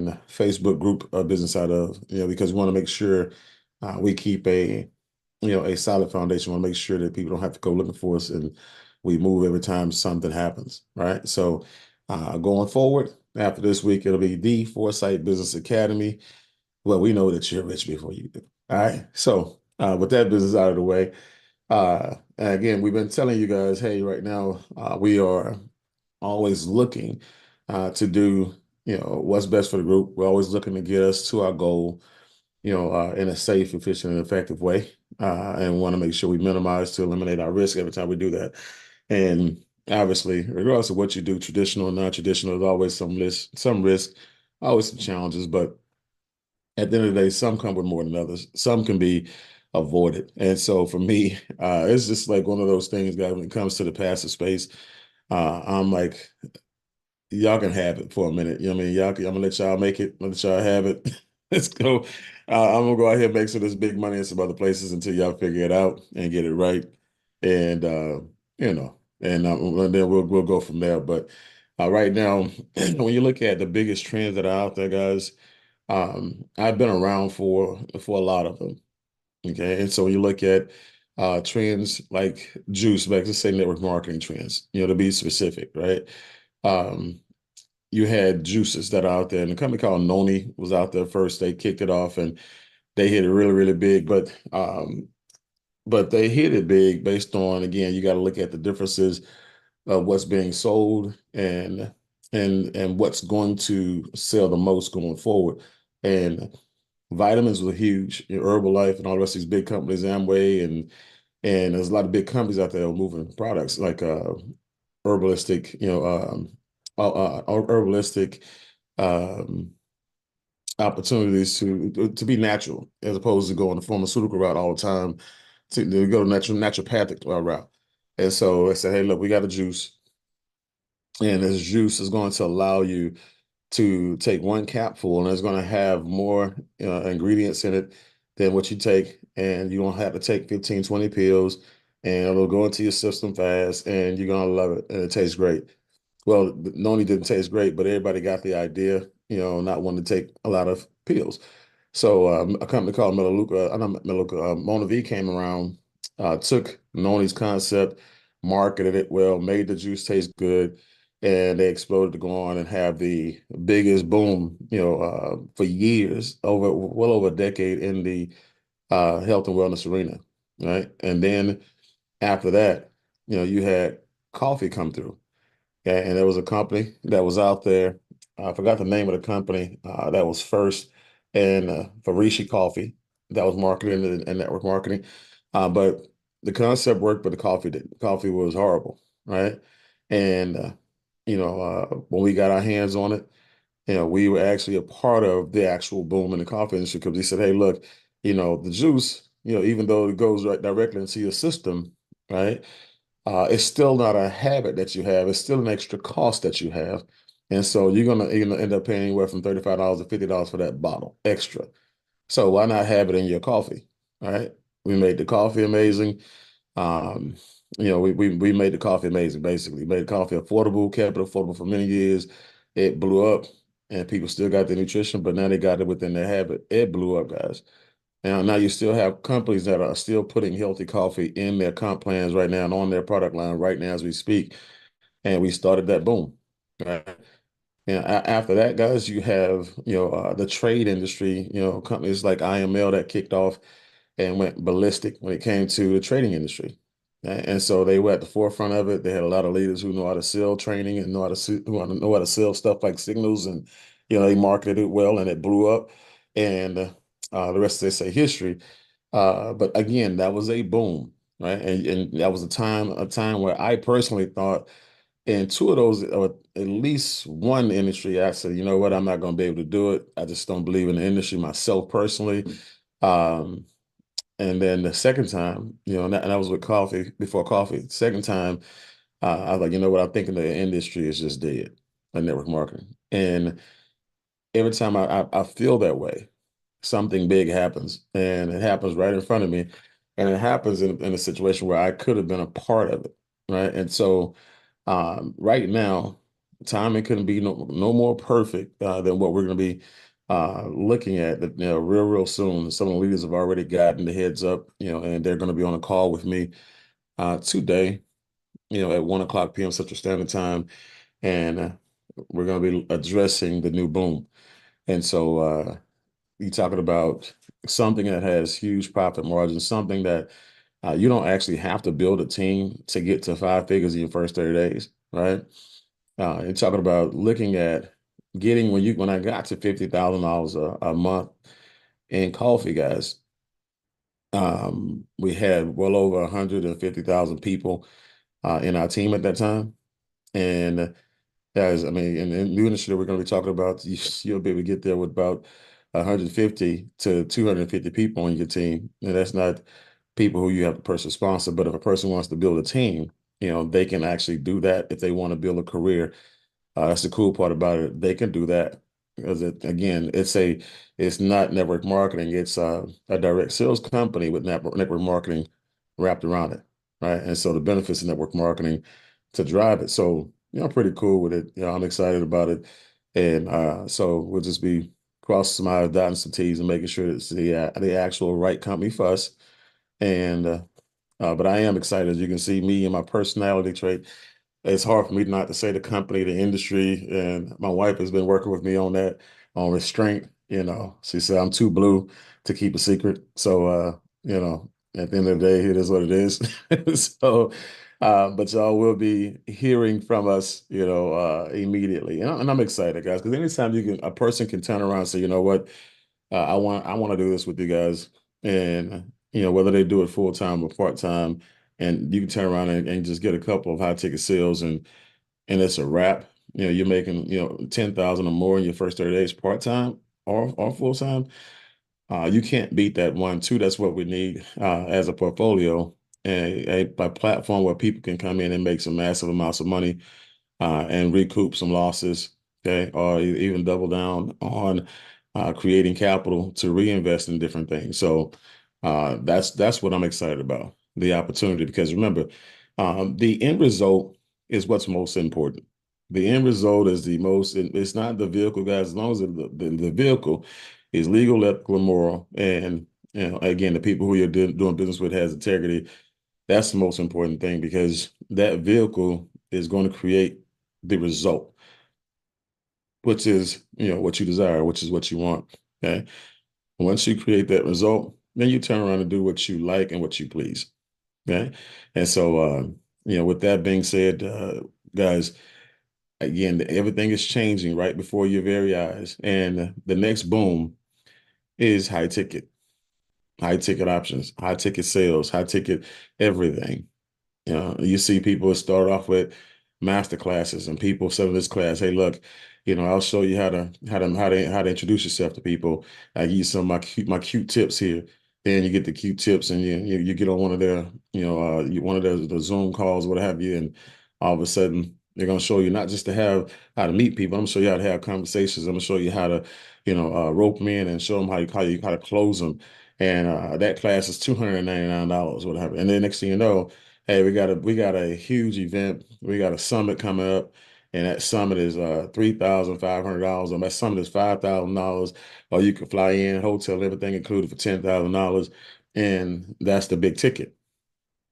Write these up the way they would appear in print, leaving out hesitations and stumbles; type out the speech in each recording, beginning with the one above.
and Facebook group business out of, because we want to make sure we keep a solid foundation. We want to make sure that people don't have to go looking for us and we move every time something happens, right? So going forward, after this week, it'll be the Foresight Business Academy. Well, we know that you're rich before you do. All right. So with that business out of the way, and again, we've been telling you guys, hey, right now we are always looking to do, what's best for the group. We're always looking to get us to our goal, in a safe, efficient, and effective way, and want to make sure we minimize to eliminate our risk every time we do that. And obviously, regardless of what you do, traditional or non-traditional, there's always some risk, always some challenges, but at the end of the day, some come with more than others. Some can be avoided. And so for me, it's just like one of those things, guys, when it comes to the passive space, I'm like, y'all can have it for a minute. You know what I mean? I'm gonna let y'all make it, let y'all have it. Let's go. I'm gonna go out here and make some of this big money in some other places until y'all figure it out and get it right. And and then we'll go from there. But right now, when you look at the biggest trends that are out there, guys, I've been around for a lot of them. Okay. And so when you look at trends like juice, like let's say network marketing trends, to be specific, right? Um, you had juices that are out there, and a company called Noni was out there first. They kicked it off and they hit it really, really big. But they hit it big based on, again, you got to look at the differences of what's being sold and what's going to sell the most going forward. And vitamins were huge. Herbalife and all the rest of these big companies, Amway, and there's a lot of big companies out there moving products like herbalistic, herbalistic um, opportunities to be natural as opposed to going the pharmaceutical route all the time to go naturopathic route. And so I said, hey, look, we got a juice, and this juice is going to allow you to take one capful, and it's going to have more ingredients in it than what you take, and you don't have to take 15, 20 pills, and it'll go into your system fast, and you're going to love it, and it tastes great. Well, Noni didn't taste great, but everybody got the idea, not wanting to take a lot of pills. So a company called Melaleuca, not Melaleuca, Mona V came around, took Noni's concept, marketed it well, made the juice taste good, and they exploded to go on and have the biggest boom, for years, well over a decade in the health and wellness arena, right? And then after that, you had coffee come through. Okay, and there was a company that was out there. I forgot the name of the company that was first, and Farishi Coffee that was marketing and network marketing. But the concept worked, but the coffee didn't. Coffee was horrible, right? And when we got our hands on it, we were actually a part of the actual boom in the coffee industry because we said, hey, look, the juice, even though it goes right directly into your system, right? It's still not a habit that you have. It's still an extra cost that you have. And so you're gonna end up paying anywhere from $35 to $50 for that bottle extra. So why not have it in your coffee? All right. We made the coffee amazing. Um, we made the coffee amazing, basically. Made coffee affordable, kept it affordable for many years. It blew up and people still got the nutrition, but now they got it within their habit. It blew up, guys. Now you still have companies that are still putting healthy coffee in their comp plans right now and on their product line right now as we speak. And we started that boom. Right. And after that, guys, you have, the trade industry, companies like IML that kicked off and went ballistic when it came to the trading industry. And so they were at the forefront of it. They had a lot of leaders who know how to sell training and know how to sell stuff like signals, and they marketed it well, and it blew up. And the rest, they say, history. But again, that was a boom, right? And that was a time where I personally thought in two of those, or at least one industry, I said, you know what, I'm not going to be able to do it. I just don't believe in the industry myself personally. Um, and then the second time, and that was with coffee, before coffee. Second time, I was like, you know what? I think the industry is just dead, like network marketing. And every time I feel that way, something big happens, and it happens right in front of me, and it happens in a situation where I could have been a part of it, right? And so, right now, timing couldn't be no more perfect than what we're going to be looking at, real soon. Some of the leaders have already gotten the heads up, and they're going to be on a call with me today, at 1 o'clock p.m. Central Standard Time, and we're going to be addressing the new boom. And so you're talking about something that has huge profit margins, something that you don't actually have to build a team to get to 5 figures in your first 30 days, right? You're talking about looking at getting when I got to $50,000 a month in coffee, guys. We had well over 150,000 people in our team at that time, and guys, I mean, in the new initiative we're going to be talking about, you'll be able to get there with about 150 to 250 people on your team, and that's not people who you have to personally sponsor. But if a person wants to build a team, they can actually do that if they want to build a career. That's the cool part about it. They can do that because again, it's not network marketing. It's a direct sales company with network marketing wrapped around it, right? And so the benefits of network marketing to drive it. So, pretty cool with it. I'm excited about it. And so we'll just be crossing some I's, dotting some T's, and making sure it's the actual right company for us. And but I am excited. As you can see, me and my personality trait, it's hard for me not to say the company, the industry, and my wife has been working with me on that, on restraint. She said I'm too blue to keep a secret. So, at the end of the day, it is what it is. So, but y'all will be hearing from us, immediately. And I'm excited, guys, because anytime a person can turn around and say, you know what, I want to do this with you guys, and whether they do it full time or part time, and you can turn around and just get a couple of high ticket sales, and it's a wrap. You're making 10,000 or more in your first 30 days part time or full time. You can't beat that. One, two. That's what we need as a portfolio, a platform where people can come in and make some massive amounts of money and recoup some losses, okay, or even double down on creating capital to reinvest in different things. So that's what I'm excited about, the opportunity, because remember, the end result is what's most important. The end result is the most, it's not the vehicle, guys, as long as the vehicle is legal, ethical, and moral, and again, the people who you're doing business with has integrity. That's the most important thing, because that vehicle is going to create the result, which is, what you desire, which is what you want. Okay. Once you create that result, then you turn around and do what you like and what you please. Okay. And so, with that being said, guys, again, everything is changing right before your very eyes. And the next boom is high ticket options, high ticket sales, high ticket everything. You see people start off with master classes, and people say in this class, "Hey, look, I'll show you how to introduce yourself to people. I give you some of my cute tips here." Then you get the cute tips, and you get on one of their one of the Zoom calls, what have you, and all of a sudden they're gonna show you not just to have how to meet people. I'm gonna show you how to have conversations. I'm gonna show you how to rope them in and show them how to close them. And that class is $299, whatever. And then next thing you know, hey, we got a huge event. We got a summit coming up, and that summit is $3,500. And that summit is $5,000, or you can fly in, hotel, everything included for $10,000, and that's the big ticket.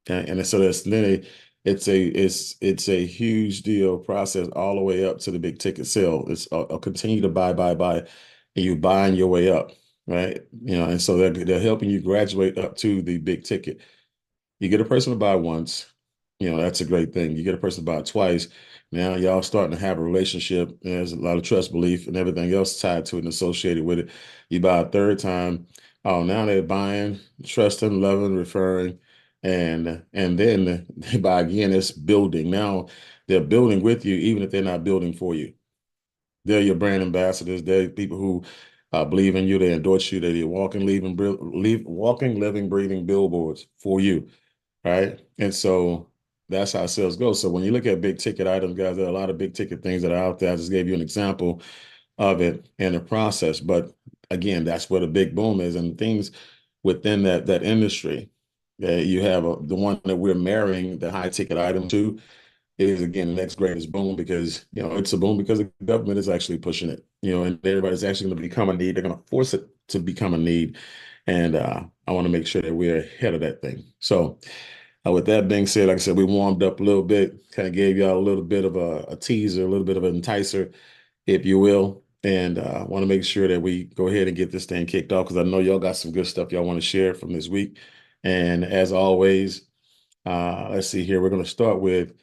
Okay, and so that's then it's a huge deal process all the way up to the big ticket sale. It's a continue to buy, and you buying your way up, right? And so they're helping you graduate up to the big ticket. You get a person to buy once, that's a great thing. You get a person to buy twice. Now y'all starting to have a relationship. And there's a lot of trust, belief, and everything else tied to it and associated with it. You buy a third time. Oh, now they're buying, trusting, loving, referring, and then they buy again. It's building. Now they're building with you, even if they're not building for you. They're your brand ambassadors. They're people who believe in you. They endorse you. They're walking, living, breathing billboards for you. Right. And so that's how sales go. So when you look at big ticket items, guys, there are a lot of big ticket things that are out there. I just gave you an example of it in the process. But again, that's where the big boom is, and things within that industry. You have the one that we're marrying the high ticket item to. is again the next greatest boom because it's a boom because the government is actually pushing it, and everybody's actually going to become a need. They're going to force it to become a need, and I want to make sure that we're ahead of that thing. So, with that being said, like I said, we warmed up a little bit, kind of gave y'all a little bit of a teaser, a little bit of an enticer, if you will, and want to make sure that we go ahead and get this thing kicked off because I know y'all got some good stuff y'all want to share from this week. And as always, let's see here. We're going to start with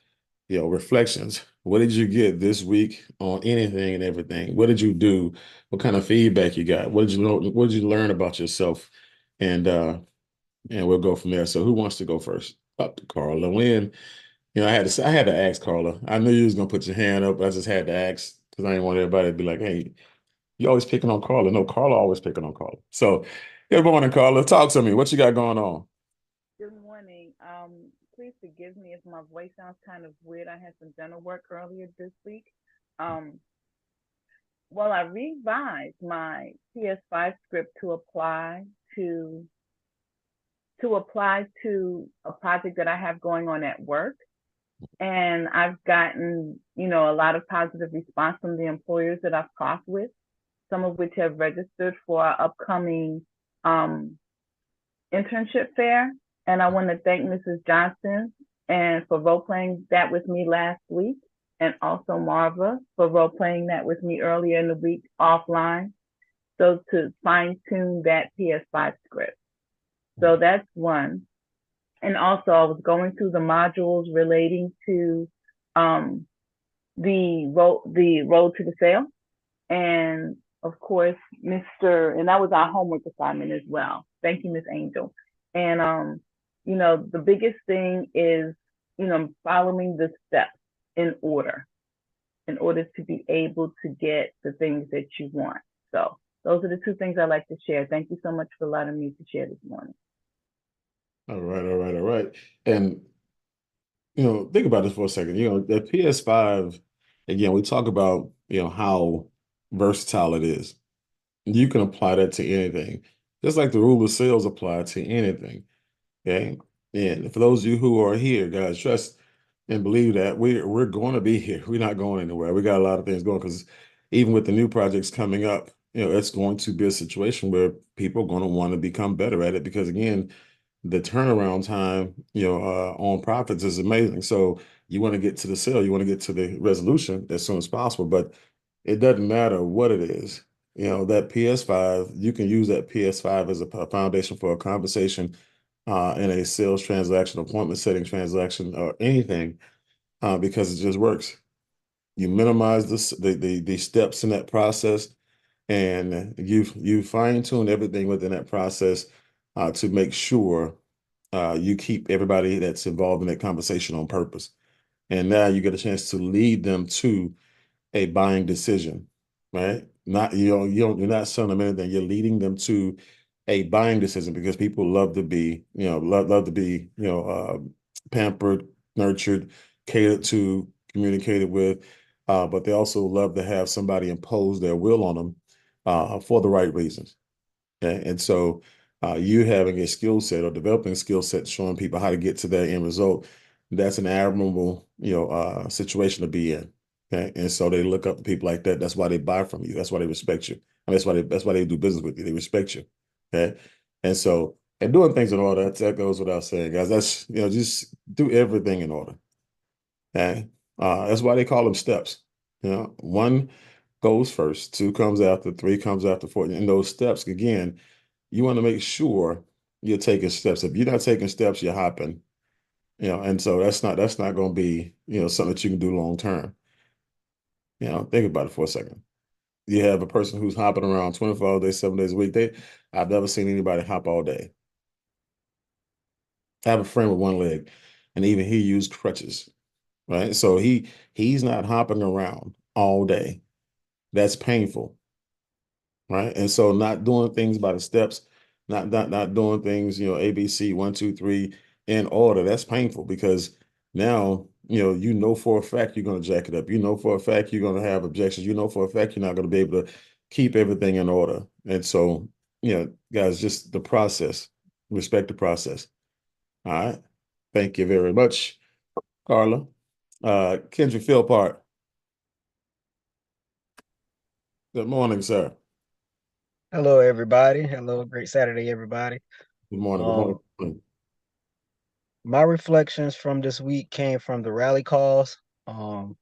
reflections. What did you get this week on anything and everything? What did you do? What kind of feedback you got? What did you know? What did you learn about yourself? And we'll go from there. So who wants to go first? Up to Carla. When I had to ask Carla. I knew you was gonna put your hand up. I just had to ask because I didn't want everybody to be like, "Hey, you always picking on Carla." No, Carla always picking on Carla. So good morning, Carla. Talk to me. What you got going on? Good morning. Please forgive me if my voice sounds kind of weird. I had some dental work earlier this week. Um, well, I revised my PS5 script to apply to a project that I have going on at work, and I've gotten a lot of positive response from the employers that I've talked with, some of which have registered for our upcoming um, internship fair. And I want to thank Mrs. Johnson and for role playing that with me last week, and also Marva for role playing that with me earlier in the week offline. So to fine tune that PS5 script. So that's one. And also, I was going through the modules relating to um, the road to the sale, and of course, and that was our homework assignment as well. Thank you, Miss Angel. And the biggest thing is, following the steps in order, in order to be able to get the things that you want. So those are the two things I like to share. Thank you so much for allowing me to share this morning. All right, all right, all right. And think about this for a second. The PS5, again, we talk about, how versatile it is. You can apply that to anything, just like the rule of sales apply to anything. Okay. And for those of you who are here, guys, trust and believe that we're going to be here. We're not going anywhere. We got a lot of things going because even with the new projects coming up, it's going to be a situation where people are going to want to become better at it because again, the turnaround time, on profits is amazing. So you want to get to the sale, you want to get to the resolution as soon as possible, but it doesn't matter what it is. That PS5, you can use that PS5 as a foundation for a conversation in a sales transaction, appointment setting transaction, or anything, because it just works. You minimize the steps in that process, and you fine tune everything within that process to make sure you keep everybody that's involved in that conversation on purpose. And now you get a chance to lead them to a buying decision, right? Not you're not selling them anything. You're leading them to a buying decision because people love to be, love to be, pampered, nurtured, catered to, communicated with, but they also love to have somebody impose their will on them for the right reasons. Okay. And so you having a skill set or developing a skill set, showing people how to get to that end result, that's an admirable, situation to be in. Okay. And so they look up to people like that. That's why they buy from you. That's why they respect you. And that's why they do business with you. They respect you. Okay. And so, and doing things in order, that goes without saying, guys. That's, just do everything in order. Okay. That's why they call them steps. One goes first, two comes after, three comes after four. And those steps, again, you want to make sure you're taking steps. If you're not taking steps, you're hopping. And so that's not going to be, something that you can do long term. Think about it for a second. You have a person who's hopping around 24 days, 7 days a week. I've never seen anybody hop all day. I have a friend with one leg, and even he used crutches, right? So he's not hopping around all day. That's painful, right? And so not doing things by the steps, not doing things, ABC, one, two, three in order. That's painful because now, for a fact you're going to jack it up. For a fact you're going to have objections. For a fact you're not going to be able to keep everything in order. And so, guys, just the process, respect the process. All right. Thank you very much, Carla. Kendrick Philpart. Good morning, sir. Hello, everybody. Hello, great Saturday, everybody. Good morning. Good Um, morning. my reflections from this week came from the rally calls. Um,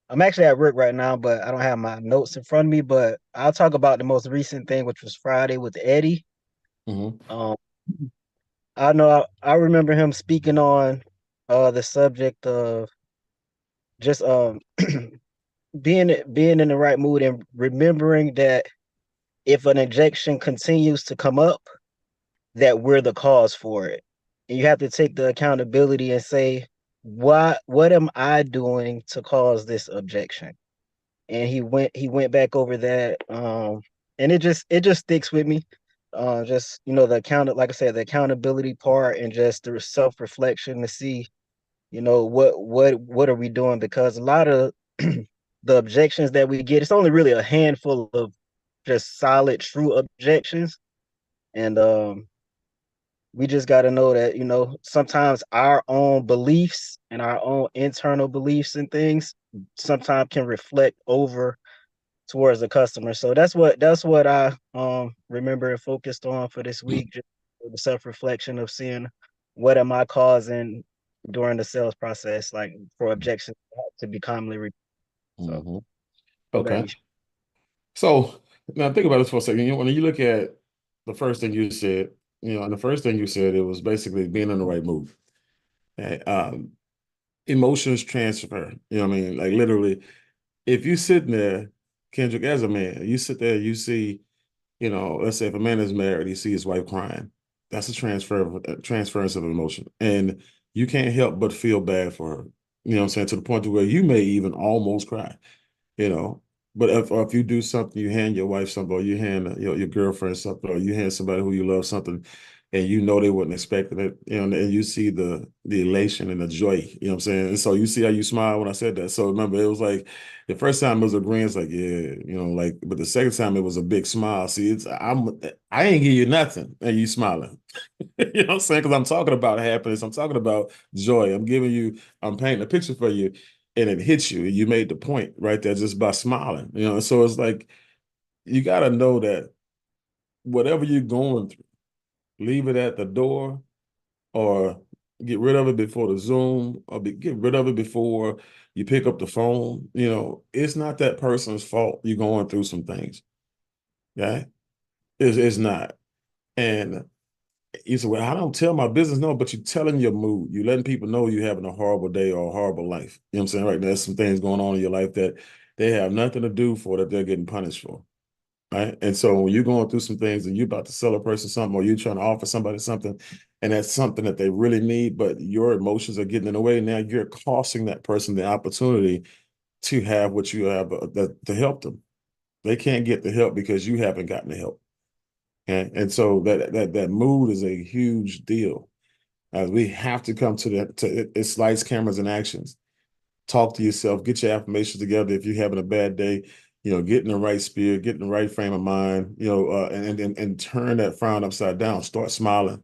I'm actually at work right now, but I don't have my notes in front of me. But I'll talk about the most recent thing, which was Friday with Eddie. Mm-hmm. Um, I know I remember him speaking on the subject of just being in the right mood and remembering that if an injection continues to come up, that we're the cause for it. And you have to take the accountability and say, what am I doing to cause this objection? And he went back over that. And it just sticks with me. Just the like I said, the accountability part and just the self-reflection to see, what are we doing? Because a lot of the objections that we get, it's only really a handful of just solid, true objections. And we just got to know that sometimes our own beliefs and our own internal beliefs and things sometimes can reflect over towards the customer. So that's what I remember and focused on for this week, just the self-reflection of seeing what am I causing during the sales process, like for objections to be commonly repeated. So Mm-hmm. what about Okay. you? So now think about this for a second. When you look at the first thing you said, and the first thing you said, it was basically being in the right mood. And, emotions transfer. You know what I mean? Like literally, if you sitting there, Kendrick, as a man, you sit there, you see, let's say if a man is married, he see his wife crying. That's a transference of emotion. And you can't help but feel bad for her. You know what I'm saying? To the point to where you may even almost cry, you know. But if you do something, you hand your wife something, or you hand your girlfriend something, or you hand somebody who you love something, and you know they wasn't expecting it, and you see the elation and the joy, you know what I'm saying? And so you see how you smile when I said that. So remember, it was like the first time it was a grin, it's like, yeah, like, but the second time it was a big smile. See, I ain't give you nothing, and you smiling. You know what I'm saying? Because I'm talking about happiness, I'm talking about joy. I'm painting a picture for you, and it hits you. You made the point right there just by smiling. So it's like you got to know that whatever you're going through, leave it at the door, or get rid of it before the Zoom, or get rid of it before you pick up the phone. It's not that person's fault you're going through some things. Yeah, it's not. And you say, well, I don't tell my business, no, but you're telling your mood. You're letting people know you're having a horrible day or a horrible life. You know what I'm saying? Right. There's some things going on in your life that they have nothing to do for, that they're getting punished for. Right. And so when you're going through some things and you're about to sell a person something, or you're trying to offer somebody something, and that's something that they really need, but your emotions are getting in the way, now you're costing that person the opportunity to have what you have, to help them. They can't get the help because you haven't gotten the help. And so that mood is a huge deal. We have to come to that. It's lights, cameras, and actions. Talk to yourself. Get your affirmations together. If you're having a bad day, get in the right spirit, get in the right frame of mind. And turn that frown upside down. Start smiling.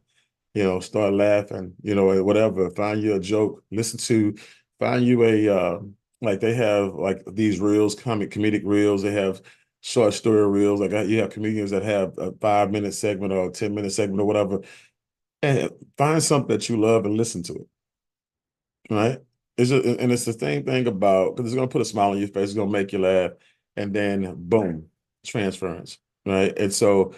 Start laughing. Whatever. Find you a joke. Find you a like they have like these reels, comedic reels. They have short story reels. Like you have comedians that have a 5-minute segment or a 10-minute segment or whatever, and find something that you love and listen to it, right? And it's the same thing about, because it's going to put a smile on your face, it's going to make you laugh, and then boom, transference, right? And so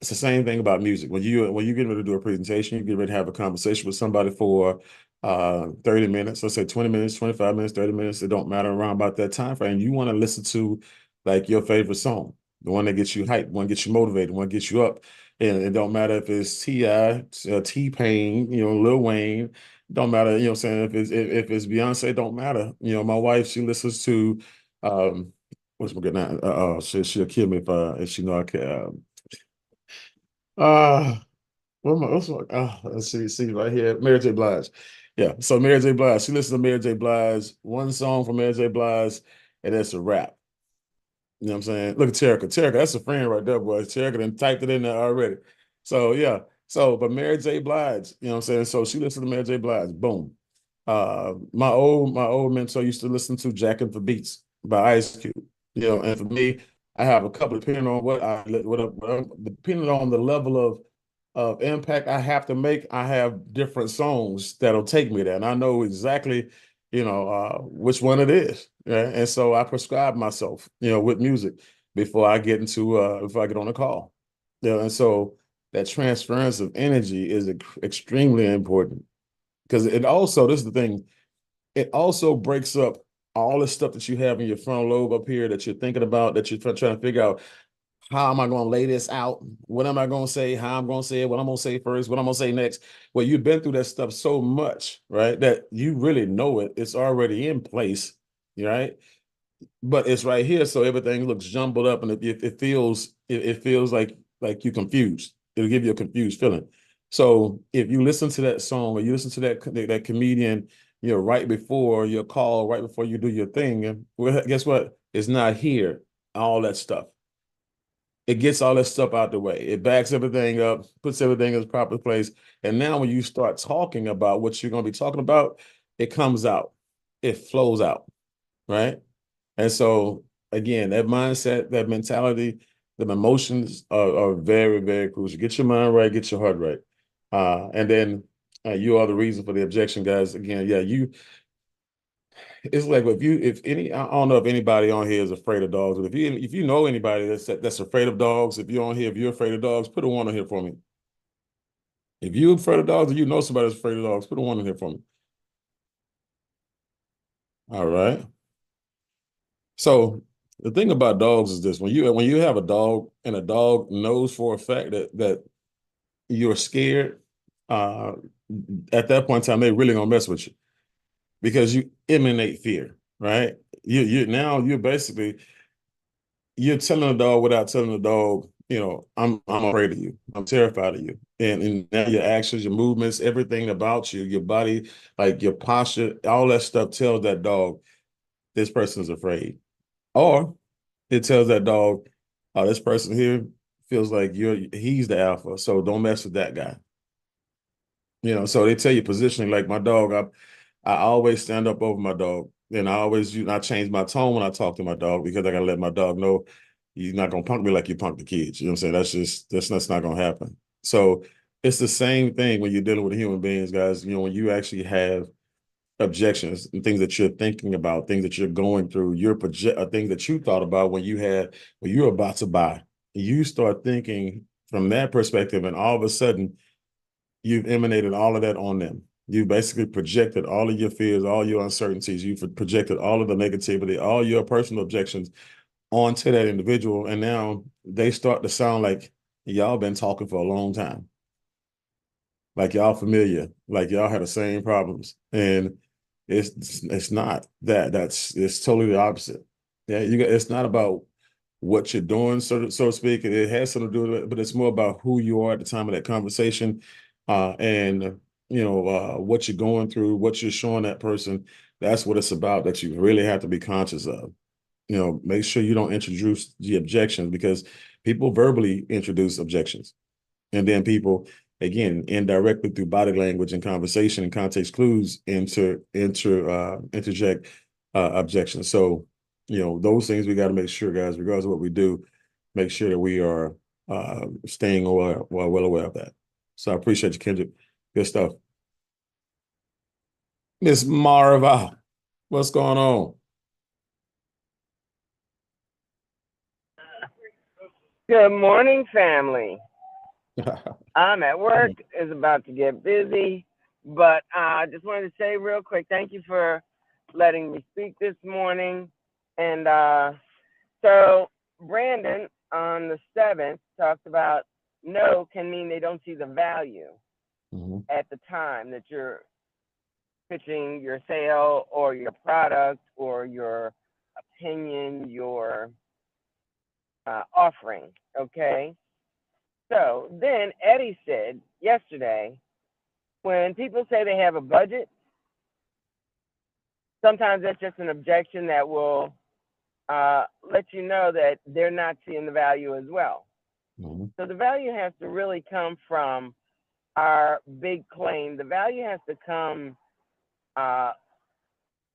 it's the same thing about music. When you get ready to do a presentation, you get ready to have a conversation with somebody for 30 minutes, let's say 20 minutes, 25 minutes, 30 minutes, it don't matter, around about that time frame. You want to listen to like your favorite song, the one that gets you hyped, one gets you motivated, one gets you up. And it don't matter if it's T.I., T-Pain, Lil Wayne, don't matter, what I'm saying, if it's Beyonce, it don't matter. My wife, she listens to what's my good name? She'll kill me if she know I can. Uh, let's see right here. Mary J. Blige. Yeah. So Mary J. Blige. She listens to Mary J. Blige, one song from Mary J. Blige, and that's a wrap. You know what I'm saying? Look at Terica. Terica, that's a friend right there, boy. Terica done typed it in there already. So yeah. So, but Mary J. Blige, you know what I'm saying? So she listens to Mary J. Blige. Boom. My old mentor used to listen to Jackin' for Beats by Ice Cube. And for me, I have a couple depending on depending on the level of impact I have to make. I have different songs that'll take me there, and I know exactly, which one it is. Right? And so I prescribe myself, with music before I get on a call. And so that transference of energy is extremely important because this is the thing, it also breaks up all the stuff that you have in your frontal lobe up here that you're thinking about, that you're trying to figure out, how am I going to lay this out? What am I going to say? How I'm going to say it? What I'm going to say first? What I'm going to say next? Well, you've been through that stuff so much, right? That you really know it. It's already in place, right? But it's right here, so everything looks jumbled up, and it feels like you're confused. It'll give you a confused feeling. So if you listen to that song or you listen to that comedian, right before your call, right before you do your thing, well, guess what? It's not here. All that stuff. It gets all that stuff out the way. It backs everything up, puts everything in its proper place. And now when you start talking about what you're going to be talking about, it comes out. It flows out, right? And so again, that mindset, that mentality, the emotions are very, very crucial. Get your mind right, get your heart right. And then you are the reason for the objection, guys. Again, yeah, it's like I don't know if anybody on here is afraid of dogs, but if you know anybody that's afraid of dogs, if you're on here, if you're afraid of dogs, put a one on here for me. If you're afraid of dogs or you know somebody that's afraid of dogs, put a one in here for me. All right. So the thing about dogs is this: when you have a dog and a dog knows for a fact that you're scared, uh, at that point in time, they really gonna mess with you because you emanate fear, right? You're basically you're telling a dog without telling the dog, I'm afraid of you. I'm terrified of you. And now your actions, your movements, everything about you, your body, like your posture, all that stuff tells that dog this person's afraid. Or it tells that dog, oh, this person here feels like he's the alpha, so don't mess with that guy. So they tell you positioning, like my dog, I always stand up over my dog. And I change my tone when I talk to my dog because I gotta let my dog know you're not gonna punk me like you punk the kids. You know what I'm saying? That's not gonna happen. So it's the same thing when you're dealing with human beings, guys. When you actually have objections and things that you're thinking about, things that you're going through, things that you thought about when you're about to buy. You start thinking from that perspective, and all of a sudden you've emanated all of that on them. You basically projected all of your fears, all your uncertainties. You've projected all of the negativity, all your personal objections onto that individual. And now they start to sound like y'all been talking for a long time. Like y'all familiar, like y'all had the same problems. And it's not that. It's totally the opposite. Yeah, it's not about what you're doing, so to speak. It has something to do with it, but it's more about who you are at the time of that conversation, and what you're going through, what you're showing that person. That's what it's about. That you really have to be conscious of. Make sure you don't introduce the objections because people verbally introduce objections, and then people again indirectly through body language and conversation and context clues interject objections. So those things we got to make sure, guys, regardless of what we do, make sure that we are staying well aware of that. So I appreciate you, Kendrick. Good stuff. Miss Marva, what's going on? Good morning, family. I'm at work. It's about to get busy, but I just wanted to say real quick, thank you for letting me speak this morning. And so Brandon on the 7th talked about no can mean they don't see the value at the time that you're pitching your sale or your product or your opinion, your offering. Okay. So then Eddie said yesterday, when people say they have a budget, sometimes that's just an objection that will let you know that they're not seeing the value as well. So the value has to really come from our big claim. The value has to come uh,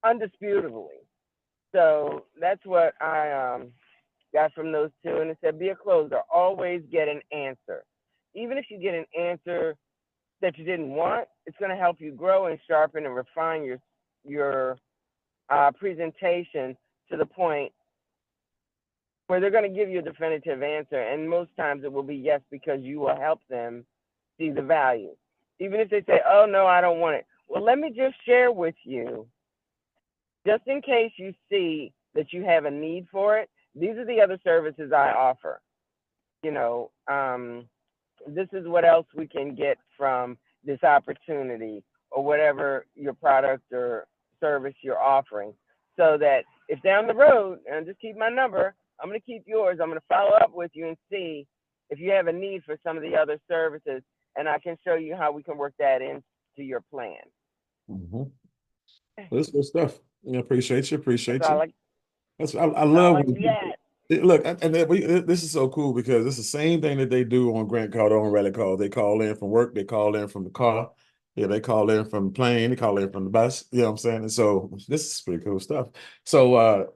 undisputably. So that's what I got from those two. And it said, be a closer. Always get an answer. Even if you get an answer that you didn't want, it's going to help you grow and sharpen and refine your presentation to the point where they're going to give you a definitive answer. And most times it will be yes, because you will help them see the value. Even if they say, oh, no, I don't want it. Well, let me just share with you, just in case you see that you have a need for it, these are the other services I offer. You know, this is what else we can get from this opportunity, or whatever your product or service you're offering, so that if down the road, and just keep my number, I'm going to keep yours, I'm going to follow up with you and see if you have a need for some of the other services, and I can show you how we can work that into your plan. Mm-hmm. That's good stuff. Yeah, appreciate you. Appreciate That's all you. I love when look, and this is so cool because it's the same thing that they do on Grant Cardone rally call. They call in from work, they call in from the car, yeah, they call in from the plane, they call in from the bus. You know what I'm saying? And so this is pretty cool stuff. So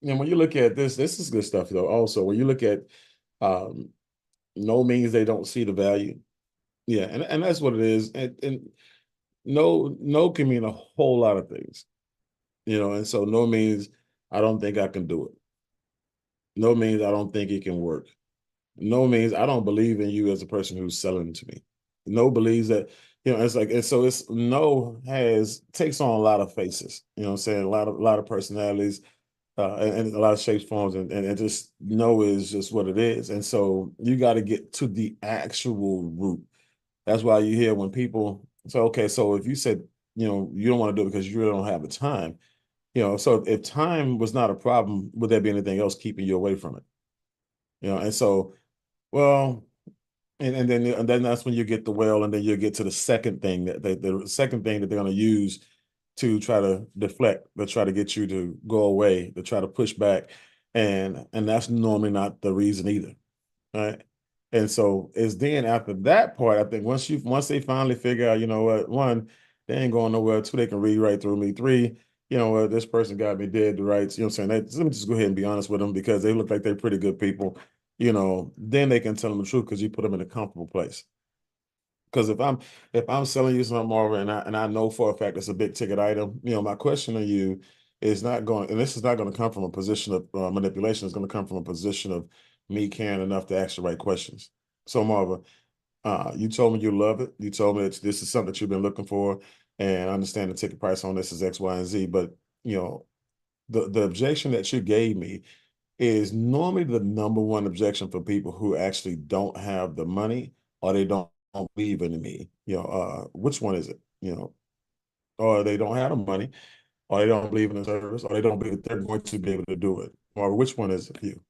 when you look at this is good stuff though. Also, when you look at no means they don't see the value. Yeah, and that's what it is. And no can mean a whole lot of things. You know, and so no means I don't think I can do it. No means I don't think it can work. No means I don't believe in you as a person who's selling to me. No believes that, it's like, and so it's no takes on a lot of faces, you know what I'm saying? A lot of personalities, and a lot of shapes, forms, and just no is just what it is. And so you got to get to the actual root. That's why you hear when people say, okay, so if you said, you don't want to do it because you really don't have the time, so if time was not a problem, would there be anything else keeping you away from it? And so, well, and then that's when you get the well, and then you get to the second thing the second thing that they're going to use to try to deflect, to try to get you to go away, to try to push back, and that's normally not the reason either, right? And so it's then after that part, I think once they finally figure out, you know what, one, they ain't going nowhere. Two, they can read right through me. Three, you know what, this person got me dead to rights. You know what I'm saying? Let me just go ahead and be honest with them because they look like they're pretty good people. Then they can tell them the truth because you put them in a comfortable place. Because if I'm selling you something, Marvin, and I know for a fact it's a big ticket item, my question to you is not going, and this is not going to come from a position of manipulation. It's going to come from a position of me caring enough to ask the right questions. So Marvin, you told me you love it. You told me that this is something that you've been looking for, and I understand the ticket price on this is X, Y, and Z. But the objection that you gave me is normally the number one objection for people who actually don't have the money or they don't believe in me. Which one is it? Or they don't have the money, or they don't believe in the service, or they don't believe that they're going to be able to do it. Or which one is it for you?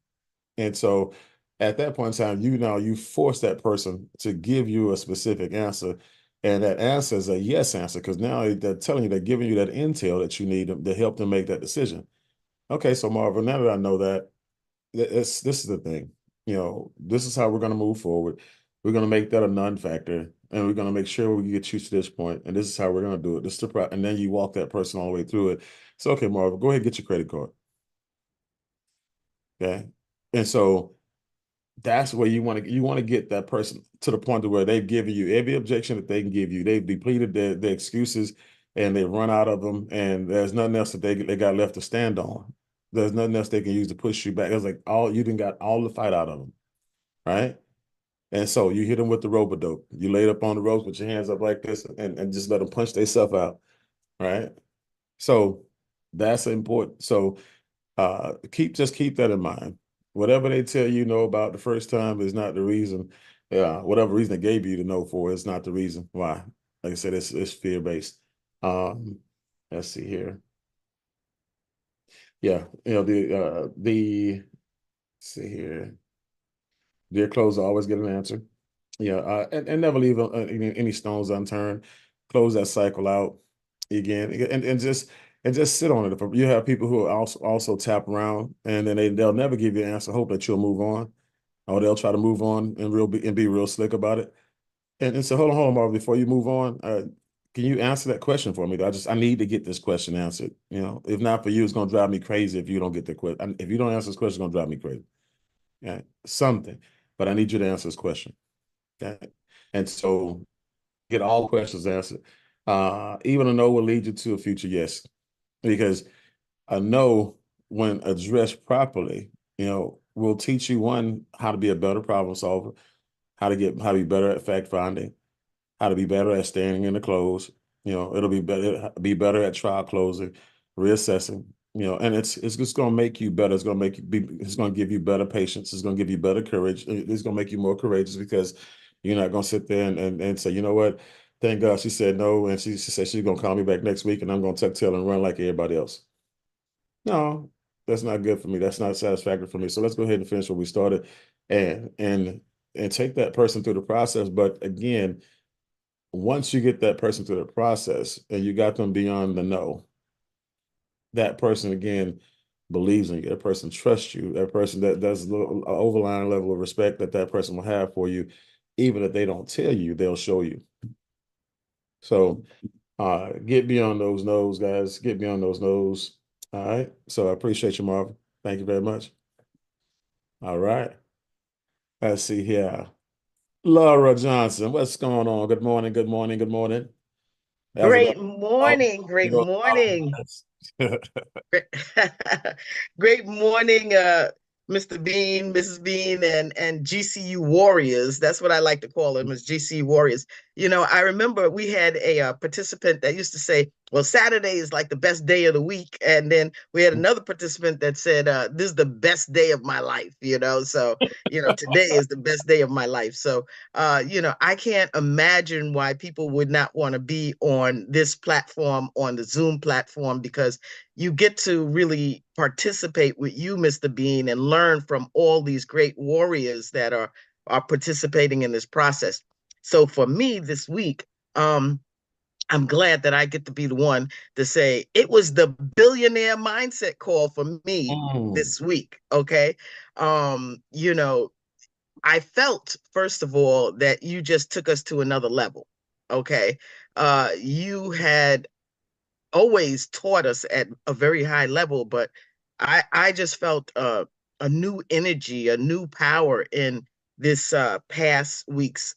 And so at that point in time, you force that person to give you a specific answer. And that answer is a yes answer, because now they're telling you, they're giving you that intel that you need to help them make that decision. Okay, so Marvin, now that I know that, this is the thing. This is how we're going to move forward. We're going to make that a non-factor, and we're going to make sure we get you to this point, and this is how we're going to do it. This is and then you walk that person all the way through it. So, okay, Marvin, go ahead and get your credit card. Okay, and so that's where you want to get that person to the point to where they've given you every objection that they can give you. They've depleted their excuses, and they've run out of them, and there's nothing else that they got left to stand on. There's nothing else they can use to push you back. It's like you done got all the fight out of them, right? And so you hit them with the rope-a-dope. You laid up on the ropes with your hands up like this, and just let them punch themselves out, right? So that's important. So keep that in mind. Whatever they tell you know about the first time is not the reason. Whatever reason they gave you to know for is not the reason why. Like I said, it's fear-based. Let's see here. Yeah, let's see here. Dear closer, always get an answer. Yeah, and never leave any stones unturned. Close that cycle out again, and just sit on it. You have people who also tap around, and then they'll never give you an answer. Hope that you'll move on, or they'll try to move on and be real slick about it. And so hold on, Marvin, before you move on, can you answer that question for me? I need to get this question answered. You know, if not for you, it's gonna drive me crazy if you don't get the question. If you don't answer this question, it's gonna drive me crazy. Yeah, something. But I need you to answer this question. Okay. And so get all questions answered. Even a no will lead you to a future yes. Because a no, when addressed properly, you know, will teach you one, how to be a better problem solver, how to be better at fact finding, how to be better at standing in the close. You know, it'll be better at trial closing, reassessing. You know, and it's just gonna make you better. It's gonna give you better patience. It's gonna give you better courage. It's gonna make you more courageous because you're not gonna sit there and say, you know what, thank God she said no, and she said she's gonna call me back next week, and I'm gonna tuck tail and run like everybody else. No, that's not good for me. That's not satisfactory for me. So let's go ahead and finish what we started, and take that person through the process. But again, once you get that person through the process and you got them beyond the no, that person again believes in you. That person trusts you. That person, that's an overlying level of respect that person will have for you, even if they don't tell you, they'll show you. So get beyond those no's, guys. Get beyond those no's. All right. So I appreciate you, Marvin. Thank you very much. All right. Let's see here. Laura Johnson, what's going on? Good morning. Good morning. Good morning. Great morning. Great morning. Great morning, Mr. Bean, Mrs. Bean, and GCU Warriors. That's what I like to call them, as GCU Warriors. You know, I remember we had a participant that used to say, well, Saturday is like the best day of the week. And then we had another participant that said, this is the best day of my life, you know? So, you know, today is the best day of my life. So, you know, I can't imagine why people would not want to be on this platform, on the Zoom platform, because you get to really participate with you, Mr. Bean, and learn from all these great warriors that are participating in this process. So for me this week, I'm glad that I get to be the one to say it was the billionaire mindset call for me this week. Okay. You know, I felt, first of all, that you just took us to another level. Okay. You had always taught us at a very high level, but I just felt a new energy, a new power in this past week's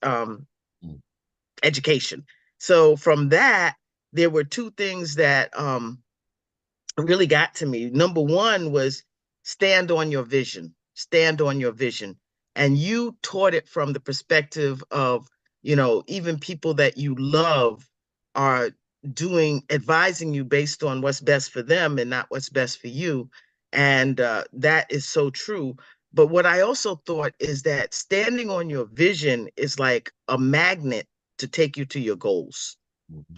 education. So from that, there were two things that really got to me. Number one was stand on your vision, stand on your vision. And you taught it from the perspective of, you know, even people that you love are advising you based on what's best for them and not what's best for you. And that is so true. But what I also thought is that standing on your vision is like a magnet to take you to your goals.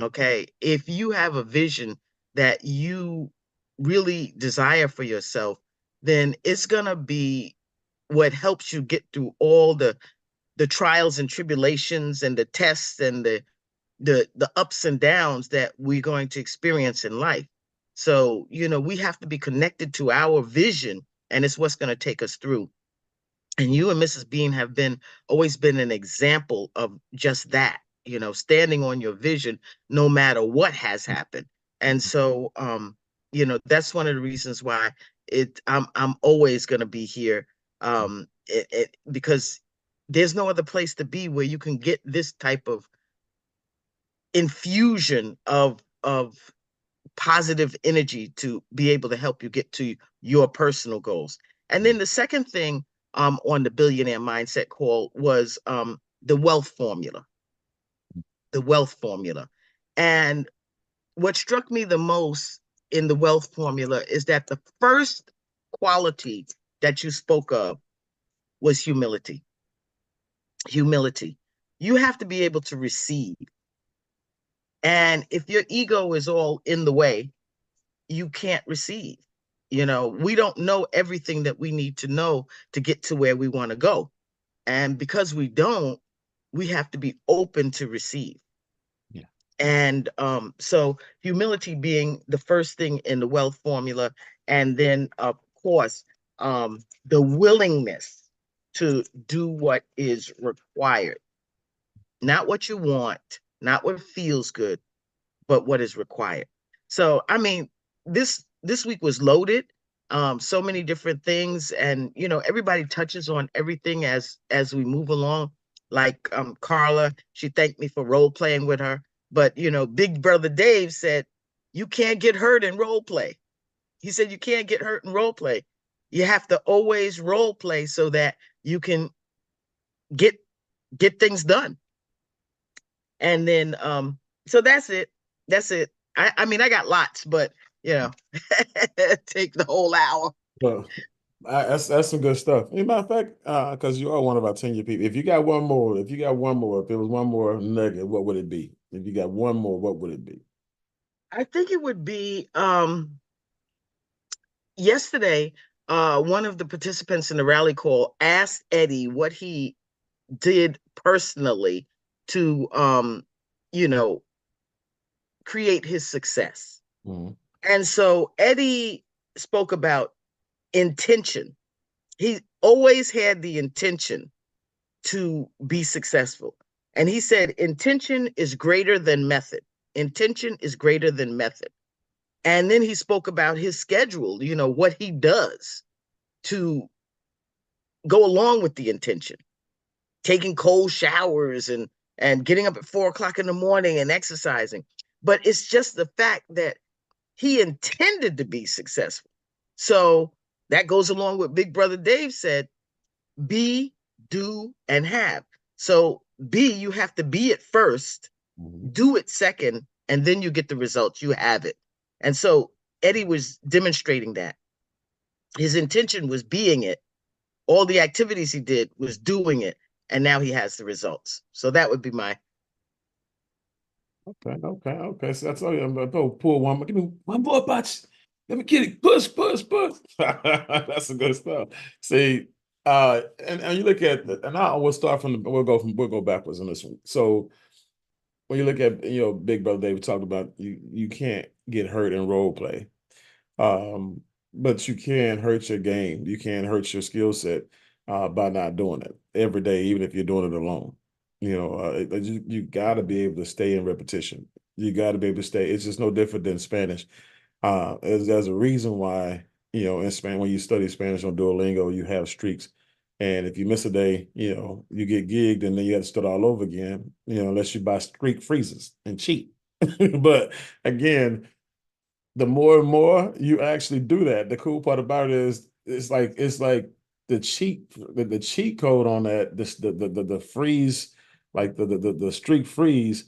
Okay. If you have a vision that you really desire for yourself, then it's going to be what helps you get through all the trials and tribulations and the tests and the ups and downs that we're going to experience in life. So, you know, we have to be connected to our vision, and it's what's going to take us through. And you and Mrs. Bean have always been an example of just that, you know, standing on your vision no matter what has happened. And so you know, that's one of the reasons why I'm always going to be here, because there's no other place to be where you can get this type of infusion of positive energy to be able to help you get to your personal goals. And then the second thing on the billionaire mindset call was the wealth formula. The wealth formula. And what struck me the most in the wealth formula is that the first quality that you spoke of was humility. Humility. You have to be able to receive. And if your ego is all in the way, you can't receive. You know, we don't know everything that we need to know to get to where we want to go. And because we don't, we have to be open to receive. Yeah. And so humility being the first thing in the wealth formula. And then, of course, the willingness to do what is required. Not what you want, not what feels good, but what is required. So, I mean, this week was loaded. So many different things, and everybody touches on everything as we move along. Like Carla, she thanked me for role playing with her, but Big Brother Dave said you can't get hurt in role play. He said you can't get hurt in role play. You have to always role play so that you can get things done. And then so that's it. I mean, I got lots, but take the whole hour. Well, that's some good stuff. As a matter of fact, because you are one of our tenure people. If you got one more, if it was one more nugget, what would it be? If you got one more, what would it be? I think it would be yesterday, one of the participants in the rally call asked Eddie what he did personally to create his success. Mm-hmm. And so Eddie spoke about intention. He always had the intention to be successful. And he said, intention is greater than method. Intention is greater than method. And then he spoke about his schedule, what he does to go along with the intention, taking cold showers and getting up at 4 o'clock in the morning and exercising. But it's just the fact that he intended to be successful. So that goes along with Big Brother Dave said, be, do, and have. So be, you have to be it first, do it second, and then you get the results. You have it. And so Eddie was demonstrating that. His intention was being it. All the activities he did was doing it. And now he has the results. So that would be my. Okay. So that's all I'm going to pull one. Give me one more punch. Let me get it. Push. That's some good stuff. See, and you look at, and we'll start from we'll go backwards on this one. So when you look at, Big Brother David talked about you can't get hurt in role play. But you can hurt your game. You can hurt your skill set by not doing it every day, even if you're doing it alone. You got to be able to stay in repetition. You got to be able to stay. It's just no different than Spanish. There's a reason why, in Spanish, when you study Spanish on Duolingo, you have streaks. And if you miss a day, you get gigged and then you have to start all over again, unless you buy streak freezes and cheat. But again, the more and more you actually do that, the cool part about it is it's like the cheat code on that, the freeze, like the streak freeze.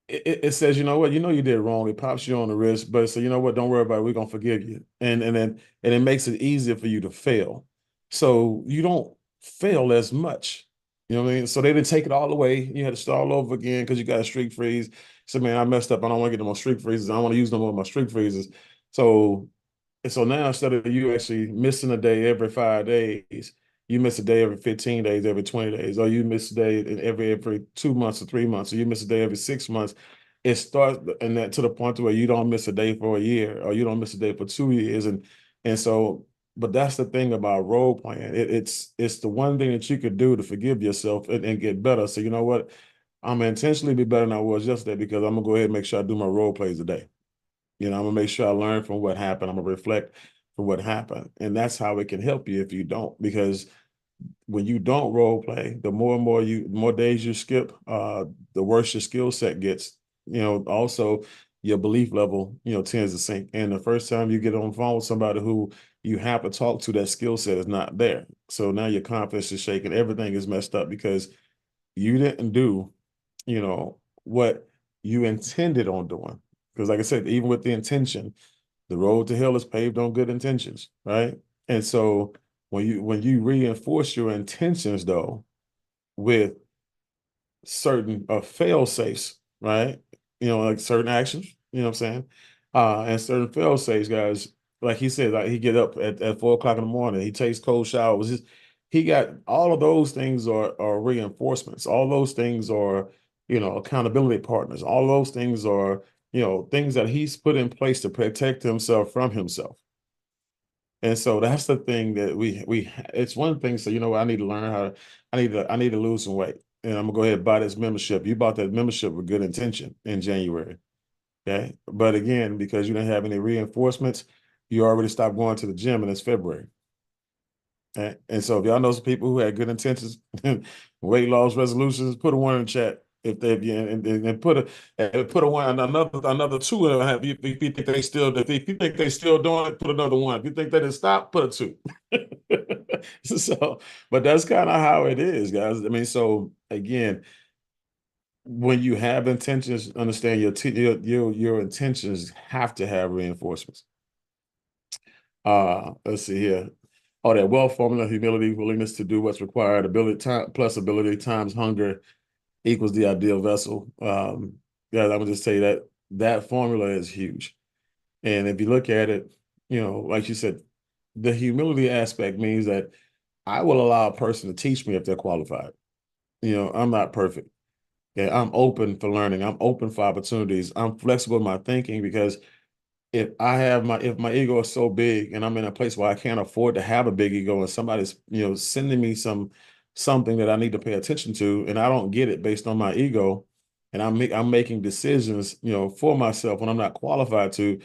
It says, you know what, you did wrong. It pops you on the wrist, but so you know what, don't worry about it. We're gonna forgive you, and it makes it easier for you to fail, so you don't fail as much. You know what I mean? So they didn't take it all away. You had to start all over again because you got a streak freeze. So man, I messed up. I don't want to get no more streak freezes. I don't want to use no more of my streak freezes. So now instead of you actually missing a day every 5 days, you miss a day every 15 days, every 20 days, or you miss a day in every 2 months or 3 months, or you miss a day every 6 months. It starts and that to the point where you don't miss a day for a year, or you don't miss a day for 2 years, and so. But that's the thing about role playing. It's the one thing that you could do to forgive yourself and get better. So you know what? I'm gonna intentionally be better than I was yesterday because I'm gonna go ahead and make sure I do my role plays today. I'm gonna make sure I learn from what happened. I'm gonna reflect from what happened, and that's how it can help you if you don't. Because when you don't role play, the more days you skip, the worse your skill set gets. Also your belief level, tends to sink. And the first time you get on the phone with somebody who you have to talk to, that skill set is not there. So now your confidence is shaken. Everything is messed up because you didn't do, what you intended on doing. Because like I said, even with the intention, the road to hell is paved on good intentions, right? And so when you reinforce your intentions though with certain fail safes, right? Like certain actions, you know what I'm saying? And certain fail safes, guys, like he said, like he get up at 4 o'clock in the morning, he takes cold showers. He got all of those things are reinforcements. All those things are, accountability partners. All those things are, things that he's put in place to protect himself from himself. And so that's the thing that it's one thing. So, I need to learn how I need to lose some weight. And I'm gonna go ahead and buy this membership. You bought that membership with good intention in January. Okay. But again, because you didn't have any reinforcements, you already stopped going to the gym and it's February. Okay? And so if y'all know some people who had good intentions, weight loss resolutions, put a one in the chat. If they and put a one another two in it. If you think they still if you think they still doing it, put another one. If you think they didn't stop, put a two. So, but that's kind of how it is, guys. I mean, so again, when you have intentions, understand your intentions have to have reinforcements. Let's see here. Oh, that wealth formula: humility, willingness to do what's required, ability times hunger equals the ideal vessel. Yeah, I'm gonna just tell you that that formula is huge. And if you look at it, like you said, the humility aspect means that I will allow a person to teach me if they're qualified. I'm not perfect. Yeah, I'm open for learning. I'm open for opportunities. I'm flexible in my thinking because if my ego is so big and I'm in a place where I can't afford to have a big ego and somebody's, sending me something that I need to pay attention to and I don't get it based on my ego and I'm making decisions, for myself when I'm not qualified to,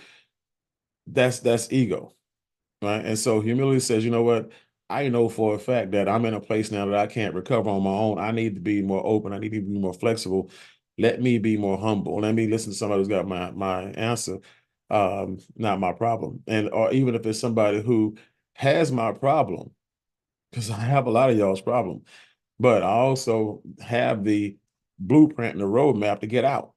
that's ego. Right. And so humility says, you know what? I know for a fact that I'm in a place now that I can't recover on my own. I need to be more open. I need to be more flexible. Let me be more humble. Let me listen to somebody who's got my answer, not my problem. And or even if it's somebody who has my problem, because I have a lot of y'all's problem, but I also have the blueprint and the roadmap to get out.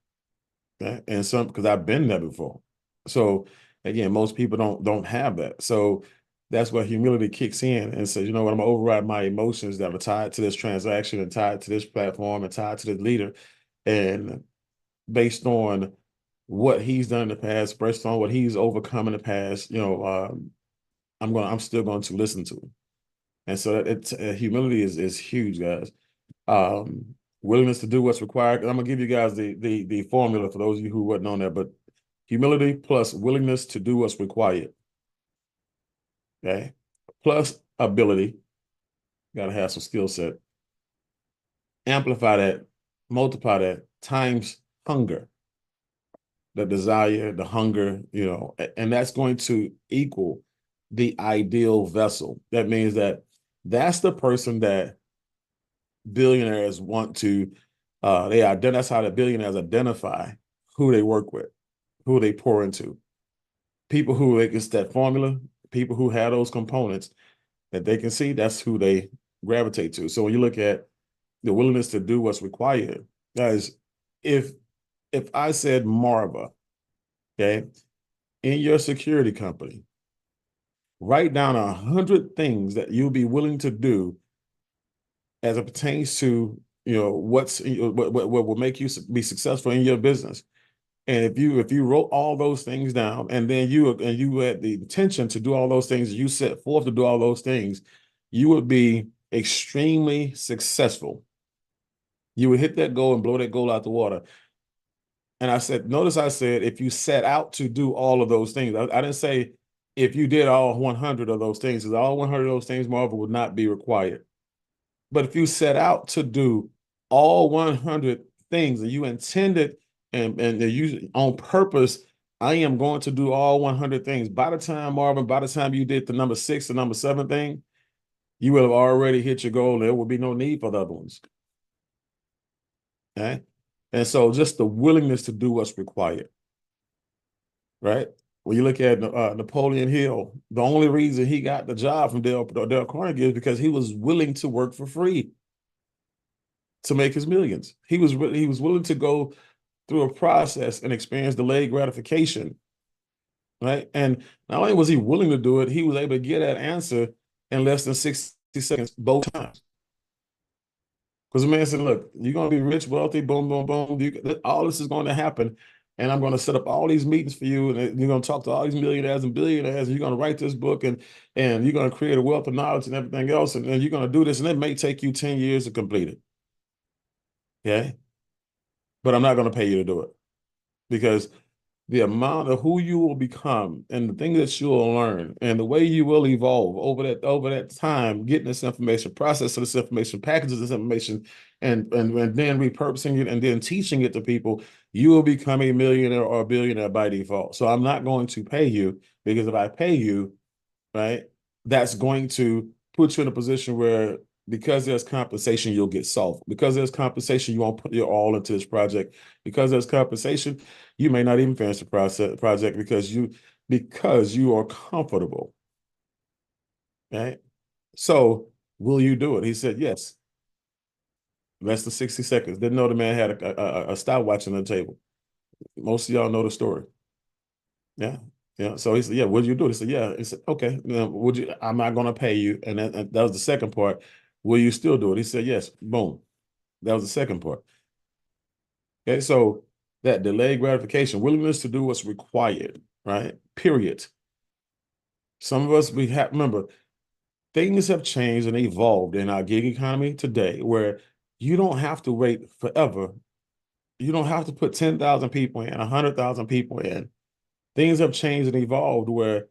Okay? And because I've been there before. So again, most people don't have that. So that's where humility kicks in and says, you know what, I'm gonna override my emotions that are tied to this transaction and tied to this platform and tied to this leader. And based on what he's done in the past, based on what he's overcome in the past, I'm still going to listen to him. And so it's humility is huge, guys. Willingness to do what's required. I'm gonna give you guys the formula for those of you who wasn't on there, but humility plus willingness to do what's required. Okay. Plus ability. Gotta have some skill set. Amplify that, multiply that, times hunger. The desire, the hunger, and that's going to equal the ideal vessel. That means that's the person that billionaires want to that's how the billionaires identify who they work with, who they pour into. People who it's that formula, people who have those components that they can see, that's who they gravitate to. So when you look at the willingness to do what's required, guys, if I said, Marva, okay, in your security company, write down 100 things that you'll be willing to do as it pertains to what will make you be successful in your business. And if you wrote all those things down and then you had the intention to do all those things, you set forth to do all those things, you would be extremely successful. You would hit that goal and blow that goal out the water. And notice I said, if you set out to do all of those things, I didn't say if you did all 100 of those things, because all 100 of those things, Marvel, would not be required. But if you set out to do all 100 things and you intended and you on purpose, I am going to do all 100 things. By the time, Marvin, by the time you did the number 6 and number 7 thing, you will have already hit your goal. There will be no need for the other ones. Okay. And so just the willingness to do what's required. Right. When you look at Napoleon Hill, the only reason he got the job from Dale Carnegie is because he was willing to work for free to make his millions. He was willing to go through a process and experience delayed gratification, right? And not only was he willing to do it, he was able to get that answer in less than 60 seconds both times. Because the man said, look, you're going to be rich, wealthy, boom, boom, boom. All this is going to happen. And I'm going to set up all these meetings for you. And you're going to talk to all these millionaires and billionaires. And you're going to write this book and you're going to create a wealth of knowledge and everything else. And you're going to do this. And it may take you 10 years to complete it. Okay. But I'm not going to pay you to do it because the amount of who you will become and the things that you'll learn and the way you will evolve over that time, getting this information, processing this information, packaging this information, and then repurposing it and then teaching it to people, you will become a millionaire or a billionaire by default. So I'm not going to pay you, because if I pay you, right, that's going to put you in a position where, because there's compensation, you'll get soft. Because there's compensation, you won't put your all into this project. Because there's compensation, you may not even finish the project because you are comfortable. Right? So will you do it? He said yes. Less than 60 seconds. Didn't know the man had a stopwatch on the table. Most of y'all know the story. Yeah. Yeah. So he said, yeah, would you do it? He said, yeah. He said, okay, would you? I'm not going to pay you. And that was the second part. Will you still do it? He said, yes. Boom. That was the second part. Okay. So that delayed gratification, willingness to do what's required, right? Period. Some of us, remember, things have changed and evolved in our gig economy today, where you don't have to wait forever. You don't have to put 10,000 people in, 100,000 people in. Things have changed and evolved where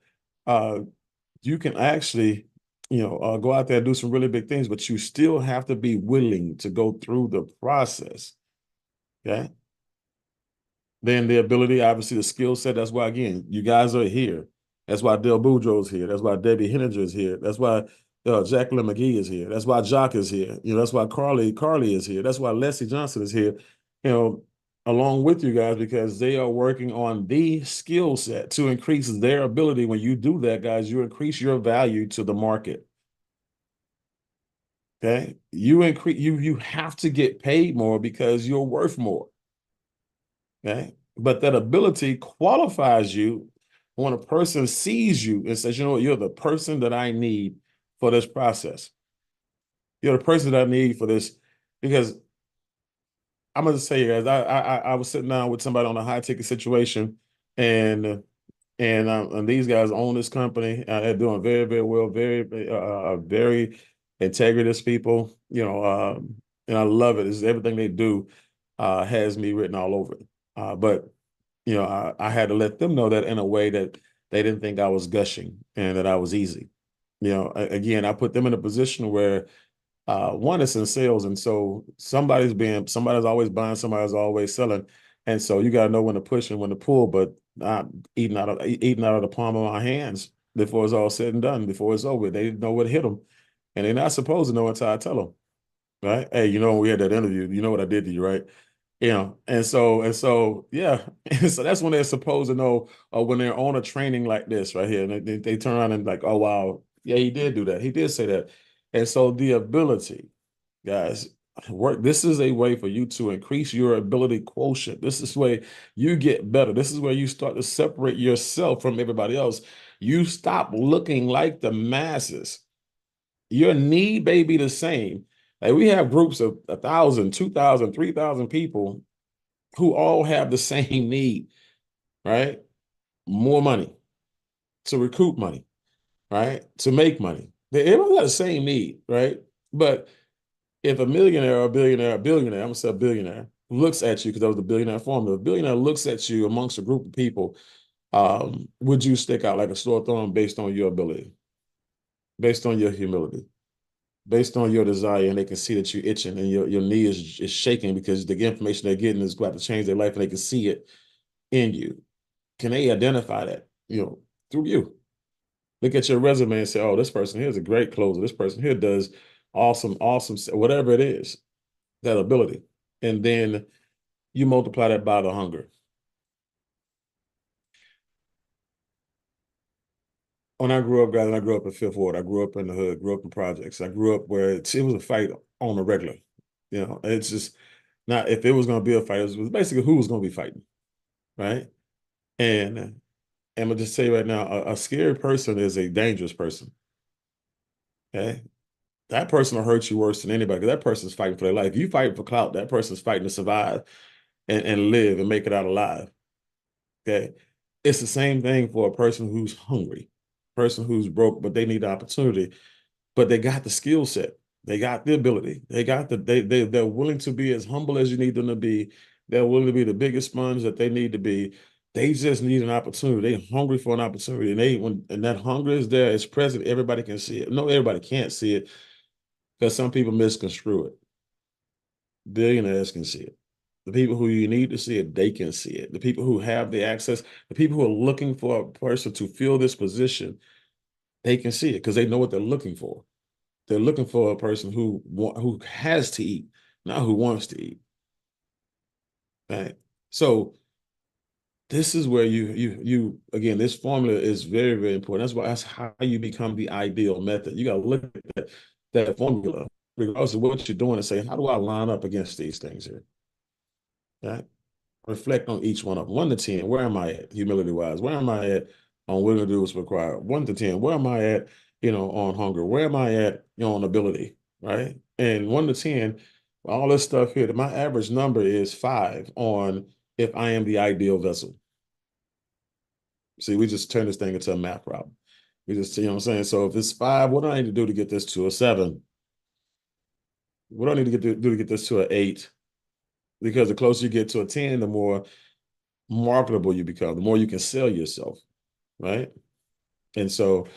you can actually, go out there and do some really big things, but you still have to be willing to go through the process. Okay. Then the ability, obviously the skill set. That's why, again, you guys are here. That's why Del Boudreaux's here. That's why Debbie Henninger is here. That's why Jacqueline McGee is here. That's why Jock is here. That's why Carly is here. That's why Leslie Johnson is here, along with you guys, because they are working on the skill set to increase their ability. When you do that, guys, you increase your value to the market. Okay. You have to get paid more because you're worth more. Okay. But that ability qualifies you when a person sees you and says, you know what, you're the person that I need for this process. You're the person that I need for this. Because I'm going to say, guys, I was sitting down with somebody on a high ticket situation, and these guys own this company. They're doing very, very well, very integrative people, and I love it. It's everything they do has me written all over it. But I had to let them know that in a way that they didn't think I was gushing and that I was easy. Again, I put them in a position where one is in sales, and so somebody's always buying, somebody's always selling, and so you got to know when to push and when to pull, but not eating out of the palm of my hands before it's all said and done, before it's over. They know what hit them, and they're not supposed to know until I tell them. Right? Hey, when we had that interview, you know what I did to you, right? And so yeah, and so that's when they're supposed to know, when they're on a training like this right here, and they turn around and like, oh wow, yeah, he did do that, he did say that. And so the ability, guys, this is a way for you to increase your ability quotient. This is where you get better. This is where you start to separate yourself from everybody else. You stop looking like the masses. Your need may be the same. Like, we have groups of 1,000, 2,000, 3,000 people who all have the same need, right? More money, to recoup money, right? To make money. Everyone got the same need, right? But if a millionaire or a billionaire, I'm gonna say a billionaire, looks at you, because that was the billionaire formula. A billionaire looks at you amongst a group of people, would you stick out like a sore thumb based on your ability, based on your humility, based on your desire, and they can see that you're itching and your knee is shaking because the information they're getting is going to change their life, and they can see it in you? Can they identify that, through you? Look at your resume and say, oh, this person here is a great closer. This person here does awesome, whatever it is, that ability. And then you multiply that by the hunger. When I grew up, guys, and I grew up in Fifth Ward, I grew up in the hood, grew up in projects. I grew up where it was a fight on the regular. It's just not if it was going to be a fight, it was basically who was going to be fighting, right? And I'm going to just say right now, a scared person is a dangerous person, okay? That person will hurt you worse than anybody, because that person's fighting for their life. You fight for clout, that person's fighting to survive and live and make it out alive, okay? It's the same thing for a person who's hungry, person who's broke, but they need the opportunity, but they got the skill set. They got the ability. They're willing to be as humble as you need them to be. They're willing to be the biggest sponge that they need to be. They just need an opportunity. They're hungry for an opportunity. And that hunger is there, it's present, everybody can see it. No, everybody can't see it because some people misconstrue it. Billionaires can see it. The people who you need to see it, they can see it. The people who have the access, the people who are looking for a person to fill this position, they can see it because they know what they're looking for. They're looking for a person who has to eat, not who wants to eat. Right? So this is where you again, this formula is very, very important. That's how you become the ideal method. You got to look at that formula, regardless of what you're doing, and say, how do I line up against these things here? Right? Reflect on each one of them. 1 to 10, where am I at, humility-wise? Where am I at on willing to do what's required? 1 to 10, where am I at, on hunger? Where am I at, on ability, right? And 1 to 10, all this stuff here, my average number is 5 on if I am the ideal vessel. See, we just turn this thing into a math problem. We just, what I'm saying? So if it's 5, what do I need to do to get this to a 7? What do I need to do to get this to an 8? Because the closer you get to a 10, the more marketable you become, the more you can sell yourself, right? And so,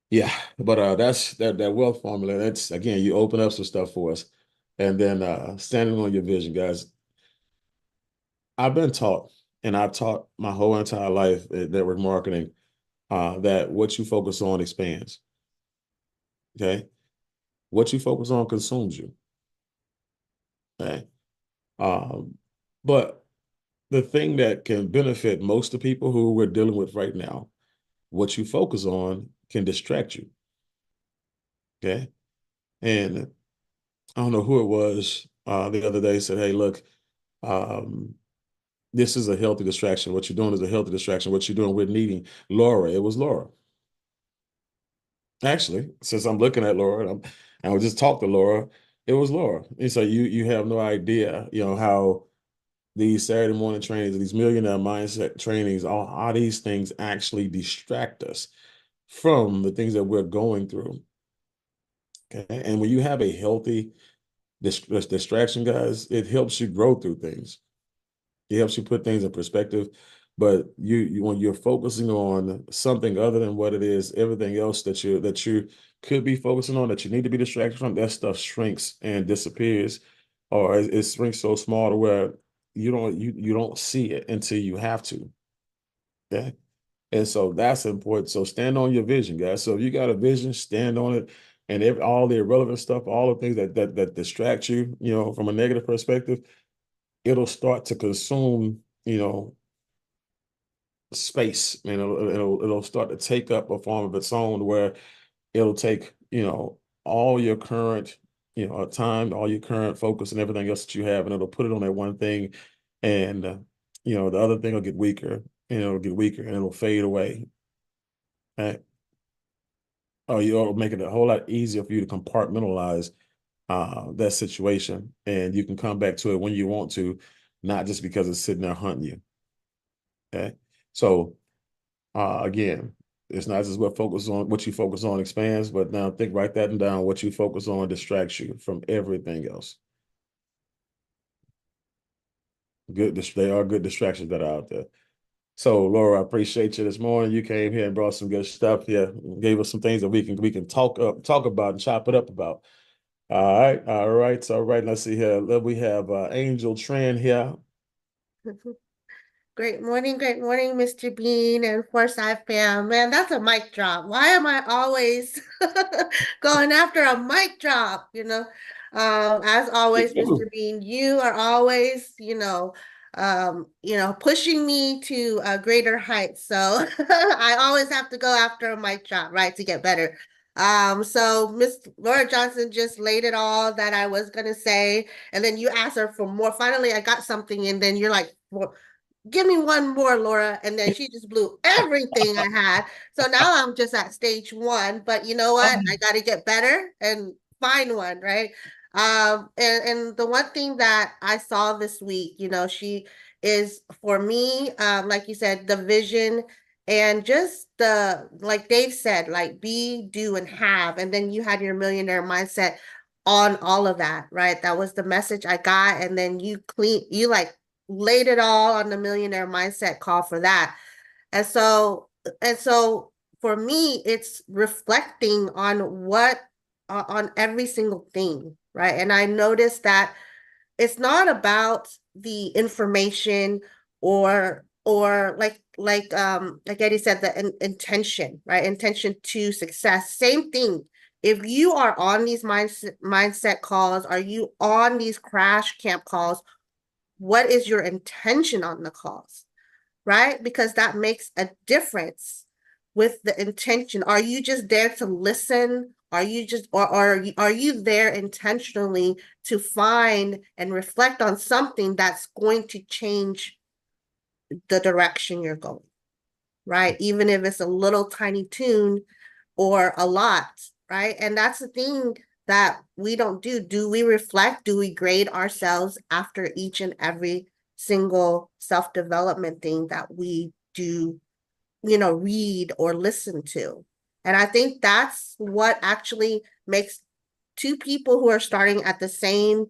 yeah, but that's that wealth formula. That's, again, you open up some stuff for us. And then standing on your vision, guys. I've been taught, and I've taught my whole entire life at network marketing, that what you focus on expands. Okay. What you focus on consumes you. Okay. But the thing that can benefit most of the people who we're dealing with right now, what you focus on can distract you. Okay. And I don't know who it was the other day said, hey, look, this is a healthy distraction. What you're doing is a healthy distraction. What you're doing, we're needing Laura. It was Laura. Actually, since I'm looking at Laura, and I would just talk to Laura, it was Laura. And so you have no idea, how these Saturday morning trainings, these millionaire mindset trainings, all these things actually distract us from the things that we're going through. Okay. And when you have a healthy distraction, guys, it helps you grow through things. It helps you put things in perspective. But you when you're focusing on something other than what it is, everything else that you could be focusing on, that you need to be distracted from, that stuff shrinks and disappears, or it shrinks so small to where you don't see it until you have to. Okay. And so that's important. So stand on your vision, guys. So if you got a vision, stand on it. And all the irrelevant stuff, all the things that distract you, from a negative perspective, it'll start to consume, space, and it'll start to take up a form of its own, where it'll take, all your current, time, all your current focus and everything else that you have, and it'll put it on that one thing. And, the other thing will get weaker, and it'll get weaker, and it'll fade away. Right? Oh, it'll make it a whole lot easier for you to compartmentalize that situation, and you can come back to it when you want to, not just because it's sitting there hunting you. Okay. So again, it's not just what you focus on expands, but now write that down. What you focus on distracts you from everything else. They are good distractions that are out there. So Laura, I appreciate you this morning. You came here and brought some good stuff here, gave us some things that we can talk about and chop it up about. All right. So let's see here. We have Angel Tran here. Great morning, Mr. Bean and Foresight fam. Man, that's a mic drop. Why am I always going after a mic drop? As always, Mr. Bean, you are always, pushing me to greater heights. So I always have to go after a mic drop, right, to get better. So Miss Laura Johnson just laid it all that I was gonna say, and then you asked her for more. Finally, I got something, and then you're like, well, give me one more, Laura. And then she just blew everything I had. So now I'm just at stage 1. But you know what? I got to get better and find one, right? And the one thing that I saw this week, she is, for me, like you said, the vision, and just like Dave said, like be, do, and have. And then you had your millionaire mindset on all of that, right? That was the message I got. And then you like laid it all on the Millionaire Mindset call for that. And so for me, it's reflecting on on every single thing, right? And I noticed that it's not about the information or like Eddie said, the intention, right? Intention to success. Same thing. If you are on these mindset calls, are you on these crash camp calls? What is your intention on the calls, right? Because that makes a difference with the intention. Are you just there to listen? Are you just, or are you there intentionally to find and reflect on something that's going to change the direction you're going, right? Even if it's a little tiny tune or a lot, right? And that's the thing that we don't do. Do we reflect? Do we grade ourselves after each and every single self-development thing that we do, read or listen to? And I think that's what actually makes two people who are starting at the same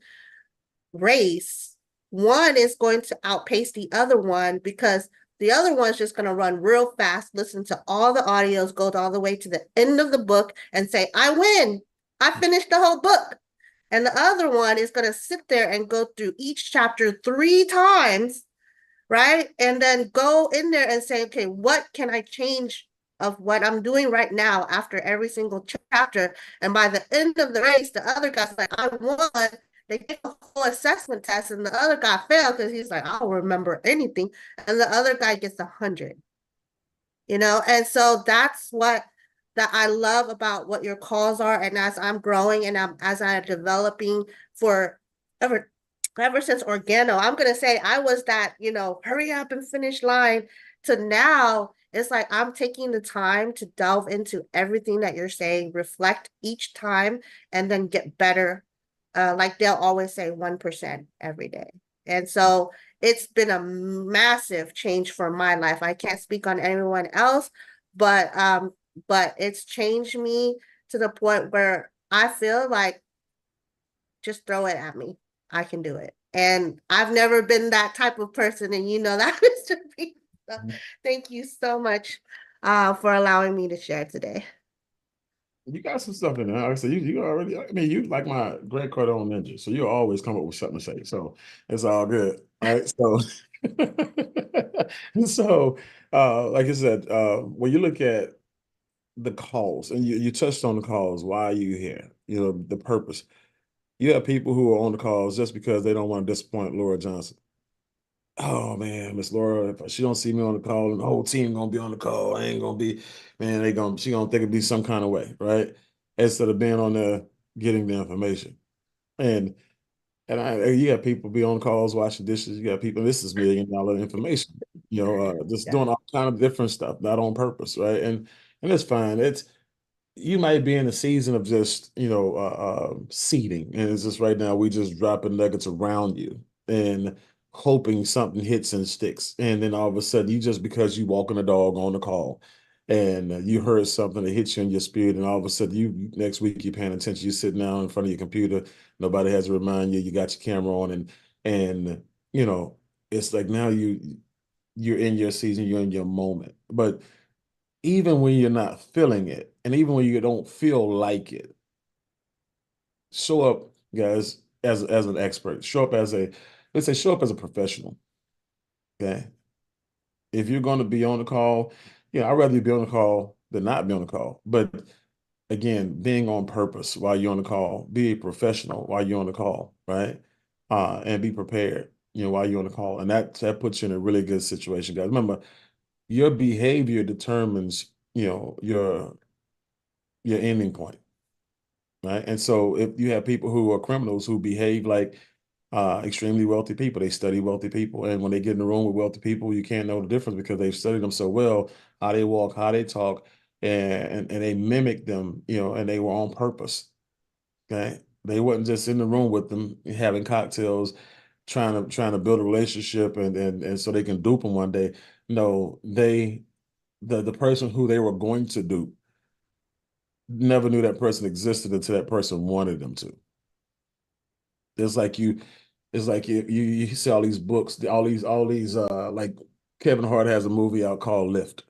race, one is going to outpace the other one because the other one's just going to run real fast, listen to all the audios, go all the way to the end of the book and say, I win. I finished the whole book. And the other one is going to sit there and go through each chapter 3 times, right? And then go in there and say, okay, what can I change of what I'm doing right now after every single chapter? And by the end of the race, the other guy's like, I won. They take a whole assessment test, and the other guy failed because he's like, I don't remember anything. And the other guy gets 100. And so that's what that I love about what your calls are. And as I'm growing and as I'm developing for ever since Organo, I'm gonna say I was that, hurry up and finish line, to now it's like I'm taking the time to delve into everything that you're saying, reflect each time, and then get better. Like they'll always say, 1% every day. And so it's been a massive change for my life. I can't speak on anyone else, but it's changed me to the point where I feel like just throw it at me. I can do it. And I've never been that type of person, and that, Mr. B. So thank you so much for allowing me to share today. You got some stuff in there. Like I said, you already, I mean, you like my Grant Cardone ninja, so you always come up with something to say. So it's all good. Right. So, so like I said, when you look at the calls, and you touched on the calls, why are you here? The purpose. You have people who are on the calls just because they don't want to disappoint Laura Johnson. Oh man, Miss Laura, if she don't see me on the call, and the whole team gonna be on the call, I ain't gonna be, man, she gonna think it'd be some kind of way, right? Instead of being on there getting the information. And you got people be on calls washing dishes, you got people, this is $1 million information, just doing all kind of different stuff, not on purpose, right? And it's fine. You might be in a season of just, seeding. And it's just right now, we just dropping nuggets around you and hoping something hits and sticks. And then all of a sudden, because you walking a dog on the call and you heard something that hits you in your spirit, and all of a sudden, next week, you're paying attention, you're sitting down in front of your computer, nobody has to remind you, you got your camera on, and it's like now you're in your season, you're in your moment. But even when you're not feeling it, and even when you don't feel like it, show up, guys, as an expert. Show up show up as a professional. Okay. If you're going to be on the call, I'd rather you be on the call than not be on the call. But again, being on purpose while you're on the call, be a professional while you're on the call, right? And be prepared, while you're on the call. And that puts you in a really good situation, guys. Remember, your behavior determines, your ending point, right? And so if you have people who are criminals who behave like extremely wealthy people, they study wealthy people, and when they get in the room with wealthy people, you can't know the difference because they've studied them so well, how they walk, how they talk, and they mimic them, and they were on purpose. Okay, they wasn't just in the room with them having cocktails, trying to build a relationship, and so they can dupe them one day. No, the person who they were going to dupe never knew that person existed until that person wanted them to. It's like It's like you see all these books, all these like Kevin Hart has a movie out called Lift,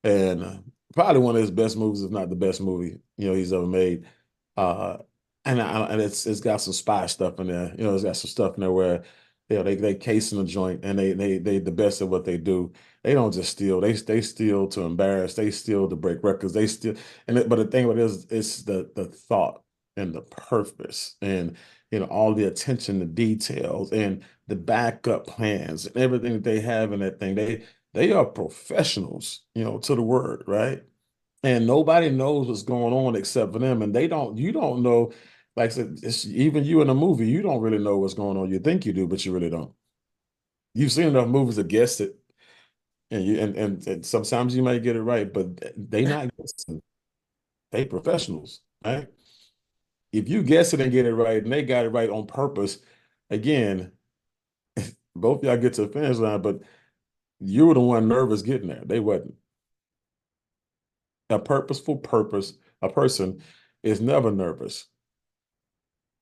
and probably one of his best movies, if not the best movie he's ever made. Uh, and it's got some spy stuff in there. It's got some stuff in there where they case in the joint, and they the best of what they do. They don't just steal. They steal to embarrass. They steal to break records. They steal. But the thing with it is, it's the thought and the purpose and all the attention to details and the backup plans and everything that they have in that thing. They are professionals, to the word, right? And nobody knows what's going on except for them. And you don't know, like I said, even you in a movie, you don't really know what's going on. You think you do, but you really don't. You've seen enough movies to guess it. And sometimes you might get it right, but they not guessing. They professionals, right? If you guess it and get it right, and they got it right on purpose, again, both y'all get to the finish line, but you were the one nervous getting there. They wasn't. A purposeful a person is never nervous.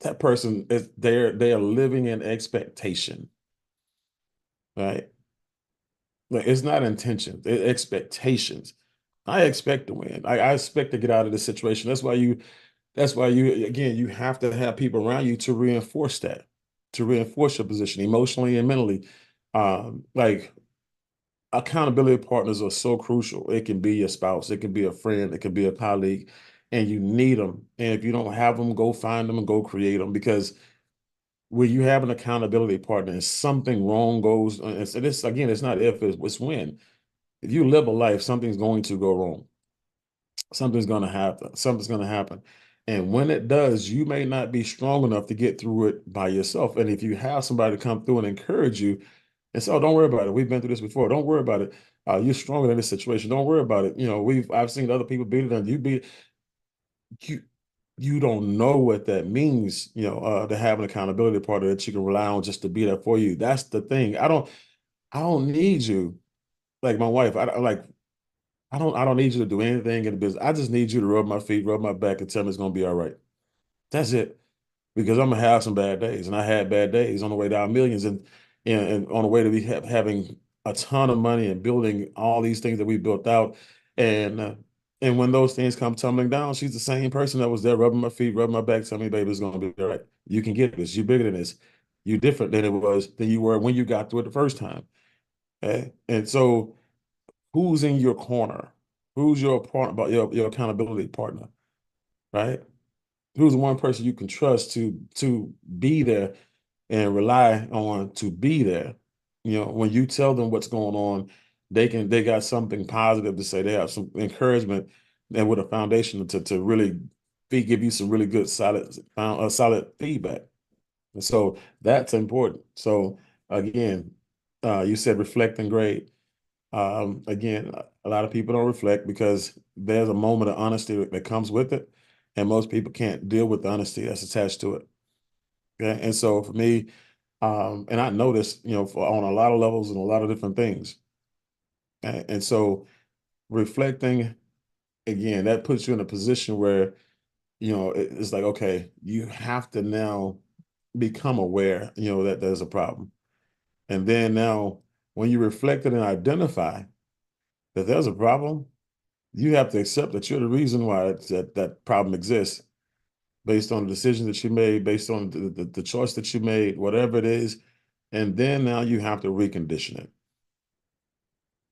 That person is they are living in expectation, right? Like, it's not intention, it's expectations. I expect to win. I expect to get out of this situation. That's why you again, you have to have people around you to reinforce that, to reinforce your position emotionally and mentally. Like, accountability partners are so crucial. It can be your spouse, it can be a friend, it can be a colleague, and you need them. And if you don't have them, go find them and go create them, because when you have an accountability partner and something wrong goes, and this again, it's not if, it's when. If you live a life, something's going to go wrong. Something's going to happen. Something's going to happen. And when it does, you may not be strong enough to get through it by yourself. And if you have somebody to come through and encourage you and say, "Oh, don't worry about it. We've been through this before. Don't worry about it. You're stronger than this situation. Don't worry about it. I've seen other people beat it, and you. You don't know what that means, to have an accountability partner that you can rely on just to be there for you. That's the thing. I don't need you, like my wife. I don't need you to do anything in the business. I just need you to rub my feet, rub my back, and tell me it's gonna be all right. That's it. Because I'm gonna have some bad days, and I had bad days on the way to our millions, and on the way to having a ton of money and building all these things that we built out, and uh, and when those things come tumbling down, she's the same person that was there rubbing my feet, rubbing my back, telling me, "Baby, it's gonna be all right. You can get this. You're bigger than this. You're different than you were when you got through it the first time." Okay? And so, who's in your corner? Who's your partner, your accountability partner, right? Who's the one person you can trust to be there and rely on to be there? When you tell them what's going on, they got something positive to say. They have some encouragement and with a foundation to really give you some really good solid feedback. And so that's important. So again, you said reflect and grade. Again, a lot of people don't reflect because there's a moment of honesty that comes with it, and most people can't deal with the honesty that's attached to it. Okay, and so for me, and I noticed, on a lot of levels and a lot of different things, and so reflecting again, that puts you in a position where it's like, okay, you have to now become aware, that there's a problem, and then now when you reflect it and identify that there's a problem, you have to accept that you're the reason why that problem exists, based on the decision that you made, based on the choice that you made, whatever it is. And then now you have to recondition it.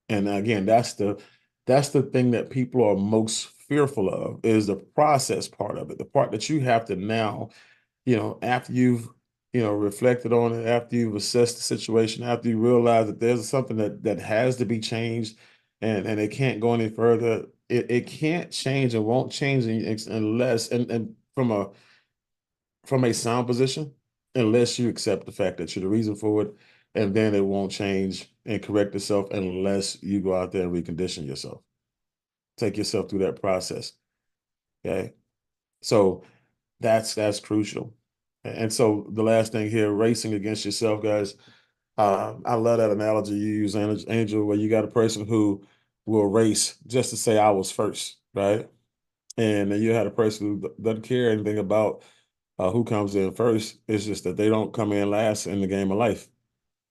And again, that's the thing that people are most fearful of, is the process part of it, the part that you have to now, after you've, reflected on it, after you've assessed the situation, after you realize that there's something that has to be changed, and it can't go any further. It can't change and won't change unless, and from a sound position, unless you accept the fact that you're the reason for it, and then it won't change and correct itself unless you go out there and recondition yourself. Take yourself through that process. Okay. So that's crucial. And so the last thing here, racing against yourself, guys. I love that analogy you use, Angel, where you got a person who will race just to say I was first, right? And then you had a person who doesn't care anything about who comes in first. It's just that they don't come in last in the game of life.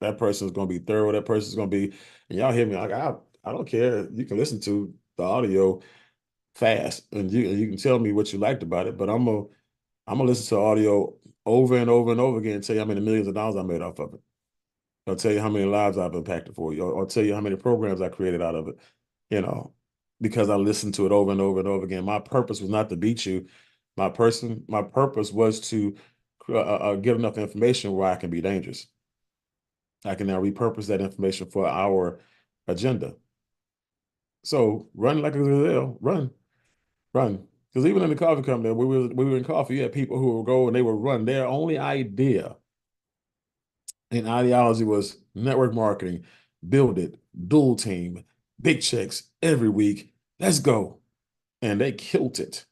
That person's going to be thorough. That person's going to be, and y'all hear me, like, I don't care. You can listen to the audio fast, and you can tell me what you liked about it, but I'm gonna listen to audio over and over and over again and tell you how many millions of dollars I made off of it. I'll tell you how many lives I've impacted for you, or tell you how many programs I created out of it, you know, because I listened to it over and over and over again. My purpose was not to beat you. My purpose was to get enough information where I can be dangerous. I can now repurpose that information for our agenda. So run like a gazelle, run. Because even in the coffee company, we were in coffee, you had people who would go and they would run. Their only idea and ideology was network marketing, build it, dual team, big checks every week. Let's go. And they killed it.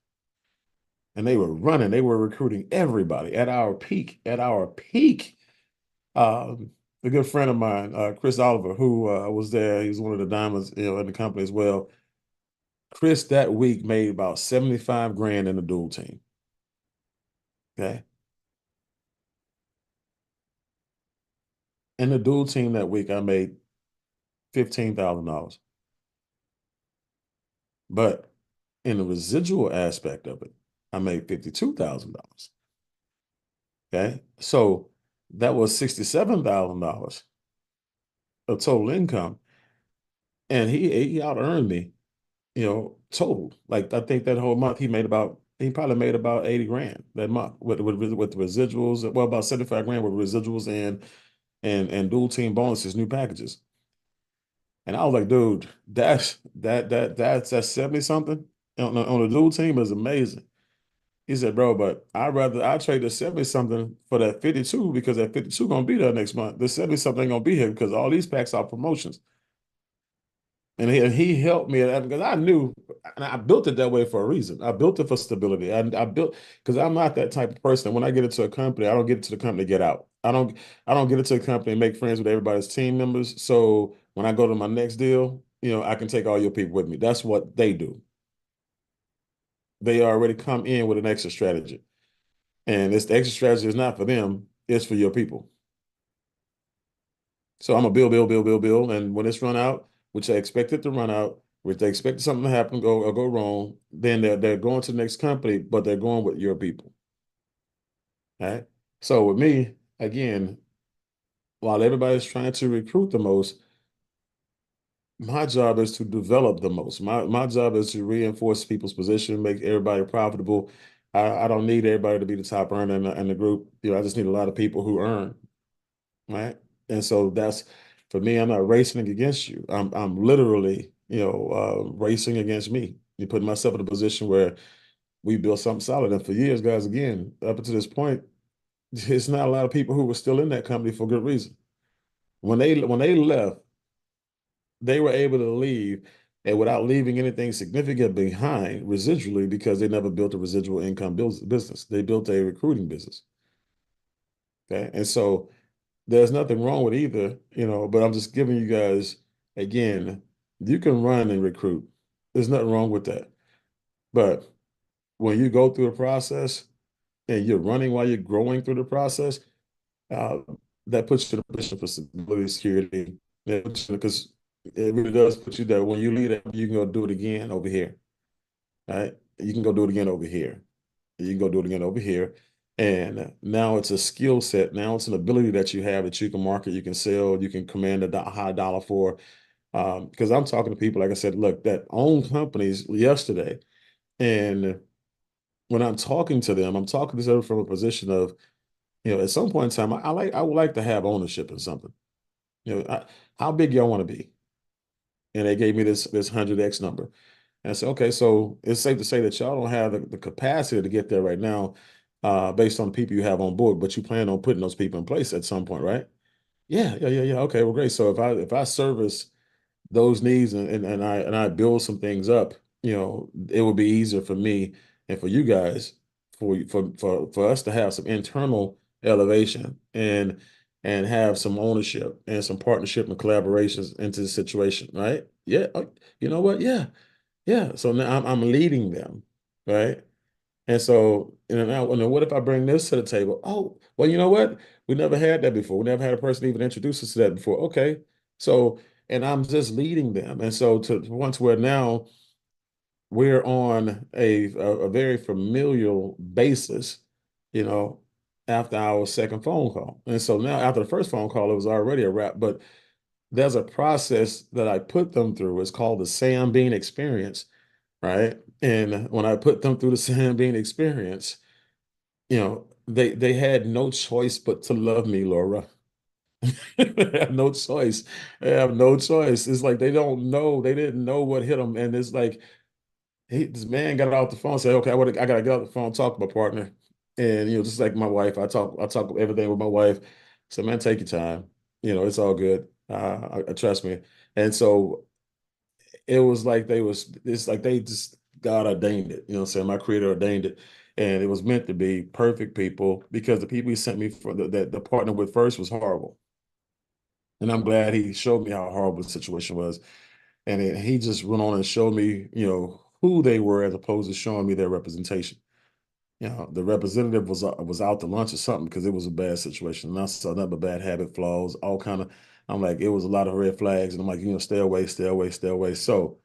And they were running, they were recruiting everybody at our peak, A good friend of mine, Chris Oliver, who was there, he was one of the diamonds, in the company as well. Chris that week made about 75 grand in the dual team. Okay. In the dual team that week, I made $15,000. But in the residual aspect of it, I made $52,000. Okay. So that was $67,000 of total income. And he out earned me, total. Like I think that whole month he probably made about 80 grand that month with the residuals, well, about 75 grand with residuals and dual team bonuses, new packages. And I was like, dude, that's 70 something on the dual team is amazing. He said, bro, but I trade the 70 something for that 52 because that 52 gonna be there next month. The 70 something ain't gonna be here because all these packs are promotions. And he helped me because I knew, and I built it that way for a reason. I built it for stability. I built because I'm not that type of person. When I get into a company, I don't get into the company to get out. I don't get into a company and make friends with everybody's team members. So when I go to my next deal, I can take all your people with me. That's what they do. They already come in with an exit strategy. And the exit strategy is not for them, it's for your people. So I'm gonna build. And when it's run out, which I expect it to run out, which they expect something to happen, go wrong, then they're going to the next company, but they're going with your people. All right. So with me, again, while everybody's trying to recruit the most, my job is to develop the most. My job is to reinforce people's position, make everybody profitable. I don't need everybody to be the top earner in the group. I just need a lot of people who earn, right? And so that's for me. I'm not racing against you. I'm literally, racing against me. You put myself in a position where we built something solid. And for years, guys, again, up until this point, it's not a lot of people who were still in that company for good reason. When they left, they were able to leave and without leaving anything significant behind residually because they never built a residual income business. They built a recruiting business. Okay. And so there's nothing wrong with either, but I'm just giving you guys, again, you can run and recruit. There's nothing wrong with that. But when you go through a process and you're running while you're growing through the process, uh, that puts you in a position for stability, security, because it really does put you there. When you leave that, you can go do it again over here. Right? You can go do it again over here. You can go do it again over here. And now it's a skill set. Now it's an ability that you have that you can market, you can sell, you can command a high dollar for. Because I'm talking to people, like I said, look, that own companies yesterday. And when I'm talking to them, I'm talking to them from a position of, at some point in time, I would like to have ownership in something. How big y'all want to be? And they gave me this 100X number. And I said, okay, so it's safe to say that y'all don't have the capacity to get there right now, based on the people you have on board, but you plan on putting those people in place at some point, right? Yeah. Okay, well, great. So if I service those needs and I build some things up, it will be easier for me and for you guys for us to have some internal elevation and have some ownership and some partnership and collaborations into the situation, right? Yeah. You know what? Yeah. Yeah. So now I'm leading them, right? And so, now, and then what if I bring this to the table? Oh, well, you know what? We never had that before. We never had a person even introduce us to that before. Okay. So, and I'm just leading them. And so to once where now we're on a very familial basis, after our second phone call. And so now after the first phone call, it was already a wrap. But there's a process that I put them through. It's called the Sam Bean experience, right? And when I put them through the Sam Bean experience, they had no choice but to love me, Laura. They have no choice. They have no choice. It's like they don't know. They didn't know what hit them. And it's like this man got off the phone and said, okay, I gotta get off the phone and talk to my partner. And just like my wife, I talk everything with my wife. So man, take your time. It's all good. Trust me. And so it's like they just God ordained it. You know what I'm saying? My creator ordained it. And it was meant to be perfect people because the people he sent me for the partner with first was horrible. And I'm glad he showed me how horrible the situation was. And he just went on and showed me, who they were as opposed to showing me their representation. The representative was out to lunch or something because it was a bad situation. And I saw nothing but bad habit, flaws, all kind of. I'm like, it was a lot of red flags, and I'm like, stay away, stay away, stay away. So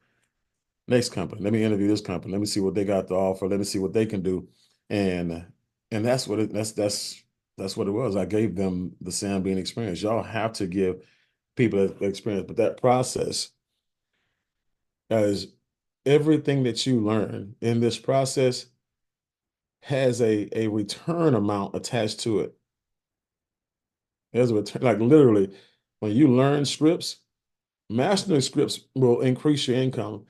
next company, let me interview this company. Let me see what they got to offer. Let me see what they can do, and that's what that's what it was. I gave them the Sam Bean experience. Y'all have to give people that experience, but that process as everything that you learn in this process has a return amount attached to it. There's a return, like literally, when you learn scripts, mastering scripts will increase your income.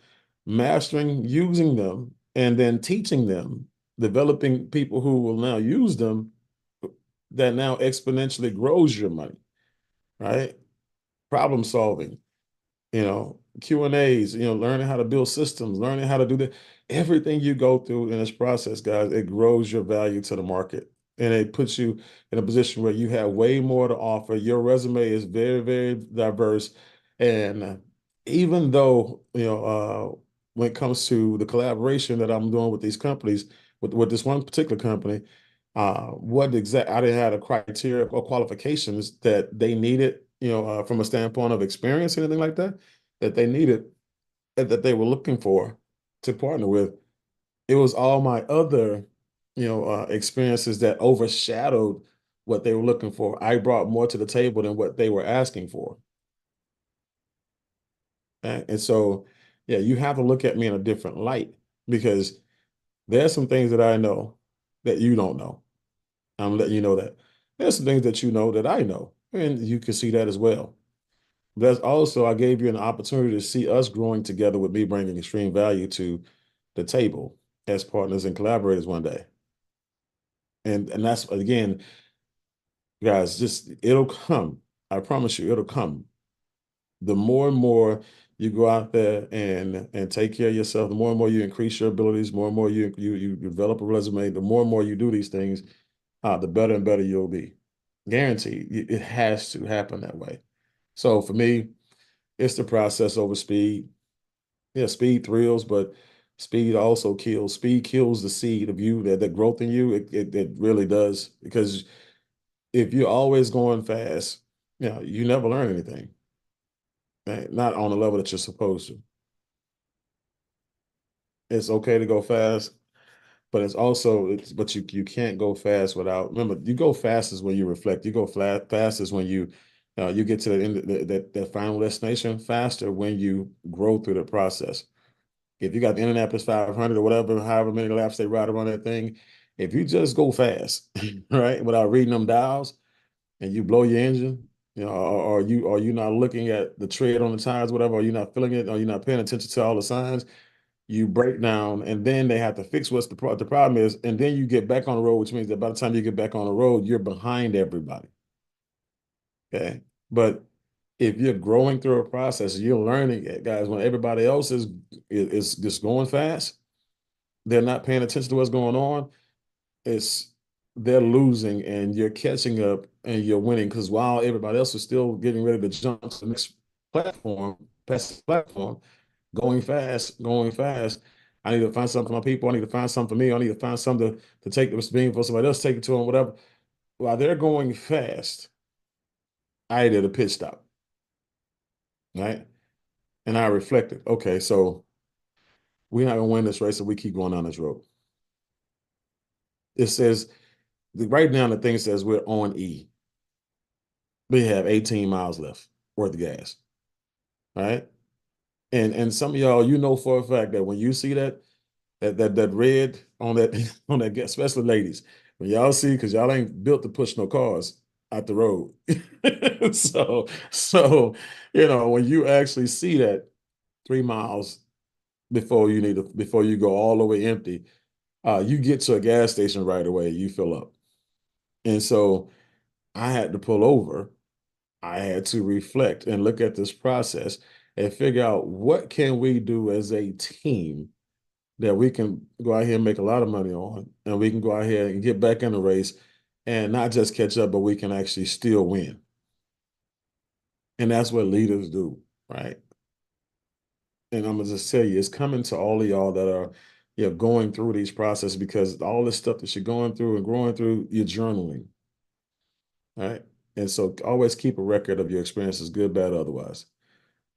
Mastering, using them, and then teaching them, developing people who will now use them, that now exponentially grows your money, right? Problem solving, Q&As, learning how to build systems, learning how to do that. Everything you go through in this process, guys, it grows your value to the market. And it puts you in a position where you have way more to offer. Your resume is very, very diverse. And even though, when it comes to the collaboration that I'm doing with these companies, with this one particular company, I didn't have the criteria or qualifications that they needed, from a standpoint of experience, anything like that they needed, that they were looking for to partner with. It was all my other, experiences that overshadowed what they were looking for. I brought more to the table than what they were asking for. And so, yeah, you have to look at me in a different light because there's some things that I know that you don't know. I'm letting you know that. There's some things that you know that I know, and you can see that as well. That's also, I gave you an opportunity to see us growing together with me bringing extreme value to the table as partners and collaborators one day. And that's, again, guys, just it'll come. I promise you, it'll come. The more and more you go out there and take care of yourself, the more and more you increase your abilities, more and more you develop a resume, the more and more you do these things, the better and better you'll be. Guaranteed. It has to happen that way. So for me, it's the process over speed. Yeah, speed thrills, but speed also kills. Speed kills the seed of you, that growth in you. It really does. Because if you're always going fast, you never learn anything. Right? Not on the level that you're supposed to. It's okay to go fast, but but you can't go fast without. Remember, you go fastest when you reflect. You go fastest when you get to the end, that final destination faster when you grow through the process. If you got the Indianapolis 500 or whatever, however many laps they ride around that thing, if you just go fast, right, without reading them dials, and you blow your engine, or you not looking at the tread on the tires, whatever, or you're not feeling it, or you're not paying attention to all the signs, you break down, and then they have to fix what's the problem is, and then you get back on the road, which means that by the time you get back on the road, you're behind everybody. Okay, but if you're growing through a process, you're learning it, guys. When everybody else is just going fast, they're not paying attention to what's going on. They're losing, and you're catching up, and you're winning. Because while everybody else is still getting ready to jump to the next platform, past the platform, going fast, I need to find something for my people. I need to find something for me. I need to find something to take this being for somebody else, take it to them, whatever. While they're going fast, I did a pit stop, right? And I reflected, okay, so we're not gonna win this race if we keep going down this road. It says, right now the thing says we're on E. We have 18 miles left worth of gas, right? And some of y'all, you know for a fact that when you see that red on that on that gas, especially ladies, when y'all see, because y'all ain't built to push no cars out the road. So when you actually see that 3 miles before you go all the way empty, you get to a gas station right away, you fill up. And so I had to pull over. I had to reflect and look at this process and figure out what can we do as a team that we can go out here and make a lot of money on, and we can go out here and get back in the race and not just catch up, but we can actually still win. And that's what leaders do, right? And I'm gonna just tell you, it's coming to all of y'all that are going through these processes, because all this stuff that you're going through and growing through, you're journaling, right? And so always keep a record of your experiences, good, bad, otherwise.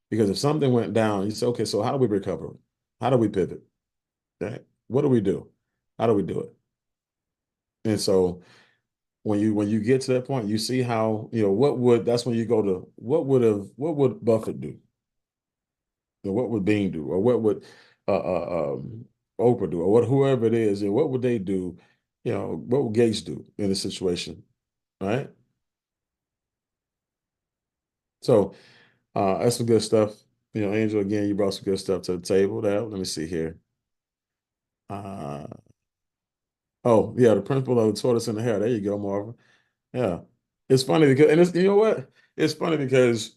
Because if something went down, you say, okay, so how do we recover? How do we pivot? Right? What do we do? How do we do it? And so when you get to that point, you see how, that's when you go to what would Buffett do? Or what would Bean do? Or what would Oprah do? Or whoever it is, and what would they do? What would Gates do in this situation? Right? So that's some good stuff. Angel, again, you brought some good stuff to the table there. Let me see here. Oh, yeah, the principle of the tortoise and the hare. There you go, Marvin. Yeah. It's funny because, and you know what? It's funny because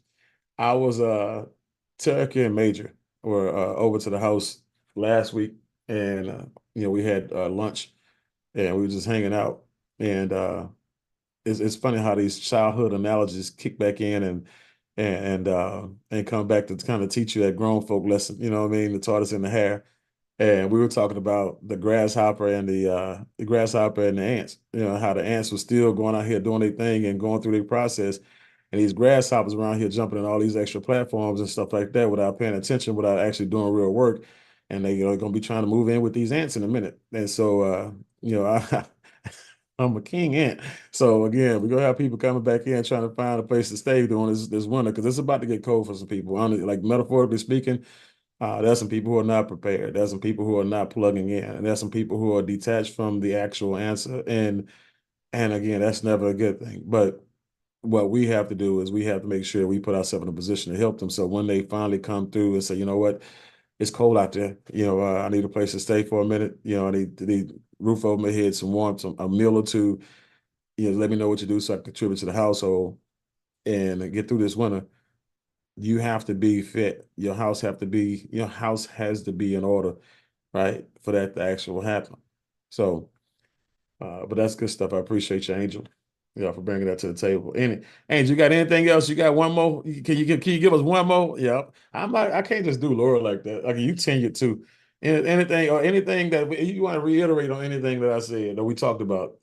I was Terica and Major were over to the house last week, and we had lunch, and we were just hanging out. And it's funny how these childhood analogies kick back in and come back to kind of teach you that grown folk lesson. You know what I mean? The tortoise and the hare. And we were talking about the grasshopper and the grasshopper and the ants. How the ants were still going out here doing their thing and going through their process, and these grasshoppers around here jumping in all these extra platforms and stuff like that without paying attention, without actually doing real work. And they are going to be trying to move in with these ants in a minute. And so, I'm a king ant. So again, we're gonna have people coming back in trying to find a place to stay during this winter, because it's about to get cold for some people. Like metaphorically speaking, there's some people who are not prepared. There's some people who are not plugging in, and there's some people who are detached from the actual answer. And again, that's never a good thing. But what we have to do is we have to make sure we put ourselves in a position to help them. So when they finally come through and say, you know what, it's cold out there. I need a place to stay for a minute. I need roof over my head, some warmth, a meal or two. Let me know what you do so I can contribute to the household and get through this winter. You have to be fit. Your house has to be in order, right, for that to actually happen. So, but that's good stuff. I appreciate you, Angel, for bringing that to the table. Angel, you got anything else? You got one more? Can you give us one more? Yeah, I can't just do Laura like that. Like, you tenured too. Anything that you want to reiterate on anything that I said that we talked about?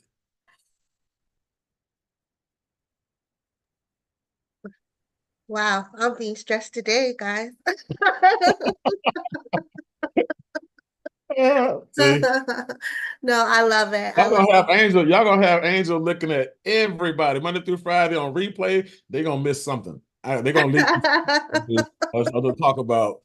Wow, I'm being stressed today, guys. Yeah. See? No, I love it. Y'all gonna have Angel looking at everybody Monday through Friday on replay. They're gonna miss something. They're gonna leave us to talk about.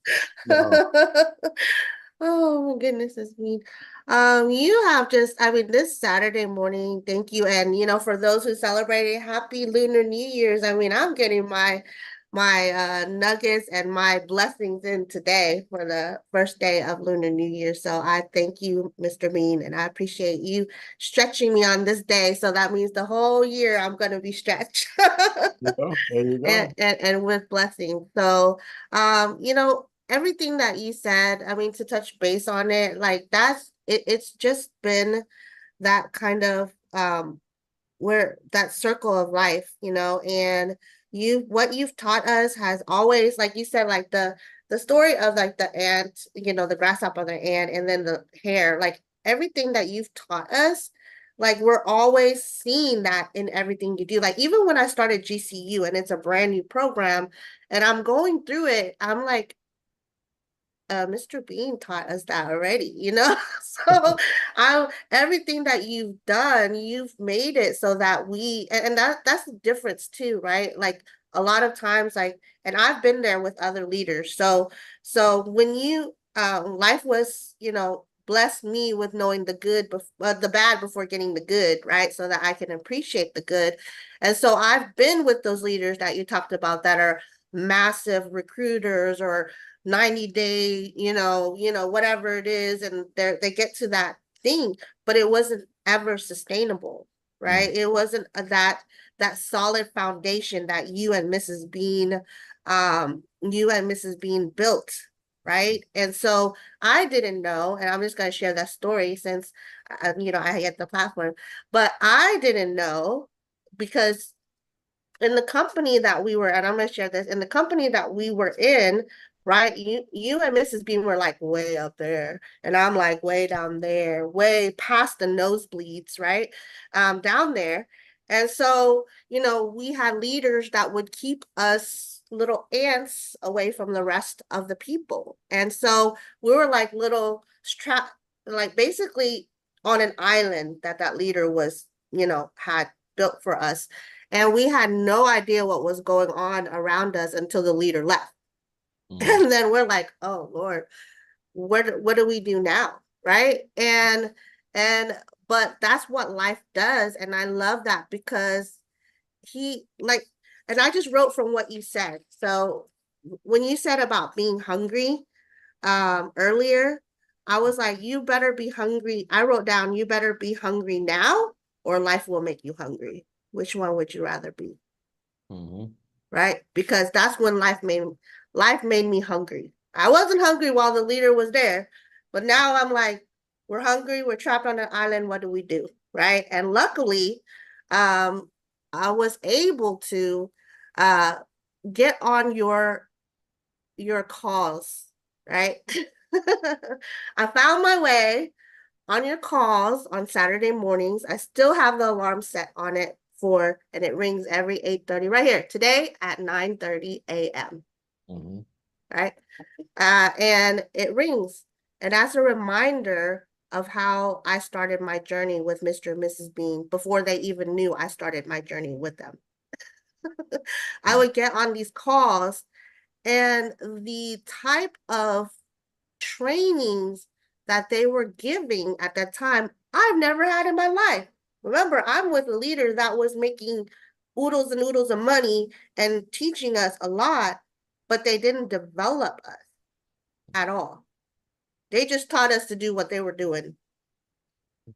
Oh my goodness, it's mean. You have I mean, this Saturday morning, thank you. And for those who celebrated, happy Lunar New Year's. I mean, I'm getting my nuggets and my blessings in today for the first day of Lunar New Year. So I thank you, Mr. Bean, and I appreciate you stretching me on this day. So that means the whole year I'm gonna be stretched. There you go. And with blessings. So everything that you said, I mean, to touch base on it, like it's just been that kind of where that circle of life, and what you've taught us has always, like you said, like the story of like the ant, the grasshopper, the ant, and then the hare, like everything that you've taught us, like we're always seeing that in everything you do. Like even when I started GCU and it's a brand new program and I'm going through it, I'm like, Mr. Bean taught us that already, So everything that you've done, you've made it so that and that's the difference too, right? Like a lot of times, like, and I've been there with other leaders. So when life was, blessed me with knowing the bad before getting the good, right? So that I can appreciate the good. And so I've been with those leaders that you talked about that are massive recruiters or 90-day, whatever it is, and they get to that thing, but it wasn't ever sustainable, right? It wasn't that solid foundation that you and Mrs. Bean built, right? And so I didn't know, and I'm just going to share that story since I get the platform, but I didn't know because in the company that we were, and I'm going to share this, in the company that we were in, right? You and Mrs. Bean were like way up there, and I'm like way down there, way past the nosebleeds, right? Down there. And so, we had leaders that would keep us little ants away from the rest of the people. And so we were like little like basically on an island that leader was, had built for us. And we had no idea what was going on around us until the leader left. And then we're like, oh Lord, what do we do now? Right. But that's what life does. And I love that because and I just wrote from what you said. So when you said about being hungry earlier, I was like, you better be hungry. I wrote down, you better be hungry now or life will make you hungry. Which one would you rather be? Right? Because that's when life made me hungry. I wasn't hungry while the leader was there, but now I'm like, we're hungry, we're trapped on an island, what do we do? Right? And luckily, I was able to get on your calls, right? I found my way on your calls on Saturday mornings. I still have the alarm set on it and it rings every 8:30 right here today at 9:30 a.m. Right? And it rings. And that's a reminder of how I started my journey with Mr. and Mrs. Bean before they even knew I started my journey with them. I would get on these calls and the type of trainings that they were giving at that time, I've never had in my life. Remember, I'm with a leader that was making oodles and oodles of money and teaching us a lot, but they didn't develop us at all. They just taught us to do what they were doing.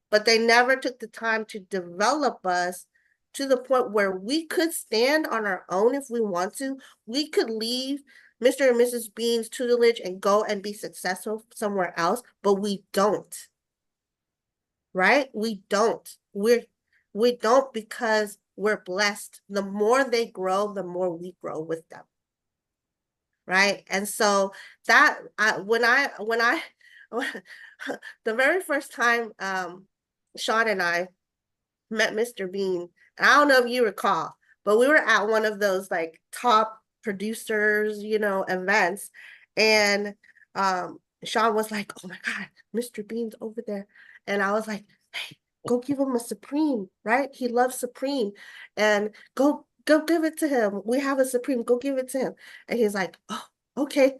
But they never took the time to develop us to the point where we could stand on our own if we want to. We could leave Mr. and Mrs. Bean's tutelage and go and be successful somewhere else, but we don't. Right? We don't. We don't because we're blessed. The more they grow, the more we grow with them. Right? And so that when I the very first time Sean and I met Mr. Bean, and I don't know if you recall, but we were at one of those like top producers, events, and Sean was like, oh my God, Mr. Bean's over there. And I was like, hey, go give him a Supreme, right? He loves Supreme. And go give it to him. We have a Supreme, go give it to him. And he's like, oh, okay.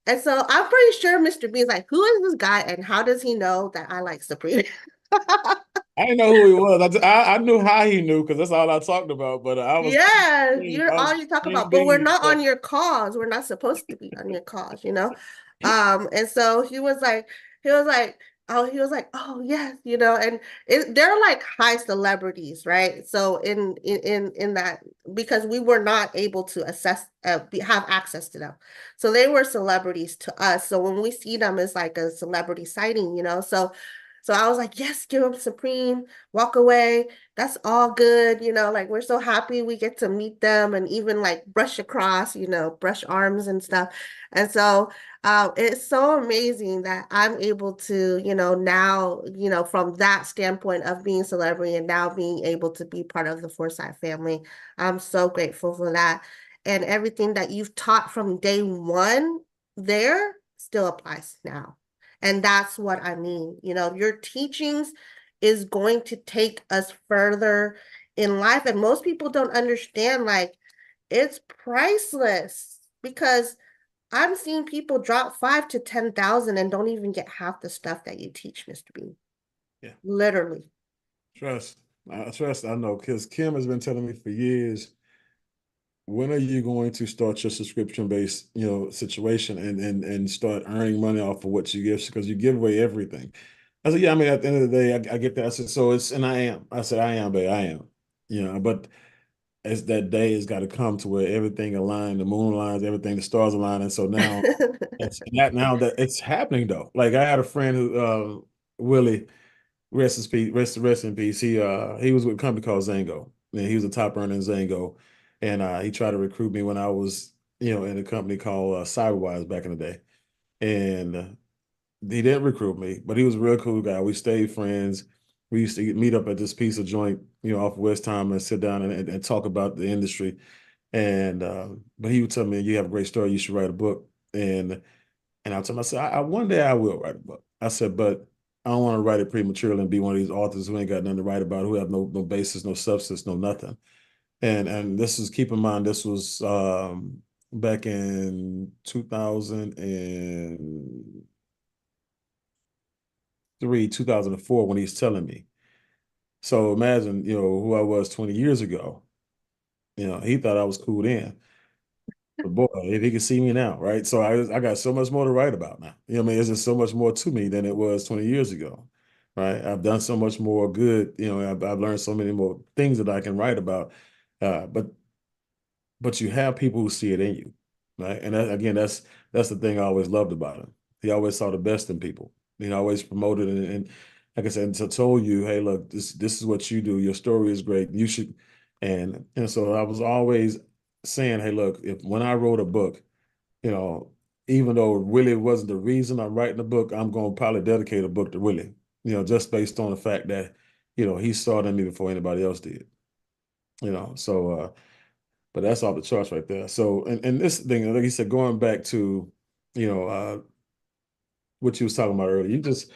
And so I'm pretty sure Mr. Bean's like, who is this guy and how does he know that I like Supreme? I didn't know who he was. I knew how he knew because that's all I talked about. But I was you're all you talk about, but we're not on your calls. We're not supposed to be on your calls, And so he was like, oh yes, and they're like high celebrities, right? So in that, because we were not able to have access to them, so they were celebrities to us. So when we see them, it's like a celebrity sighting, So So I was like, yes, give them Supreme, walk away. That's all good. Like we're so happy we get to meet them and even like brush across, brush arms and stuff. And so it's so amazing that I'm able to, now, from that standpoint of being celebrity and now being able to be part of the Foresight family. I'm so grateful for that. And everything that you've taught from day one there still applies now. And that's what I mean. Your teachings is going to take us further in life. And most people don't understand, like, it's priceless because I'm seeing people drop 5 to 10,000 and don't even get half the stuff that you teach, Mr. B. Yeah. Literally. Trust. I know, because Kim has been telling me for years, when are you going to start your subscription-based, situation and start earning money off of what you give? Because you give away everything. I said, yeah, I mean, at the end of the day, I get that. I said, and I am. I said, I am, babe, I am. But as that day has got to come to where everything aligned, the moon aligns, everything, the stars align. And so now now that it's happening though. Like I had a friend who, Willie, rest in peace. He was with a company called 𝐲𝐭, and he was a top earner in 𝐲𝐭. And he tried to recruit me when I was, in a company called CyberWise back in the day. And he didn't recruit me, but he was a real cool guy. We stayed friends. We used to meet up at this piece of joint, off West Time and sit down and talk about the industry. And but he would tell me, you have a great story, you should write a book. And I told him, I said, one day I will write a book. I said, but I don't want to write it prematurely and be one of these authors who ain't got nothing to write about, who have no basis, no substance, no nothing. And this is, keep in mind, this was back in 2003, 2004 when he's telling me. So imagine, who I was 20 years ago. He thought I was cool then. But boy, if he could see me now, right? So I got so much more to write about now. I mean, there's just so much more to me than it was 20 years ago, right? I've done so much more good. I've learned so many more things that I can write about. But you have people who see it in you, right? And again, that's the thing I always loved about him. He always saw the best in people. Always promoted and like I said, and so told you, hey, look, this is what you do. Your story is great. You should. And so I was always saying, hey, look, if when I wrote a book, even though it really wasn't the reason I'm writing the book, I'm going to probably dedicate a book to Willie, just based on the fact that, he saw it in me before anybody else did, so, but that's all the charts right there. So, and this thing, like you said, going back to, what you was talking about earlier, you just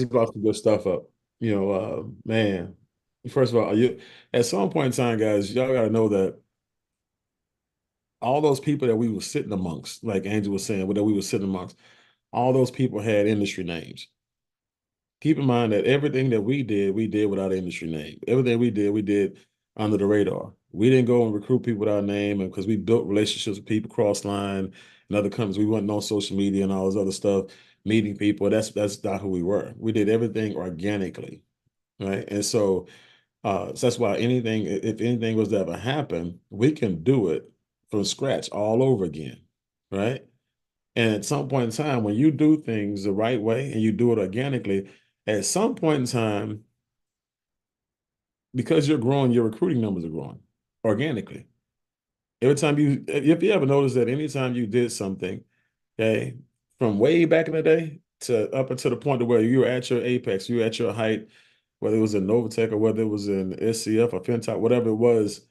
brought some good stuff up, man, first of all, at some point in time, guys, y'all got to know that all those people that we were sitting amongst, like Angel was saying, that we were sitting amongst, all those people had industry names. Keep in mind that everything that we did without an industry name. Everything we did under the radar. We didn't go and recruit people without a name, and because we built relationships with people cross line and other companies. We wasn't on social media and all this other stuff, meeting people. That's not who we were. We did everything organically, right? And so that's why if anything was to ever happen, we can do it from scratch all over again, right? And at some point in time, when you do things the right way and you do it organically, at some point in time, because you're growing, your recruiting numbers are growing organically. If you ever notice that anytime you did something, okay, from way back in the day to up until the point to where you were at your apex, you were at your height, whether it was in Novatech or whether it was in SCF or FinTech, whatever it was,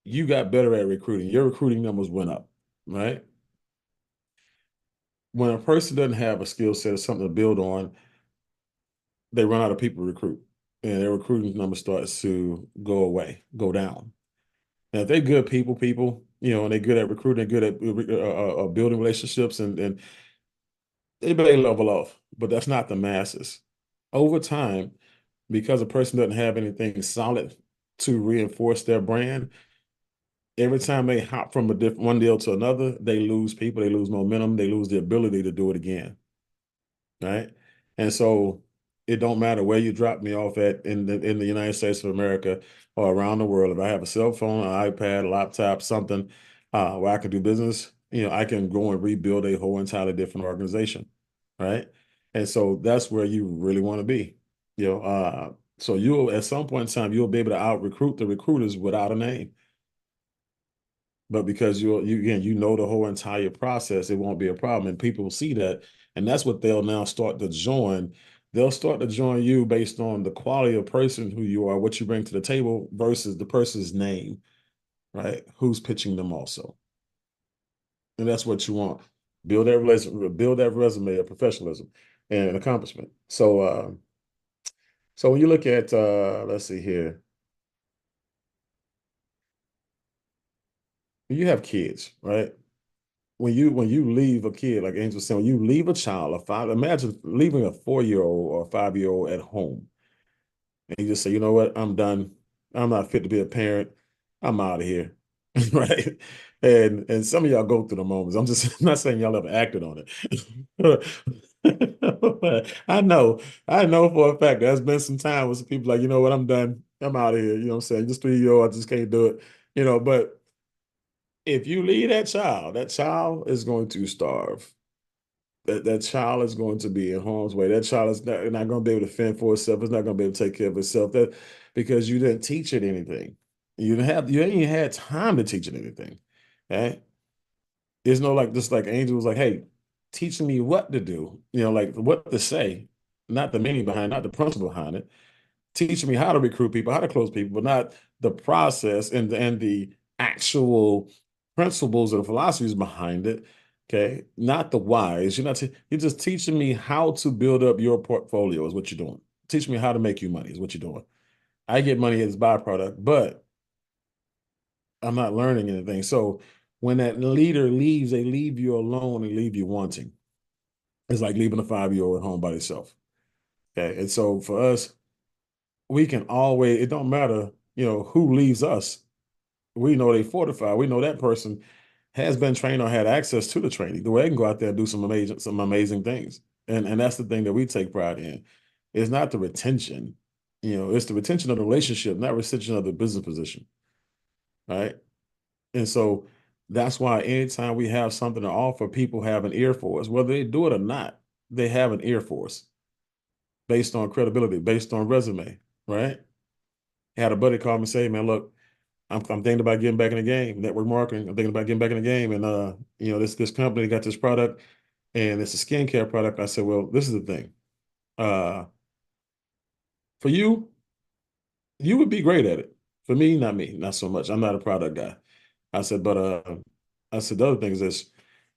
you got better at recruiting. Your recruiting numbers went up, right? When a person doesn't have a skill set or something to build on, they run out of people to recruit, and their recruiting number starts to go down. And if they're good people, and they're good at recruiting, they're good at building relationships, and they may level off, but that's not the masses. Over time, because a person doesn't have anything solid to reinforce their brand, every time they hop from one deal to another, they lose people, they lose momentum, they lose the ability to do it again, right? And so it don't matter where you drop me off at in the United States of America or around the world. If I have a cell phone, an iPad, a laptop, something where I can do business, I can go and rebuild a whole entirely different organization, right? And so that's where you really want to be. So you'll at some point in time, you'll be able to out recruit the recruiters without a name. But because you know the whole entire process, it won't be a problem. And people will see that. And that's what they'll now start to join. They'll start to join you based on the quality of person who you are, what you bring to the table versus the person's name, right? Who's pitching them also. And that's what you want. Build that resume of professionalism and accomplishment. So when you look at let's see here. When you have kids, right? When you leave a kid, like Angel was saying, when you leave a child, imagine leaving a 4-year-old or a 5-year-old at home. And you just say, you know what, I'm done. I'm not fit to be a parent. I'm out of here. Right. And some of y'all go through the moments. I'm not saying y'all ever acted on it. But I know for a fact there's been some time where some people like, you know what, I'm done. I'm out of here. You know what I'm saying? Just 3-year-old, I just can't do it. But if you leave that child is going to starve. That child is going to be in harm's way. That child is not going to be able to fend for itself. It's not going to be able to take care of itself. That because you didn't teach it anything. You ain't even had time to teach it anything. Right? There's no just like Angel was like, hey, teach me what to do, like what to say, not the meaning behind, not the principle behind it. Teach me how to recruit people, how to close people, but not the process and the actual principles and philosophies behind it. Okay, not the whys. You're just teaching me how to build up your portfolio is what you're doing. Teach me how to make you money is what you're doing. I get money as byproduct, but I'm not learning anything. So when that leader leaves, they leave you alone and leave you wanting. It's like leaving a 5-year-old at home by themselves. Okay, and so for us, we can always, it don't matter, who leaves us. We know they fortify. We know that person has been trained or had access to the training. The way they can go out there and do some amazing things. And that's the thing that we take pride in. It's not the retention, it's the retention of the relationship, not retention of the business position. Right. And so that's why anytime we have something to offer, people have an ear for us, whether they do it or not, they have an ear for us based on credibility, based on resume. Right. I had a buddy call me and say, man, look, I'm thinking about getting back in the game, network marketing. I'm thinking about getting back in the game. And, this company got this product and it's a skincare product. I said, well, this is the thing. For you, you would be great at it. For me, not so much. I'm not a product guy. I said, but the other thing is this,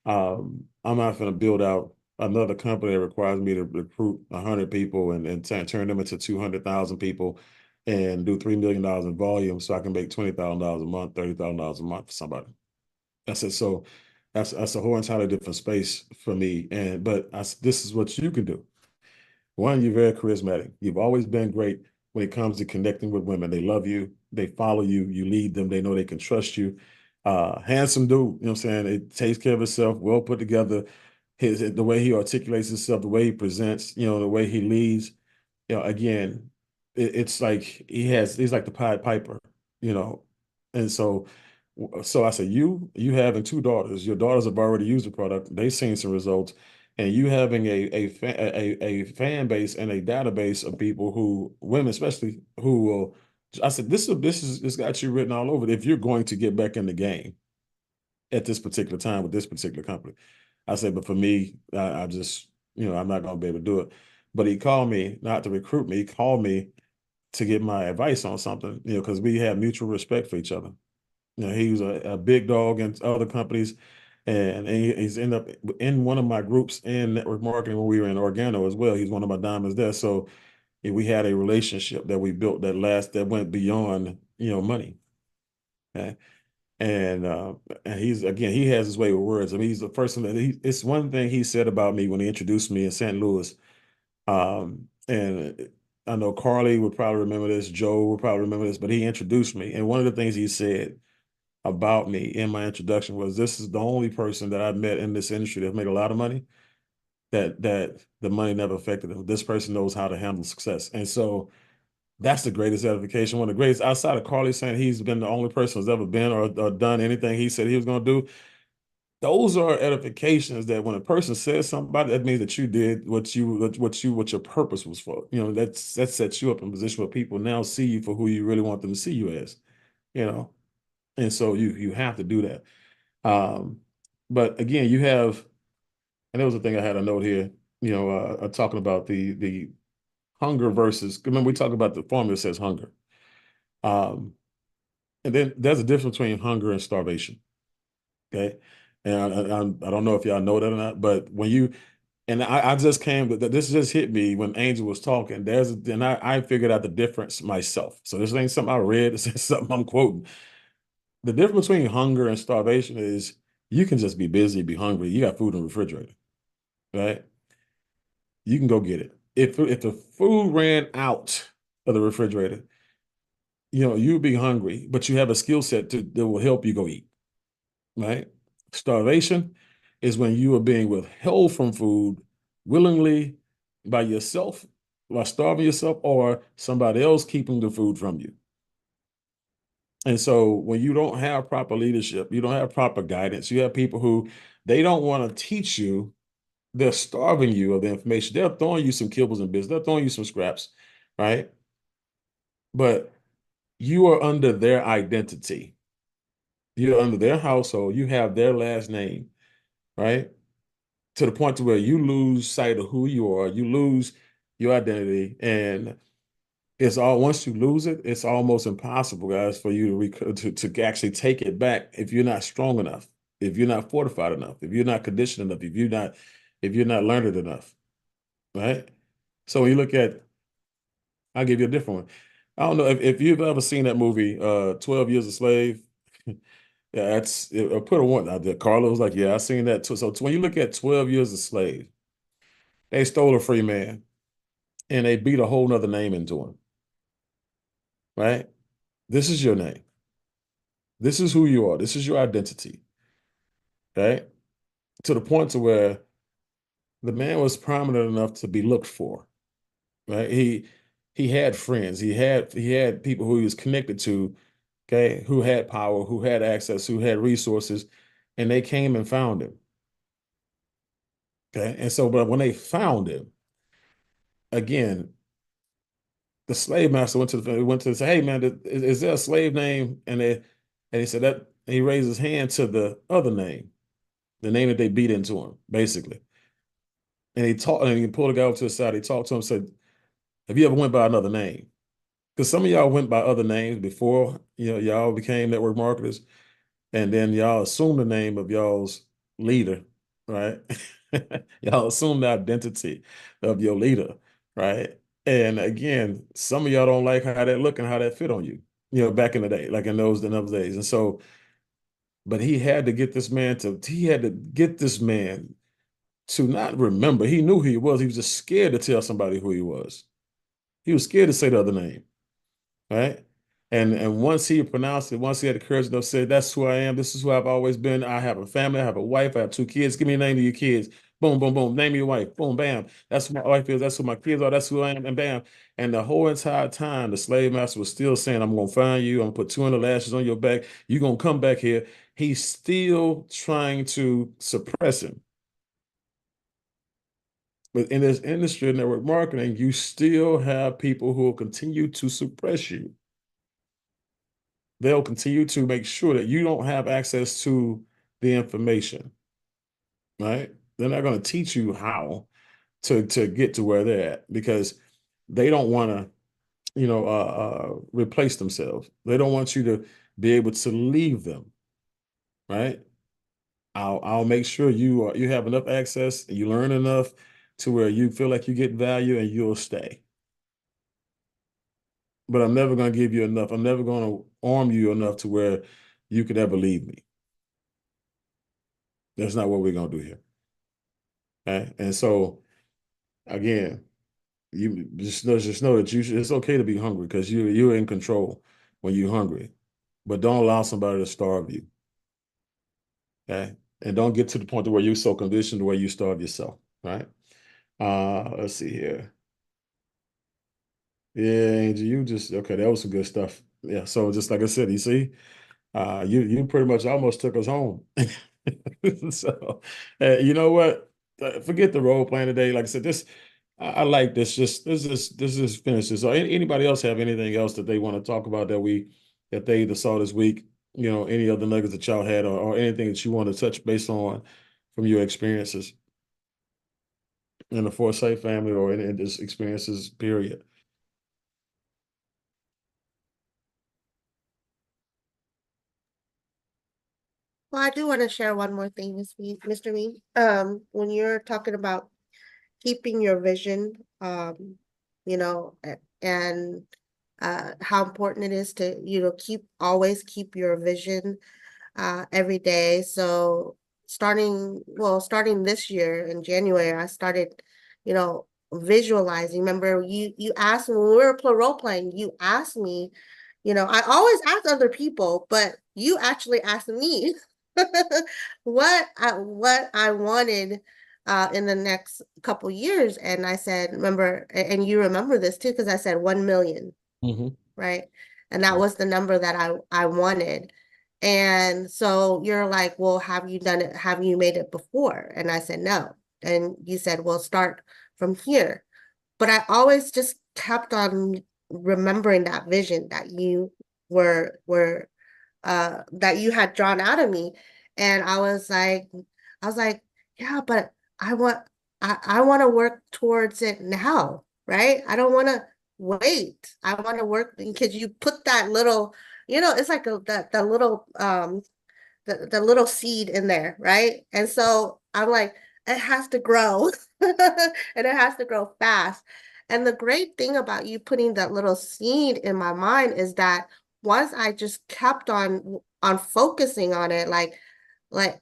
I'm not going to build out another company that requires me to recruit 100 people and turn them into 200,000 people and do $3 million in volume so I can make $20,000 a month, $30,000 a month for somebody. I said, so that's a whole entirely different space for me. But this is what you can do. One, you're very charismatic. You've always been great when it comes to connecting with women. They love you. They follow you. You lead them. They know they can trust you. Handsome dude, you know what I'm saying? It takes care of himself, well put together. The way he articulates himself, the way he presents, the way he leads. Again, it's like he's like the Pied Piper, you know. And so I said, you having 2 daughters, your daughters have already used the product. They've seen some results, and you having a fan base and a database of people women especially, who will. I said, this got you written all over it if you're going to get back in the game at this particular time with this particular company. I said, but for me, I just, I'm not going to be able to do it. But he called me not to recruit me. He called me to get my advice on something, because we have mutual respect for each other. He was a big dog in other companies, and he's ended up in one of my groups in network marketing when we were in Organo as well. He's one of my diamonds there. So we had a relationship that we built that went beyond, money. Okay. And he has his way with words. I mean, he's the person it's one thing he said about me when he introduced me in St. Louis. And I know Carly would probably remember this, Joe would probably remember this, but he introduced me. And one of the things he said about me in my introduction was, this is the only person that I've met in this industry that made a lot of money, that the money never affected him. This person knows how to handle success. And so that's the greatest edification. One of the greatest, outside of Carly saying he's been the only person who's ever been or done anything he said he was going to do. those are edifications that when a person says something about it, that means that you did what your purpose was for. You know, that sets you up in a position where people now see you for who you really want them to see you as, you know. And so you have to do that. But again, you have, and there was a thing I had a note here, you know, talking about the hunger versus, remember we talked about the formula says hunger. And then there's a difference between hunger and starvation. Okay. And I don't know if y'all know that or not, but when you, and I just came, this just hit me when Angel was talking. And I figured out the difference myself. So this ain't something I read, this is something I'm quoting. The difference between hunger and starvation is you can just be busy, be hungry. You got food in the refrigerator, right? You can go get it. If the food ran out of the refrigerator, you know, you'd be hungry, but you have a skill set that will help you go eat, right? Starvation is when you are being withheld from food willingly by yourself, by starving yourself, or somebody else keeping the food from you. And so when you don't have proper leadership, you don't have proper guidance, you have people who they don't want to teach you, they're starving you of the information. They're throwing you some kibbles and bits, they're throwing you some scraps, right? But you are under their identity. You're under their household, you have their last name, right? To the point to where you lose sight of who you are, you lose your identity, and it's all, once you lose it, it's almost impossible, guys, for you to actually take it back if you're not strong enough, if you're not fortified enough, if you're not conditioned enough, if you're not learned enough, right? So when you look at, I'll give you a different one. I don't know if you've ever seen that movie, 12 Years a Slave. Yeah, I put a one out there. Carla was like, yeah, I seen that too. So when you look at 12 Years a Slave, they stole a free man and they beat a whole nother name into him, right? This is your name. This is who you are. This is your identity, right? To the point to where the man was prominent enough to be looked for, right? He had friends. He had people who he was connected to, okay, who had power, who had access, who had resources, and they came and found him. Okay. And so, but when they found him, again, the slave master went to say, hey man, is there a slave name? And he said that he raised his hand to the other name, the name that they beat into him, basically. And he pulled the guy over to the side, he talked to him, said, have you ever went by another name? Because some of y'all went by other names before, you know, y'all became network marketers, and then y'all assumed the name of y'all's leader, right? Y'all assume the identity of your leader, right? And again, some of y'all don't like how that look and how that fit on you, you know, back in the day, like in those days. And so, but he had to get this man to not remember. He knew who he was. He was just scared to tell somebody who he was. He was scared to say the other name, right? And once he pronounced it, once he had the courage enough to say, that's who I am, this is who I've always been. I have a family, I have a wife, I have 2 kids. Give me a name of your kids. Boom, boom, boom. Name your wife. Boom, bam. That's who my wife is. That's who my kids are. That's who I am. And bam. And the whole entire time, the slave master was still saying, I'm going to find you. I'm going to put 200 lashes on your back. You're going to come back here. He's still trying to suppress him. But in this industry of network marketing, you still have people who will continue to suppress you. They'll continue to make sure that you don't have access to the information, right? They're not going to teach you how to get to where they're at because they don't want to, you know, replace themselves. They don't want you to be able to leave them, right? I'll make sure you have enough access and you learn enough to where you feel like you get value and you'll stay. But I'm never going to give you enough. I'm never going to arm you enough to where you could ever leave me. That's not what we're going to do here. Okay? And so, again, you just know that it's okay to be hungry because you're in control when you're hungry. But don't allow somebody to starve you. Okay? And don't get to the point where you're so conditioned where you starve yourself. Right? Let's see here. Yeah, Angie, okay, that was some good stuff. Yeah, so just like I said, you see, you pretty much almost took us home. So, you know what? Forget the role playing today. Like I said, I like this. Just finish this. So, anybody else have anything else that they want to talk about that they either saw this week? You know, any other nuggets that y'all had, or anything that you want to touch base on from your experiences in the Foresight family, or in this experiences, period. Well, I do want to share one more thing, Mr. Mean. When you're talking about keeping your vision, you know, and how important it is to, always keep your vision every day. So starting this year in January, I started, visualizing. Remember, you asked me when we were role playing, you asked me, I always ask other people, but you actually asked me what I wanted in the next couple years. And I said, remember, and you remember this too, because I said 1 million, right? And that was the number that I wanted. And so you're like, well, have you done it? Have you made it before? And I said, no. And you said, well, start from here. But I always just kept on remembering that vision that you were that you had drawn out of me. And I was like, yeah, but I want to work towards it now, right? I don't want to wait. I want to work because you put that little, it's like the little the little seed in there, right? And so I'm like, it has to grow and it has to grow fast. And the great thing about you putting that little seed in my mind is that once I just kept on focusing on it, like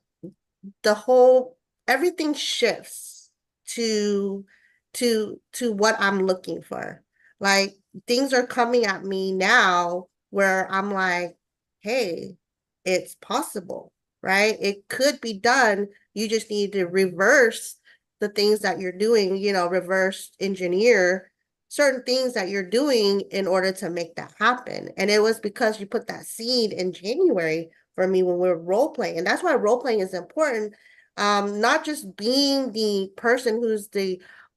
the whole everything shifts to to what I'm looking for. Like things are coming at me now where I'm like, hey, it's possible, right? It could be done. You just need to reverse the things that you're doing, reverse engineer certain things that you're doing in order to make that happen. And it was because you put that seed in January for me when we were role playing. And that's why role playing is important. Not just being the person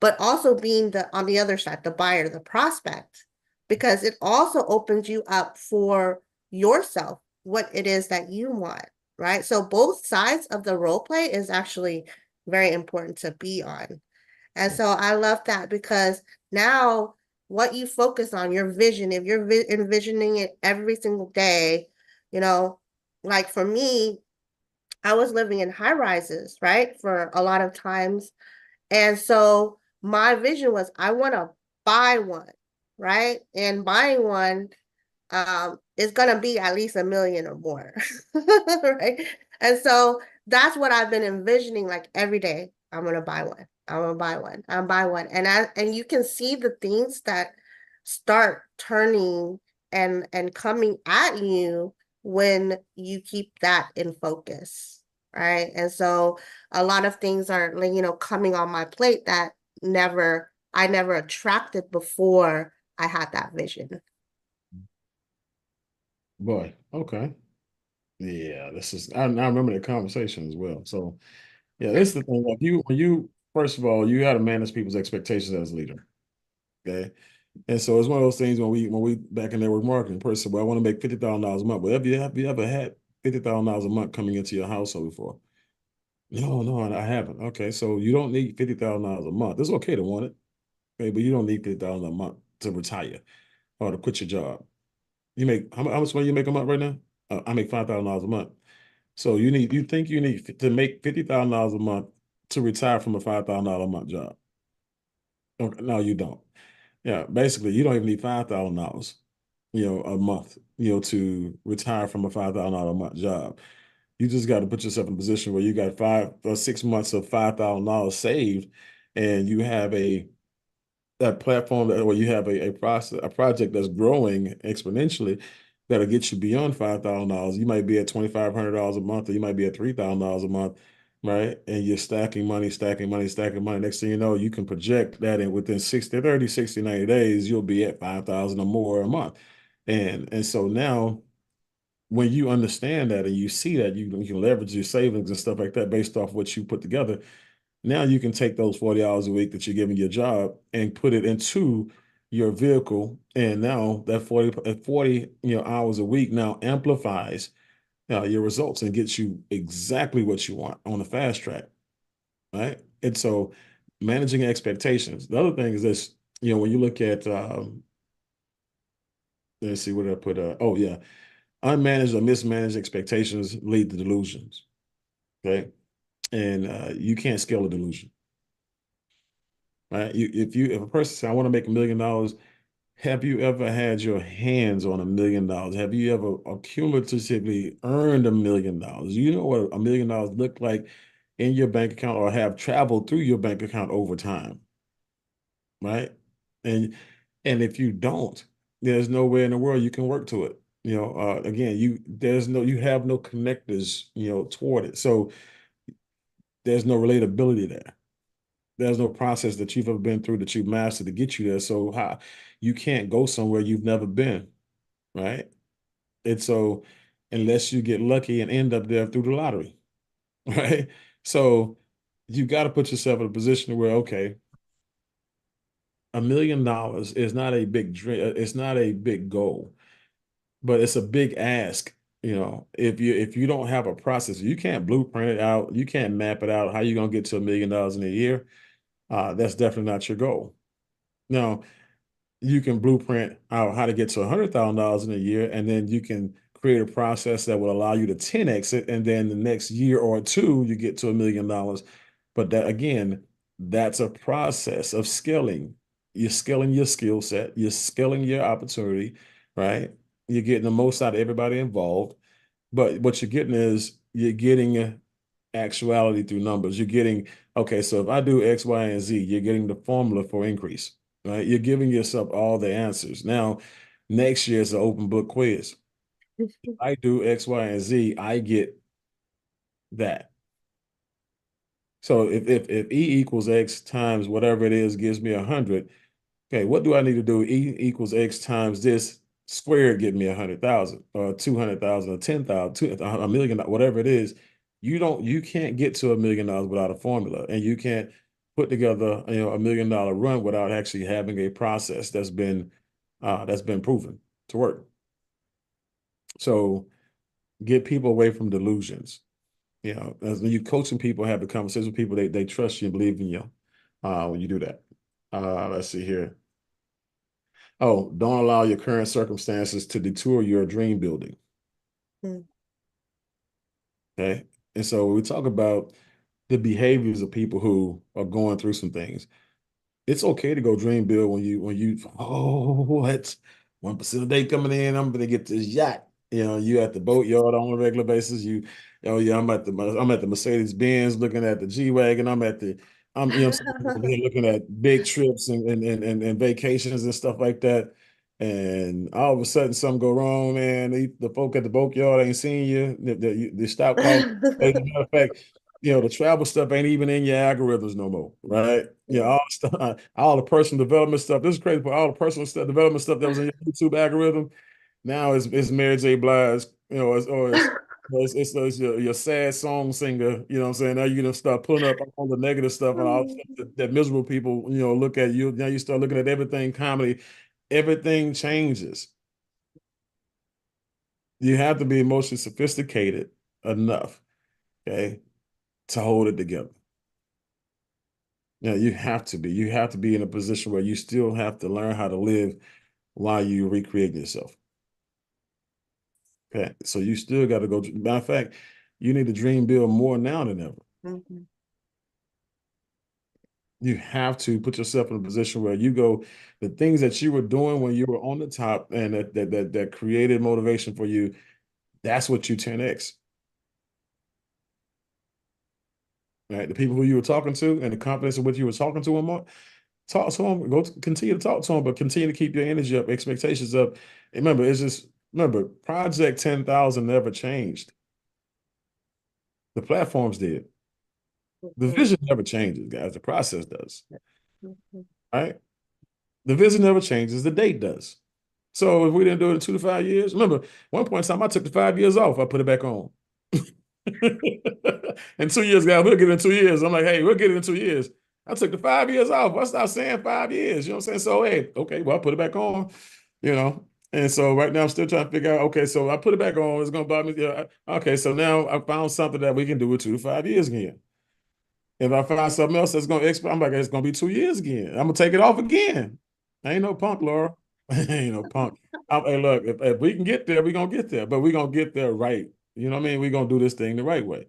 but also being on the other side, the buyer, the prospect, because it also opens you up for yourself, what it is that you want, right? So both sides of the role play is actually very important to be on. And so I love that because now what you focus on, your vision, if you're envisioning it every single day, like for me, I was living in high rises, right? For a lot of times. And so my vision was I want to buy one, right? And buying one is gonna be at least 1 million or more, right? And so that's what I've been envisioning. Like every day, I'm gonna buy one. I'm gonna buy one. I'm buy one, and you can see the things that start turning and coming at you when you keep that in focus, right? And so a lot of things are like coming on my plate that I never attracted before I had that vision. Boy, okay. Yeah, I remember the conversation as well. So yeah, this is the thing. Like when you first of all, you gotta manage people's expectations as a leader. Okay. And so it's one of those things when we back in there with marketing, person, well, I want to make $50,000 a month. Well, have you ever had $50,000 a month coming into your household before? No, I haven't. Okay, so you don't need $50,000 a month. It's okay to want it, okay, but you don't need $50,000 a month to retire or to quit your job. You make how much money you make a month right now? I make $5,000 a month. So you think you need to make $50,000 a month to retire from a $5,000 a month job? Okay, no, you don't. Yeah, basically, you don't even need $5,000, a month, to retire from a $5,000 a month job. You just got to put yourself in a position where you got 5 or 6 months of $5,000 saved, and you have that platform where you have a project that's growing exponentially that'll get you beyond $5,000. You might be at $2,500 a month, or you might be at $3,000 a month, right? And you're stacking money, stacking money, stacking money. Next thing you know, you can project that in within 90 days, you'll be at 5,000 or more a month. And so now when you understand that and you see that, you can leverage your savings and stuff like that based off what you put together. Now you can take those 40 hours a week that you're giving your job and put it into your vehicle. And now that 40 hours a week now amplifies your results and gets you exactly what you want on the fast track. Right. And so managing expectations. The other thing is this, when you look at, let's see, what did I put? Oh, yeah. Unmanaged or mismanaged expectations lead to delusions. Okay. And you can't scale a delusion. Right. If a person says, I want to make $1 million, have you ever had your hands on $1 million? Have you ever accumulatively earned $1 million? You know what $1 million look like in your bank account or have traveled through your bank account over time, right? And if you don't, there's nowhere in the world you can work to it. Again, you have no connectors, toward it. So there's no relatability there. There's no process that you've ever been through that you've mastered to get you there. So you can't go somewhere you've never been, right? And so unless you get lucky and end up there through the lottery, right? So you got to put yourself in a position where, okay, $1 million is not a big dream, it's not a big goal, but it's a big ask. If you don't have a process, you can't blueprint it out, you can't map it out, how you gonna get to $1 million in a year? That's definitely not your goal. Now, you can blueprint out how to get to $100,000 in a year, and then you can create a process that will allow you to 10x it, and then the next year or two, you get to $1 million. But that, again, that's a process of scaling. You're scaling your skill set, you're scaling your opportunity, right? You're getting the most out of everybody involved. But what you're getting is you're getting actuality through numbers. You're getting, okay, so if I do X, Y, and Z, you're getting the formula for increase, right? You're giving yourself all the answers. Now, next year is an open book quiz. If I do X, Y, and Z, I get that. So if E equals X times whatever it is gives me 100, okay, what do I need to do? E equals X times this squared get me 100,000 or 200,000 or 10,000, $1 million, whatever it is. You can't get to $1 million without a formula, and you can't put together, $1 million run without actually having a process that's been proven to work. So get people away from delusions. As when you coaching people, have the conversation with people, they trust you and believe in you when you do that. Let's see here. Oh, don't allow your current circumstances to detour your dream building. Okay. And so when we talk about the behaviors of people who are going through some things, it's okay to go dream build when you what 1% a day coming in, I'm gonna get this yacht. You at the boatyard on a regular basis. Yeah, I'm at the Mercedes-Benz looking at the G-Wagon. I'm looking at big trips and vacations and stuff like that. And all of a sudden something go wrong, man. The folk at the boatyard ain't seen you. They stop calling. As a matter of fact, the travel stuff ain't even in your algorithms no more, right? All the personal development stuff. This is crazy, but all the personal development stuff that was in your YouTube algorithm now it's Mary J. Blige, it's your sad song singer. You know what I'm saying? Now you're gonna start pulling up all the negative stuff and all the stuff that miserable people look at you. Now you start looking at everything comedy. Everything changes. You have to be emotionally sophisticated enough, okay, to hold it together. You have to be. You have to be in a position where you still have to learn how to live while you recreate yourself. Okay, so you still got to go. Matter of fact, you need to dream build more now than ever. You have to put yourself in a position where you go, the things that you were doing when you were on the top and that created motivation for you, that's what you 10x. Right? The people who you were talking to and the confidence in which you were talking to them, talk to them, continue to talk to them, but continue to keep your energy up, expectations up. And remember, Project 10,000 never changed. The platforms did. The vision never changes, guys. The process does. Right? The vision never changes. The date does. So if we didn't do it in 2 to 5 years, remember, one point in time, I took the 5 years off. I put it back on. And 2 years, guys, we'll get it in 2 years. I'm like, hey, we'll get it in 2 years. I took the 5 years off. I stopped saying 5 years. You know what I'm saying? So, hey, okay, well, I put it back on, you know. And so right now I'm still trying to figure out, okay, so I put it back on. It's going to bother me. Yeah, okay, so now I found something that we can do with 2 to 5 years again. If I find something else that's going to expire, I'm like, it's going to be 2 years again. I'm going to take it off again. I ain't no punk, Laura. I ain't no punk. Hey, look, if we can get there, we're going to get there, but we're going to get there right. You know what I mean? We're going to do this thing the right way.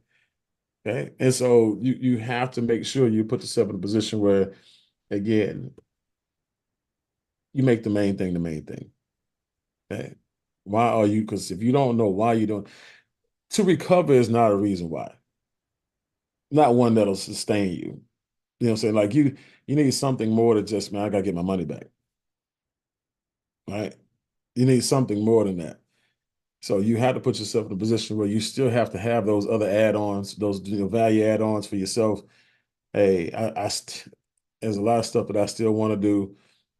Okay. And so you have to make sure you put yourself in a position where, again, you make the main thing the main thing. Okay. Why are you? Because if you don't know why you don't, to recover is not a reason why. Not one that'll sustain you. You know what I'm saying? Like you need something more than just, man, I gotta get my money back. Right? You need something more than that. So you have to put yourself in a position where you still have to have those other add-ons, those value add-ons for yourself. Hey, there's a lot of stuff that I still want to do,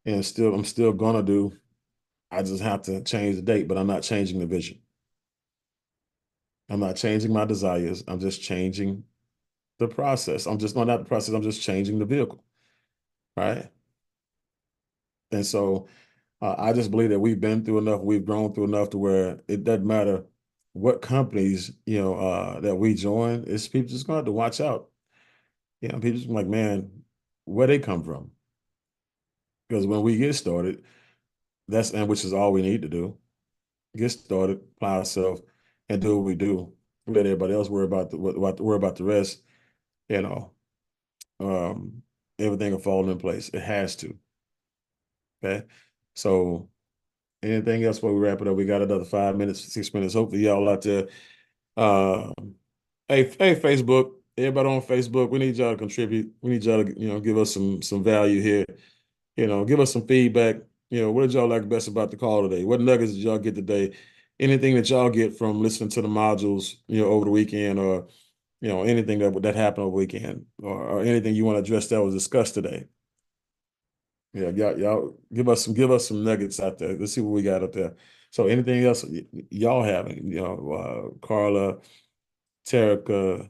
and I'm still gonna do. I just have to change the date, but I'm not changing the vision. I'm not changing my desires. I'm just changing the process. I'm just not the process. I'm just changing the vehicle, right? And so I just believe that we've been through enough, we've grown through enough to where it doesn't matter what companies, that we join. It's people just going to have to watch out. People just like, man, where they come from. Because when we get started, which is all we need to do. Get started, apply ourselves, and do what we do. Let everybody else worry about the rest. You know, everything will fall in place. It has to. Okay, so anything else before we wrap it up? We got another 5 minutes, 6 minutes. Hopefully, y'all out there. Hey, Facebook, everybody on Facebook, we need y'all to contribute. We need y'all to, give us some value here. Give us some feedback. What did y'all like best about the call today? What nuggets did y'all get today? Anything that y'all get from listening to the modules, over the weekend, or anything that happened over the weekend, or anything you want to address that was discussed today. Yeah, y'all give us some nuggets out there. Let's see what we got up there. So anything else y'all having, Carla, Terica,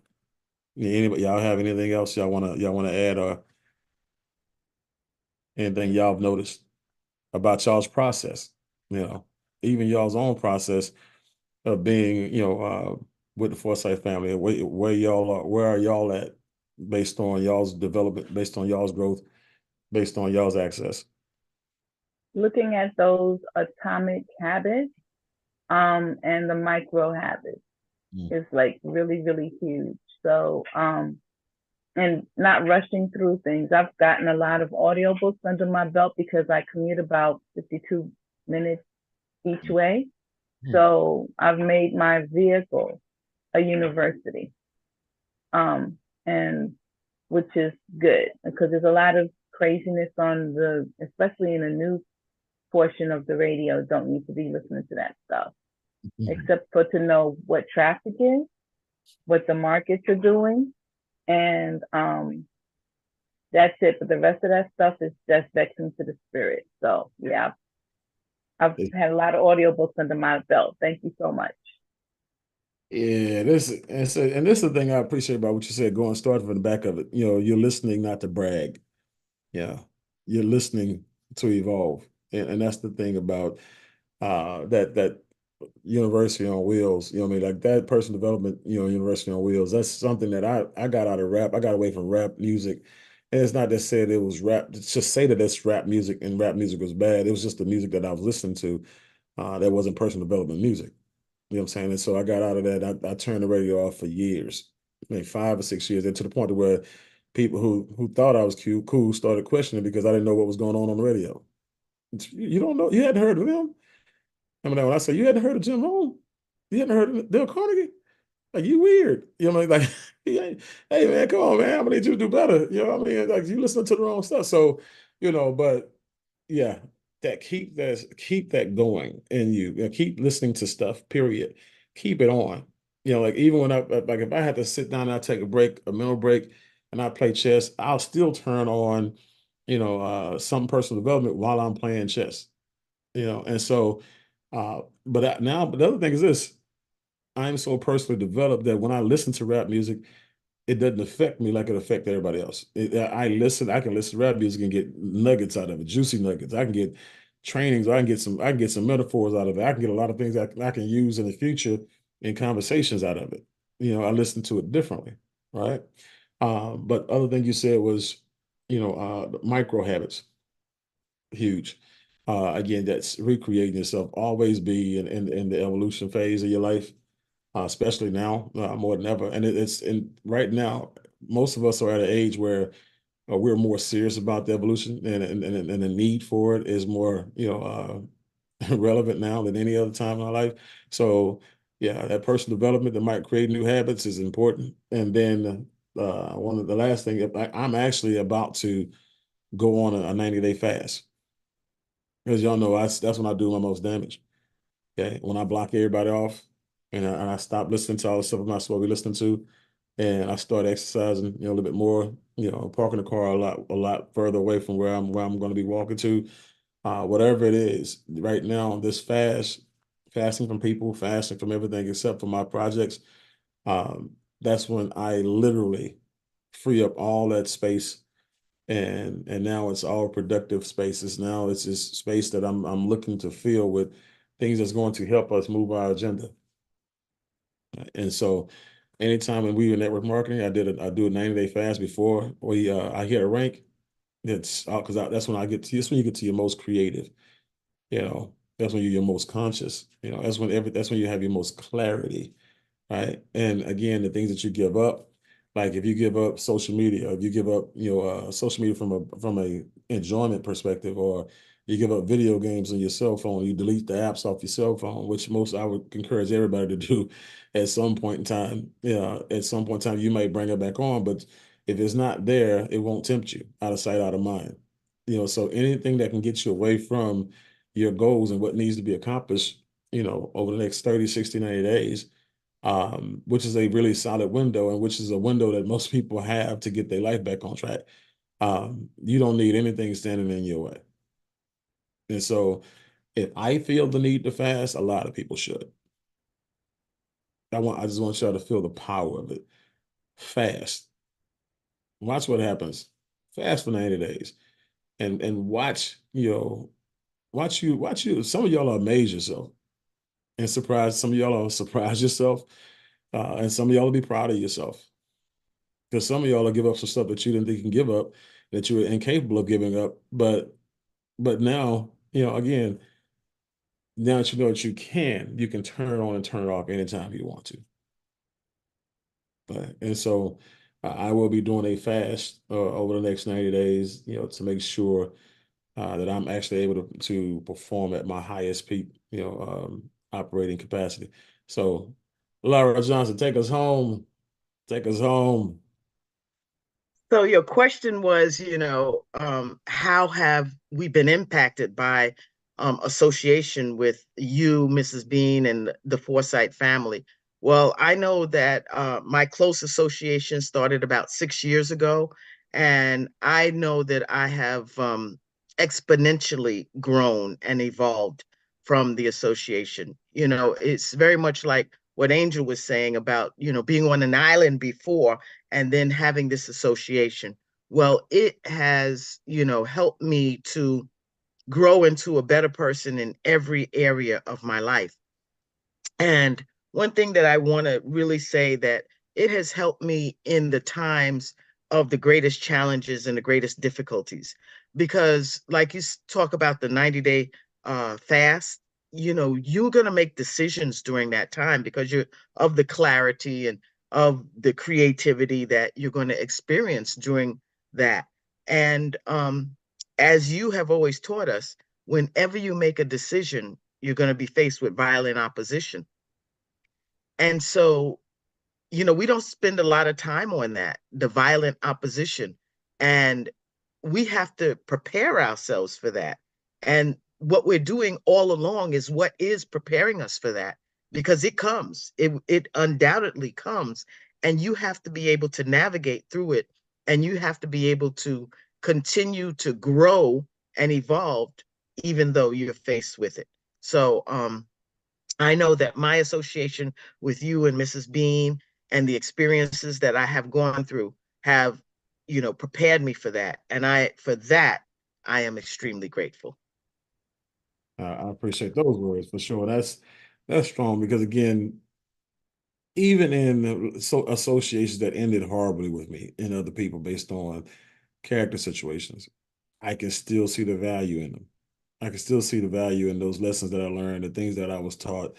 anybody, y'all have anything else y'all wanna add, or anything y'all have noticed about y'all's process, even y'all's own process of being, with the Foresight family, where y'all are, where are y'all at based on y'all's development, based on y'all's growth, based on y'all's access. Looking at those atomic habits, and the micro habits is like really, really huge. So, and not rushing through things. I've gotten a lot of audiobooks under my belt because I commute about 52 minutes each way. So I've made my vehicle a university, and which is good because there's a lot of craziness especially in the news portion of the radio. Don't need to be listening to that stuff, except for to know what traffic is, what the markets are doing, and that's it. But the rest of that stuff is just vexing to the spirit. So yeah, I've had a lot of audiobooks under my belt. Thank you so much. Yeah, this is the thing I appreciate about what you said, going starting from the back of it. You're listening not to brag. Yeah. You're listening to evolve. And that's the thing about that university on wheels, what I mean? Like that personal development, university on wheels. That's something that I got out of rap. I got away from rap music. And it's not that said it was rap, it's just say that it's rap music and rap music was bad. It was just the music that I was listening to that wasn't personal development music. You know what I'm saying? And so I got out of that. I turned the radio off for years, maybe 5 or 6 years, and to the point where people who thought I was cool started questioning because I didn't know what was going on the radio. You don't know? You hadn't heard of him? I mean, when I say you hadn't heard of Jim Rome, you hadn't heard of Dale Carnegie? Like, you weird. Like, hey man, come on, man. I'm gonna need you to do better. You know what I mean? Like, you listening to the wrong stuff. So, but yeah, keep that going in you. Keep listening to stuff, period. Keep it on. Like even when like if I had to sit down and I take a mental break, and I play chess, I'll still turn on, some personal development while I'm playing chess. And so, but the other thing is this: I'm so personally developed that when I listen to rap music, it doesn't affect me like it affects everybody else. I can listen to rap music and get nuggets out of it, juicy nuggets. I can get trainings. I can get some metaphors out of it. I can get a lot of things that I can use in the future in conversations out of it. I listen to it differently, right? But other thing you said was, the micro habits, huge. Again, that's recreating yourself. Always be in the evolution phase of your life, especially now, more than ever. And right now, most of us are at an age where we're more serious about the evolution, and the need for it is more, relevant now than any other time in our life. So, yeah, that personal development that might create new habits is important. And then one of the last thing, I'm actually about to go on a 90-day fast. As y'all know, that's when I do my most damage. Okay, when I block everybody off, and I stop listening to all the stuff I'm not supposed to be listening to, and I start exercising, a little bit more, parking the car a lot further away from where I'm going to be walking to, whatever it is. Right now, this fasting from people, fasting from everything except for my projects, that's when I literally free up all that space, and now it's all productive spaces. Now it's just space that I'm looking to fill with things that's going to help us move our agenda. And so anytime when we were in network marketing, I do a 90-day fast before I hit a rank. That's because that's when that's when you get to your most creative. That's when you're your most conscious. That's when you have your most clarity, right? And again, the things that you give up, like if you give up social media, if you give up, social media from a enjoyment perspective, or you give up video games on your cell phone, you delete the apps off your cell phone, which I would encourage everybody to do at some point in time. At some point in time, you might bring it back on, but if it's not there, it won't tempt you. Out of sight, out of mind. So anything that can get you away from your goals and what needs to be accomplished, over the next 30, 60, 90 days, which is a really solid window, and which is a window that most people have to get their life back on track. You don't need anything standing in your way. And so if I feel the need to fast, a lot of people should. I just want y'all to feel the power of it. Fast. Watch what happens. Fast for 90 days. And watch, some of y'all will amaze yourself and surprise. Some of y'all will surprise yourself. And some of y'all will be proud of yourself. Because some of y'all will give up some stuff that you didn't think you can give up, that you were incapable of giving up. But now, again, now that you know that you can turn it on and turn it off anytime you want to. And so I will be doing a fast over the next 90 days, to make sure that I'm actually able to perform at my highest peak, operating capacity. So, Laura Johnson, take us home. Take us home. So your question was, how have we been impacted by association with you, Mrs. Bean, and the Foresight family? Well, I know that my close association started about 6 years ago, and I know that I have exponentially grown and evolved from the association. It's very much like what Angel was saying about, being on an island before and then having this association. Well, it has, helped me to grow into a better person in every area of my life. And one thing that I want to really say that it has helped me in the times of the greatest challenges and the greatest difficulties, because like you talk about the 90-day fast, you're going to make decisions during that time because you're of the clarity and of the creativity that you're going to experience during that. And as you have always taught us, whenever you make a decision, you're going to be faced with violent opposition. And so, we don't spend a lot of time on that, the violent opposition. And we have to prepare ourselves for that. And what we're doing all along is what is preparing us for that, because it comes, it undoubtedly comes. And you have to be able to navigate through it. And you have to be able to continue to grow and evolve even though you're faced with it. So I know that my association with you and Mrs. Bean and the experiences that I have gone through have, prepared me for that. And for that, I am extremely grateful. I appreciate those words for sure. That's strong because again, even in associations that ended horribly with me and other people based on character situations, I can still see the value in them. I can still see the value in those lessons that I learned, the things that I was taught,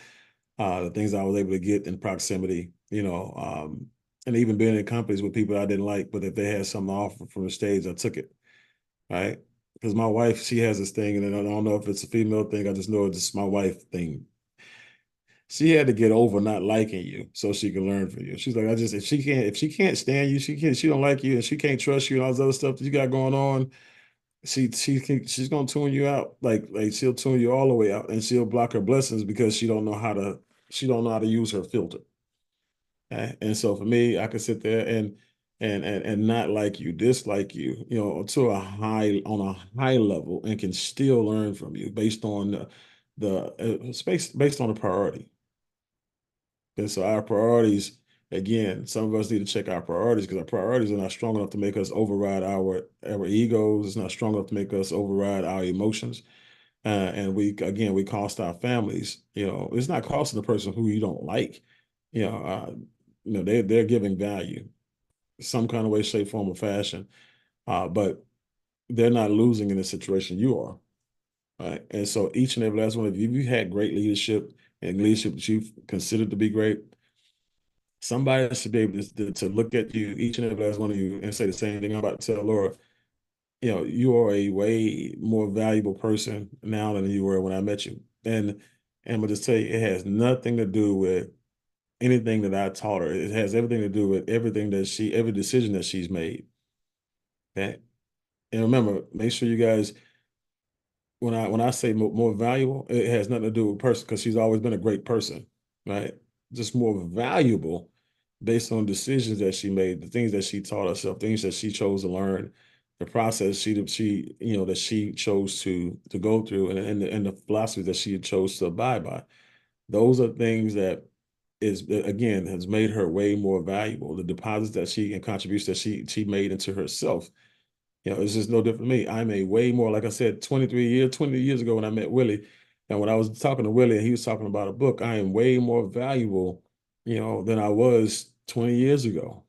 the things I was able to get in proximity, and even being in companies with people I didn't like, but if they had something to offer from the stage, I took it, right? Because my wife, she has this thing, and I don't know if it's a female thing, I just know it's just my wife thing. She had to get over not liking you so she can learn from you. She's like, if she can't stand you, she don't like you, and she can't trust you and all this other stuff that you got going on, she's gonna tune you out. Like she'll tune you all the way out, and she'll block her blessings because she don't know how to use her filter. And so for me, I could sit there and not like you, dislike you, to on a high level, and can still learn from you based on the space based on the priority. And so our priorities, again, some of us need to check our priorities because our priorities are not strong enough to make us override our egos. It's not strong enough to make us override our emotions. And we cost our families. It's not costing the person who you don't like. They're giving value, some kind of way, shape, form, or fashion. But they're not losing in the situation you are. Right. And so each and every last one of you, if you had great leadership and leadership that you've considered to be great, somebody should be able to look at you, each and every last one of you, and say the same thing I'm about to tell Laura. You are a way more valuable person now than you were when I met you. And I'm gonna just tell you, it has nothing to do with anything that I taught her. It has everything to do with every decision that she's made. Okay. And remember, make sure you guys, when I say more valuable, it has nothing to do with person because she's always been a great person, right? Just more valuable based on decisions that she made, the things that she taught herself, things that she chose to learn, the process that she chose to go through, and the philosophy that she chose to abide by. Those are things that again has made her way more valuable. The deposits that she and contributions that she made into herself. It's just no different from me. I'm a way more, like I said, 20 years ago when I met Willie, and when I was talking to Willie and he was talking about a book, I am way more valuable, than I was 20 years ago,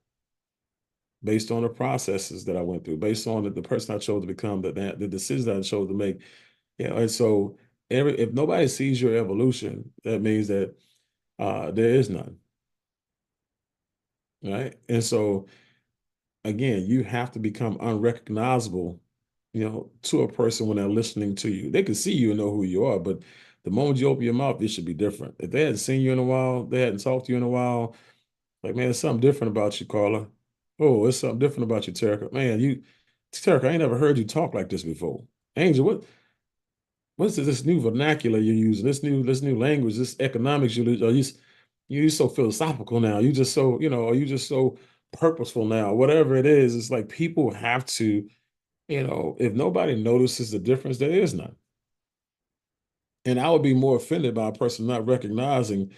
based on the processes that I went through, based on the person I chose to become, the decisions I chose to make. And so if nobody sees your evolution, that means that there is none. Right. And so again, you have to become unrecognizable, to a person when they're listening to you. They can see you and know who you are, but the moment you open your mouth, it should be different. If they hadn't seen you in a while, they hadn't talked to you in a while, like, man, there's something different about you, Carla. Oh, there's something different about you, Terica. Man, Terica, I ain't never heard you talk like this before. Angel, what's this new vernacular you're using? This new language, this economics you're so philosophical now. You just so, are you just so purposeful now? Whatever it is, it's like people have to, if nobody notices the difference, there is none. And I would be more offended by a person not recognizing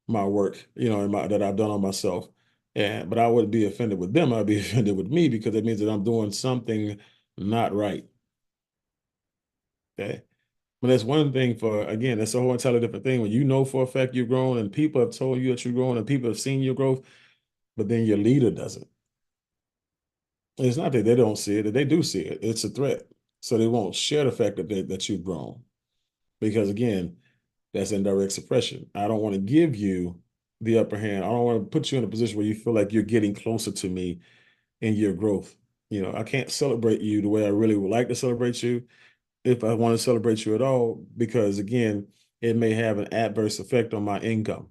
my work, that I've done on myself. But I wouldn't be offended with them. I'd be offended with me because it means that I'm doing something not right. Okay. But that's one thing again, that's a whole entirely different thing. When you know for a fact you've grown and people have told you that you're growing and people have seen your growth, but then your leader doesn't. It's not that they don't see it, that they do see it. It's a threat. So they won't share the fact that you've grown. Because again, that's indirect suppression. I don't want to give you the upper hand. I don't want to put you in a position where you feel like you're getting closer to me in your growth. I can't celebrate you the way I really would like to celebrate you, if I want to celebrate you at all, because again, it may have an adverse effect on my income.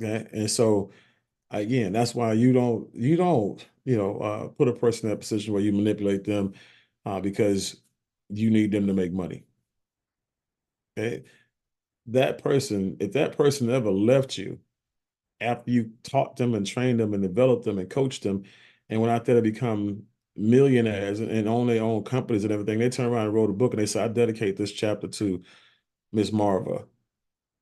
Okay. And so again, that's why you don't, put a person in that position where you manipulate them because you need them to make money. Okay. If that person ever left you after you taught them and trained them and developed them and coached them and went out there to become millionaires and own their own companies and everything. They turn around and wrote a book and they say, I dedicate this chapter to Miss Marva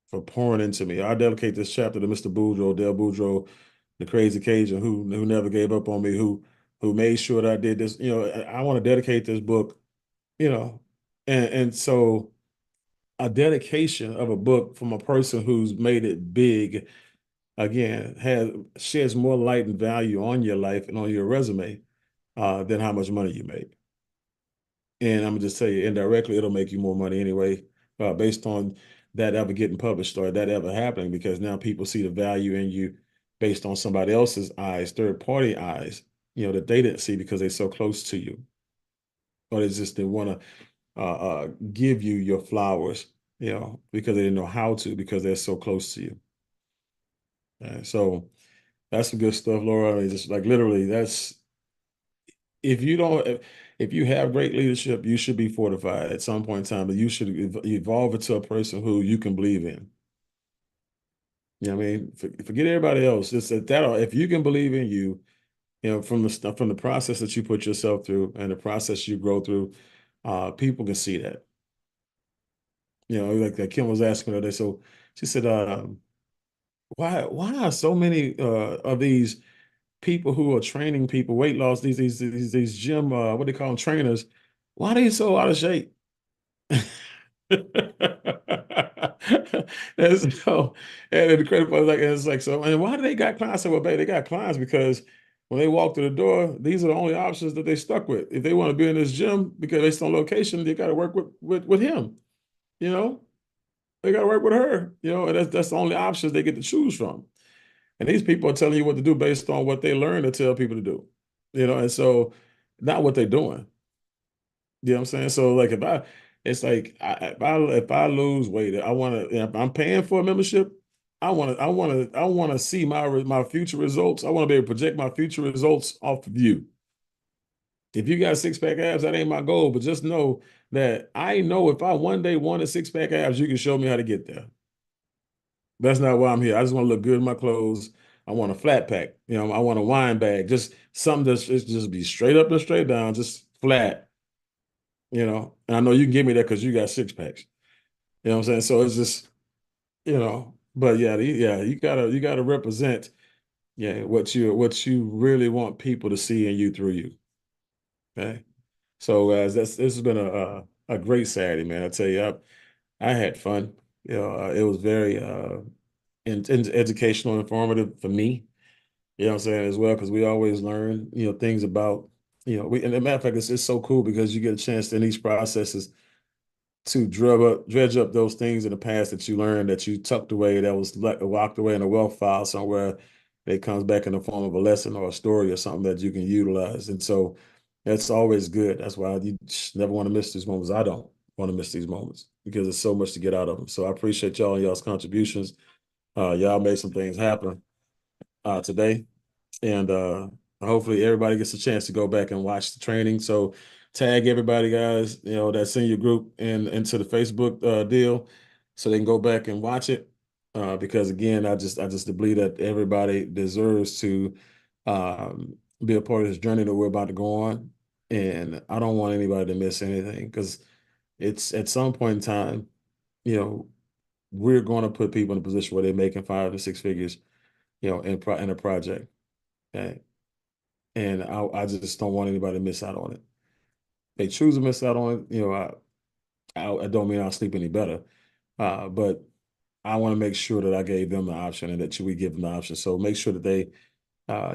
for pouring into me. I dedicate this chapter to Mr. Boudreaux, Del Boudreaux, the crazy Cajun who never gave up on me, who made sure that I did this. I want to dedicate this book, and so a dedication of a book from a person who's made it big, again, sheds more light and value on your life and on your resume than how much money you make. And I'm gonna just tell you, indirectly, it'll make you more money anyway, based on that ever getting published or that ever happening, because now people see the value in you based on somebody else's eyes, third-party eyes, that they didn't see because they're so close to you. Or they want to give you your flowers, because they didn't know how to, because they're so close to you. So that's some good stuff, Laura. I mean, just like literally, if you have great leadership, you should be fortified at some point in time, but you should evolve into a person who you can believe in. You know what I mean? Forget everybody else. Just if you can believe in you, from the process that you put yourself through and the process you grow through, people can see that. Like Kim was asking her, so she said, why are so many of these people who are training people weight loss, these gym, what they call them, trainers, why are they so out of shape? And so, and the credit part is like, so, and why do they got clients? I said, well, babe, they got clients because when they walk through the door, these are the only options that they stuck with. If they want to be in this gym, because based on location, they got to work with him. They got to work with her. And that's the only options they get to choose from. And these people are telling you what to do based on what they learn to tell people to do. And so not what they're doing. You know what I'm saying? So like if I lose weight, if I'm paying for a membership, I want to see my future results. I want to be able to project my future results off of you. If you got six-pack abs, that ain't my goal, but just know that I know if I one day wanted six-pack abs, you can show me how to get there. That's not why I'm here. I just want to look good in my clothes. I want a flat pack. I want a wine bag. Just something that's just be straight up and straight down, just flat. And I know you can give me that because you got six packs. You know what I'm saying? So it's just, but you gotta represent, what you really want people to see in you through you. Okay. So guys, this has been a great Saturday, man. I tell you, I had fun. It was very educational, informative for me. You know what I'm saying, as well, because we always learn, things about, and as a matter of fact, it's so cool because you get a chance in these processes to dredge up those things in the past that you learned, that you tucked away, that was locked away in a wealth file somewhere. It comes back in the form of a lesson or a story or something that you can utilize. And so that's always good. That's why you never want to miss these moments. I don't want to miss these moments because there's so much to get out of them. So I appreciate y'all and y'all's contributions. Y'all made some things happen today. And hopefully everybody gets a chance to go back and watch the training. So tag everybody, guys, that's in your group and into the Facebook deal, so they can go back and watch it. Because again, I just believe that everybody deserves to be a part of this journey that we're about to go on. And I don't want anybody to miss anything, because it's at some point in time, we're going to put people in a position where they're making 5 to 6 figures, in a project. Okay. And I just don't want anybody to miss out on it. They choose to miss out on it, I don't mean I'll sleep any better, but I want to make sure that I gave them the option and that we give them the option. So make sure that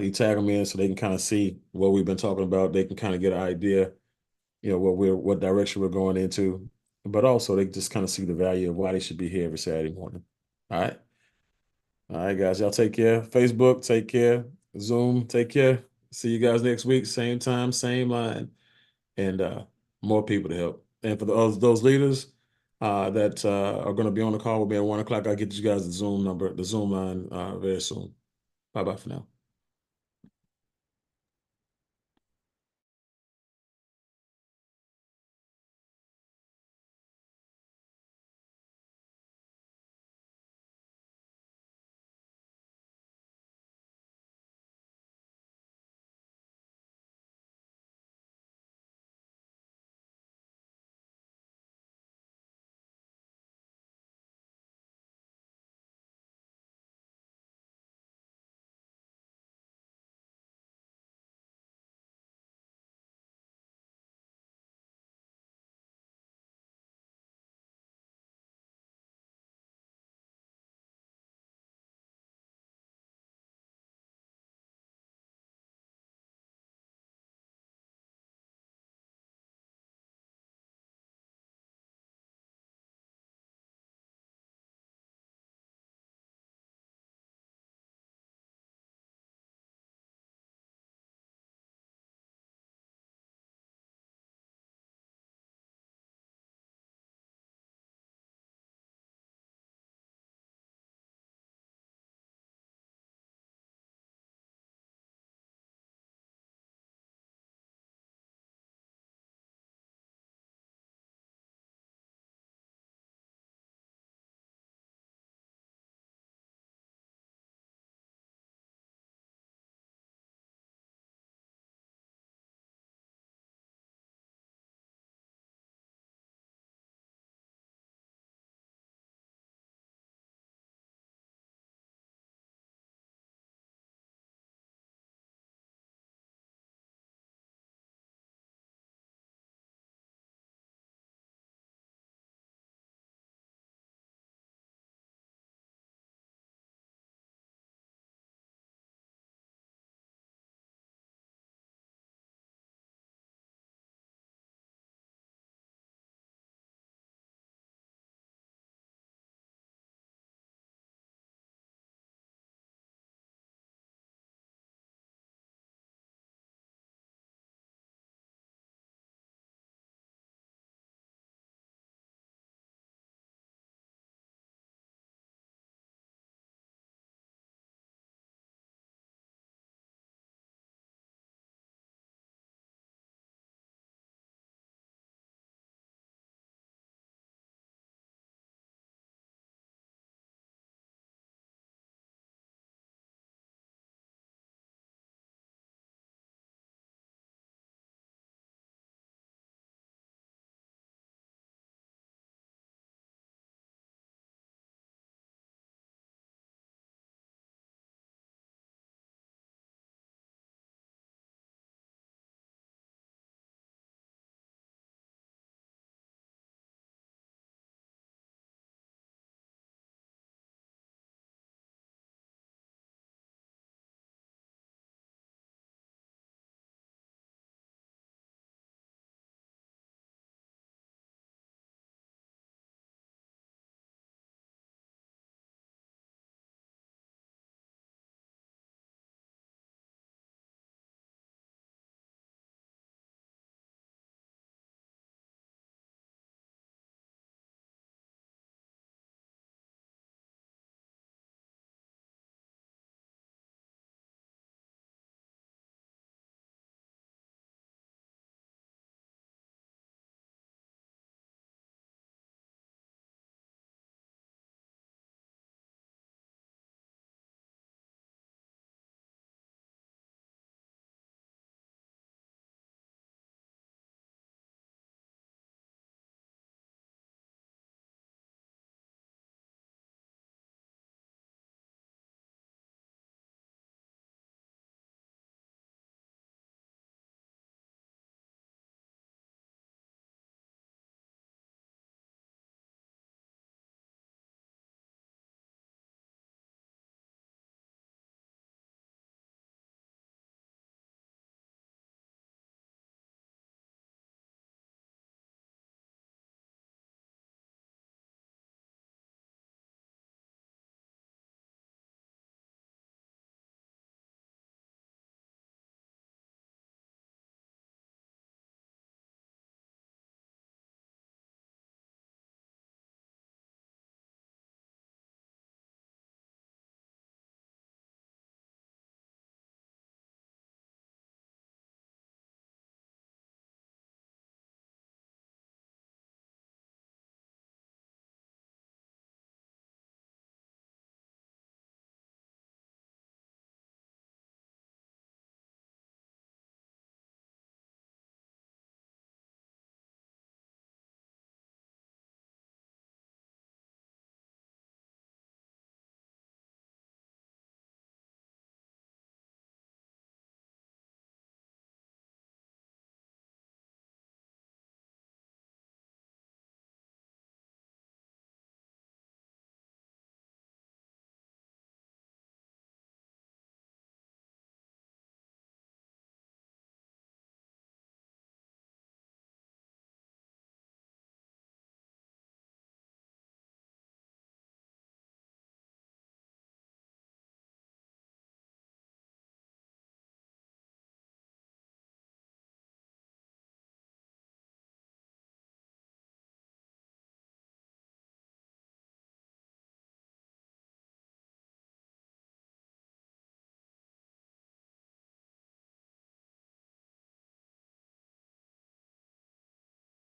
you tag them in so they can kind of see what we've been talking about. They can kind of get an idea, what direction we're going into, but also they just kind of see the value of why they should be here every Saturday morning. All right. All right, guys, y'all take care. Facebook, take care. Zoom, take care. See you guys next week, same time, same line, and more people to help. And for those leaders that are going to be on the call with me at 1 o'clock, I'll get you guys the Zoom line very soon. Bye-bye for now.